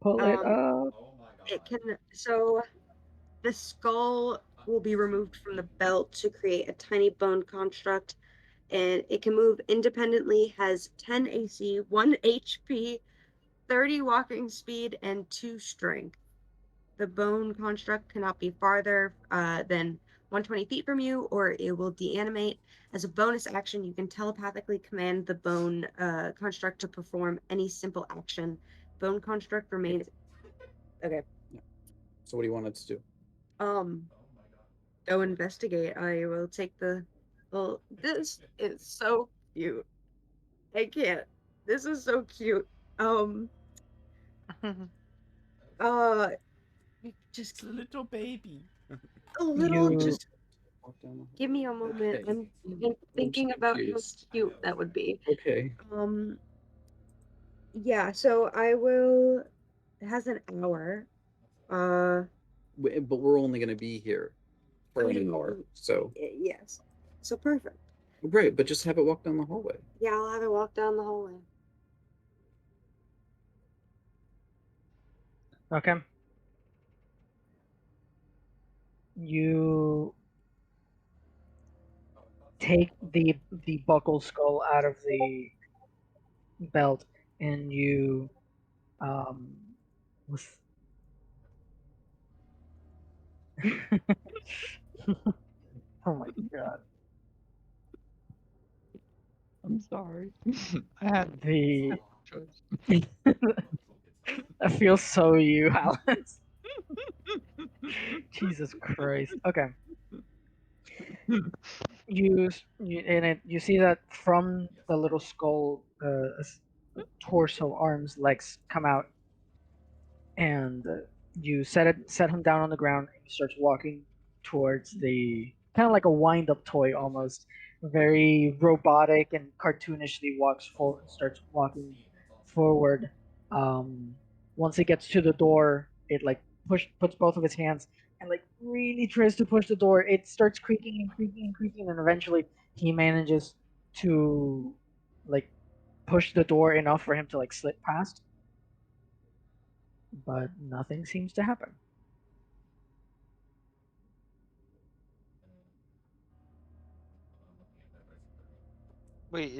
B: pull it up.
C: It can so the skull will be removed from the belt to create a tiny bone construct, and it can move independently. Has 10 AC, 1 HP, 30 walking speed, and 2 strength. The bone construct cannot be farther than 120 feet from you, or it will deanimate. As a bonus action, you can telepathically command the bone construct to perform any simple action. Bone construct remains. Okay.
K: So what do you want it to do?
C: Go investigate. I will take the. Well, this is so cute. I can't. This is so cute. Just
D: It's a little baby.
C: a little.
B: You
C: Just give me a moment.
K: Okay.
C: I'm
K: I'm
C: thinking
K: just
C: about how
K: confused.
C: cute that would be.
K: Okay.
C: Yeah. So I will. It has an hour.
K: But we're only gonna be here for an hour, so
C: Yes. So perfect.
K: great. But just have it walk down the hallway.
C: Yeah, I'll have it walk down the hallway.
B: okay? You take the buckle skull out of the belt, and you with oh my god.
A: I'm sorry. I had
B: The
A: choice.
B: I feel so you, Alice. Jesus Christ. Okay. You see that from the little skull, torso, arms, legs come out, and you set him down on the ground, and he starts walking towards the kind of like a wind up toy almost, very robotic and cartoonishly starts walking forward. Once it gets to the door, it like puts both of his hands and like really tries to push the door. It starts creaking and creaking and creaking, and eventually he manages to like push the door enough for him to like slip past, but nothing seems to happen.
E: Wait,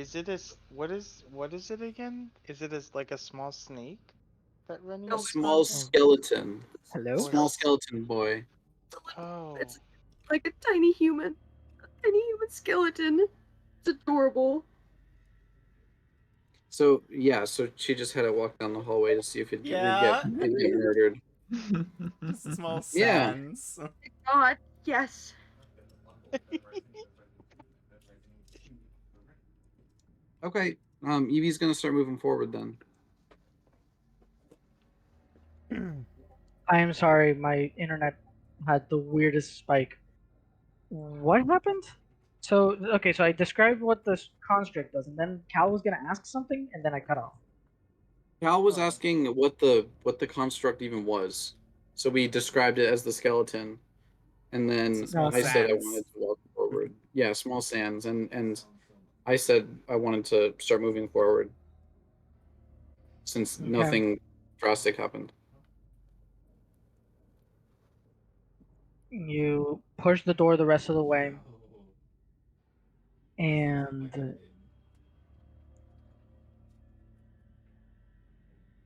E: what is it again? Is it like a small snake that Rennie
K: A
E: was
K: small
E: talking?
K: skeleton.
B: Hello?
K: Small skeleton boy.
E: Oh.
C: It's like a tiny human skeleton. It's adorable.
K: So yeah, so she just had to walk down the hallway to see if it'd
D: Yeah.
K: it'd get murdered.
D: Just small
K: Yeah.
D: sands.
C: God, yes.
K: Okay. Evie's gonna start moving forward then.
B: I am sorry, my internet had the weirdest spike. What happened? So okay, so I described what this construct does, and then Cal was gonna ask something, and then I cut off.
K: Cal was asking what the construct even was. So we described it as the skeleton. And then
D: So small
K: I said I
D: sands.
K: wanted to walk forward. Yeah, small sands. And I said I wanted to start moving forward. Since nothing drastic happened.
B: You push the door the rest of the way, and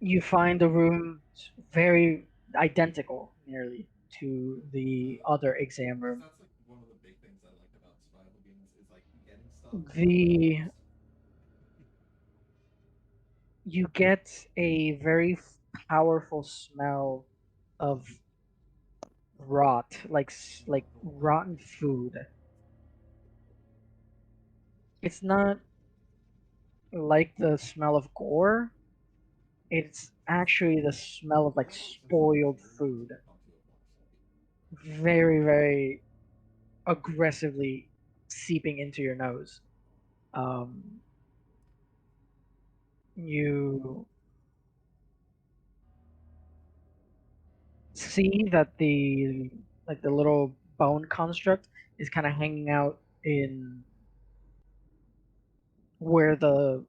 B: you find the room very identical, nearly, to the other exam room. The You get a very powerful smell of like rotten food. It's not like the smell of gore. It's actually the smell of like spoiled food. Very, very aggressively seeping into your nose. You see that the little bone construct is kind of hanging out in where the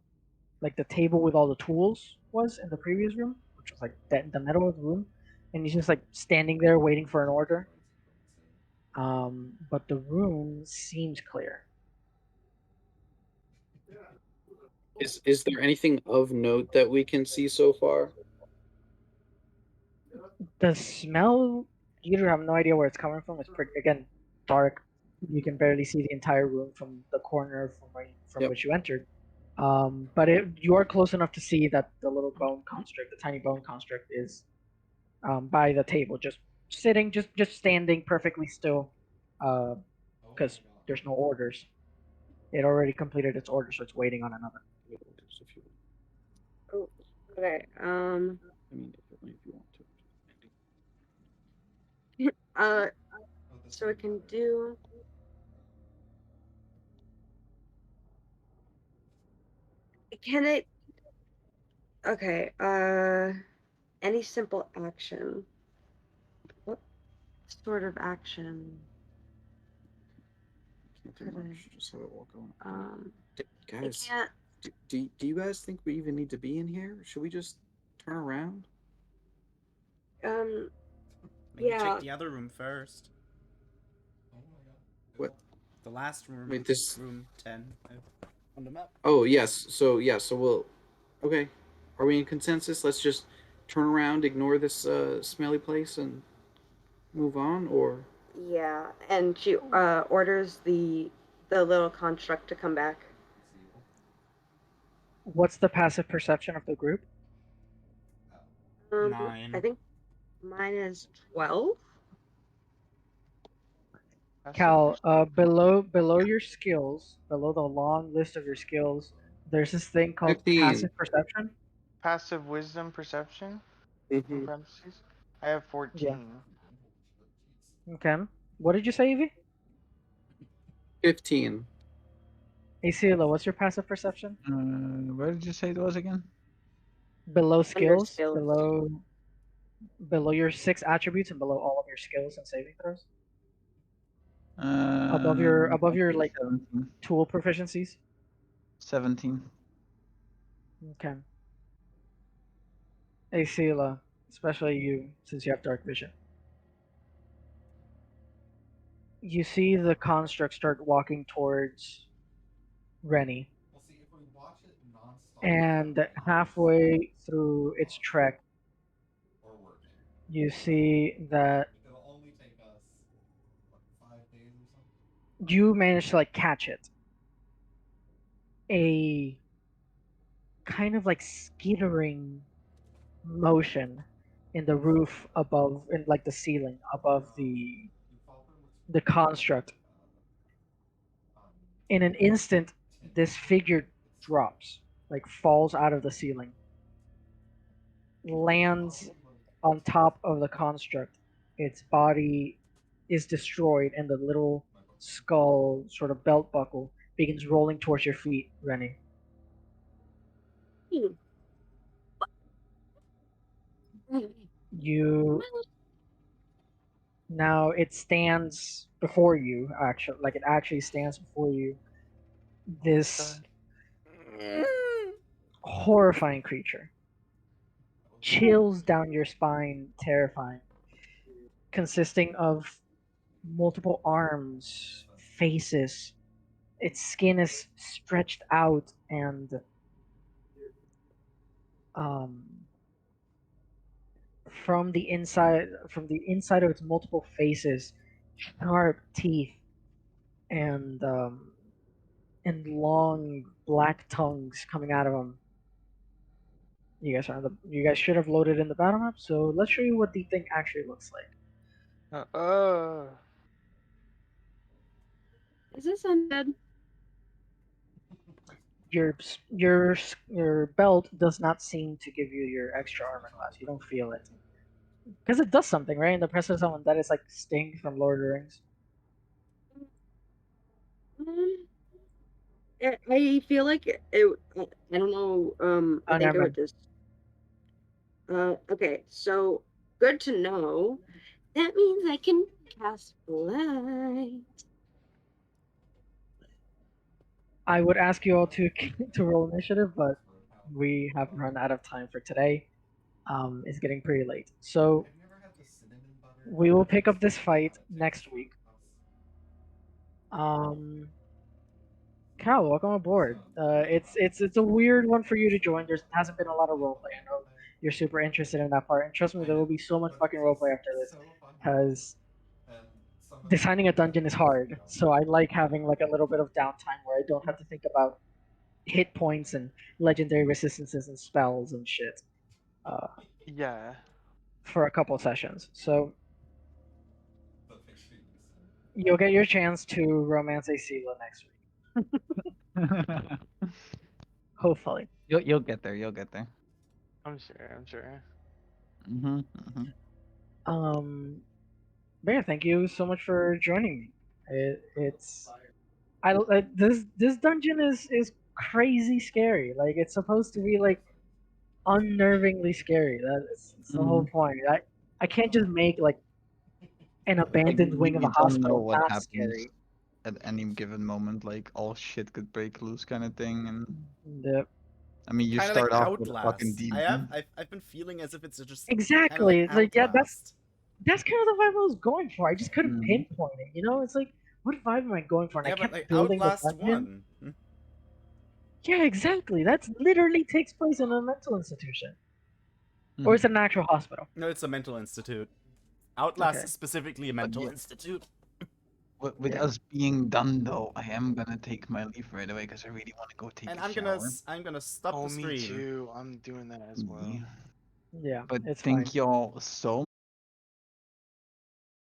B: table with all the tools was in the previous room, which was like the middle of the room, and he's just like standing there waiting for an order. But the room seems clear.
K: Is there anything of note that we can see so far?
B: The smell, you have no idea where it's coming from. It's pretty, again, dark. You can barely see the entire room from the corner from
K: Yep.
B: which you entered. But you are close enough to see that the little bone construct, the tiny bone construct, is by the table, just sitting, just standing perfectly still, because there's no orders. It already completed its order, so it's waiting on another.
C: Oh, okay.
K: I mean, if you want to.
C: So it can do. Can it? Okay. Any simple action. What sort of action?
K: Can't do much. Just have it walk on.
C: It
K: Guys,
C: can't.
K: do you guys think we even need to be in here? Should we just turn around?
D: Maybe
C: Yeah.
D: check the other room first.
K: What?
D: The last room.
K: Wait, this
D: room 10 on the map.
K: Oh yes. So we'll. Okay. Are we in consensus? Let's just turn around, ignore this smelly place, and move on, or.
C: Yeah, and she orders the little construct to come back.
B: What's the passive perception of the group?
D: 9.
C: I think mine is 12.
B: Cal, below your skills, below the long list of your skills, there's this thing called
K: 15.
B: passive perception.
E: Passive wisdom perception.
K: Mm-hmm.
E: In parentheses. I have 14.
B: Yeah. Okay. What did you say, Evie?
K: 15.
B: Acela, what's your passive perception?
A: Where did you say it was again?
B: Below skills,
C: skills.
B: below your 6 attributes and below all of your skills and saving throws. Above your like
A: 17.
B: tool proficiencies.
A: 17.
B: Okay. Acela, especially you, since you have dark vision. You see the construct start walking towards Rennie. And halfway through its trek, you see that you manage to like catch it. A kind of like skittering motion in the roof above, in like the ceiling above the construct. In an instant, this figure drops, like falls out of the ceiling, lands on top of the construct. Its body is destroyed, and the little skull, sort of belt buckle, begins rolling towards your feet, Rennie. You now it stands before you, actually, like it actually stands before you. This horrifying creature, chills down your spine, terrifying, consisting of multiple arms, faces. Its skin is stretched out, and from the inside of its multiple faces, sharp teeth and long black tongues coming out of them. You guys should have loaded in the battle map, so let's show you what the thing actually looks like.
C: Is this undead?
B: Your belt does not seem to give you your extra armor class. You don't feel it because it does something, right? In the presence of someone, that is like Sting from Lord of the Rings.
C: I feel like it. I don't know. I think I would just. Okay, so good to know. That means I can cast light.
B: I would ask you all to to roll initiative, but we have run out of time for today. It's getting pretty late, so we will pick up this fight next week. Cal, welcome aboard. It's a weird one for you to join. There hasn't been a lot of roleplay. I know you're super interested in that part, and trust me, there will be so much fucking roleplay after this, because designing a dungeon is hard. So I like having like a little bit of downtime where I don't have to think about hit points and legendary resistances and spells and shit.
E: Yeah.
B: For a couple sessions. So you'll get your chance to romance a Sela next week. Hopefully.
A: You'll get there. You'll get there.
E: I'm sure. I'm sure.
B: But yeah, thank you so much for joining me. This dungeon is crazy scary. Like it's supposed to be like unnervingly scary. That's the whole point. I can't just make like an abandoned wing of a
A: You don't know
B: hospital
A: what
B: not
A: happens
B: scary.
A: at any given moment. Like all shit could break loose, kind of thing. And
B: Yep.
A: I mean, you
D: Kind of
A: start
D: like
A: off with a fucking
D: Outlast.
A: demon.
D: I've been feeling as if it's just
B: Exactly.
D: Kind of like
B: It's like, yeah,
D: Outlast.
B: that's kind of the vibe I was going for. I just couldn't
A: Mm.
B: pinpoint it. You know, it's like, what vibe am I going for? And
D: Yeah,
B: I
D: but
B: kept
D: like
B: building the
D: Outlast
B: dungeon.
D: 1.
B: Yeah, exactly. That's literally takes place in a mental institution, or it's an actual hospital.
D: No, it's a mental institute. Outlast
B: Okay.
D: is specifically a mental
A: yeah.
D: institute.
A: With
B: Yeah.
A: us being done though, I am gonna take my leave right away because I really want to go take
D: And
A: a
D: I'm
A: shower.
D: gonna stop
E: Oh,
D: the
E: me
D: stream.
E: too. I'm doing that as well.
B: Yeah,
A: But
B: it's
A: thank
B: fine.
A: y'all so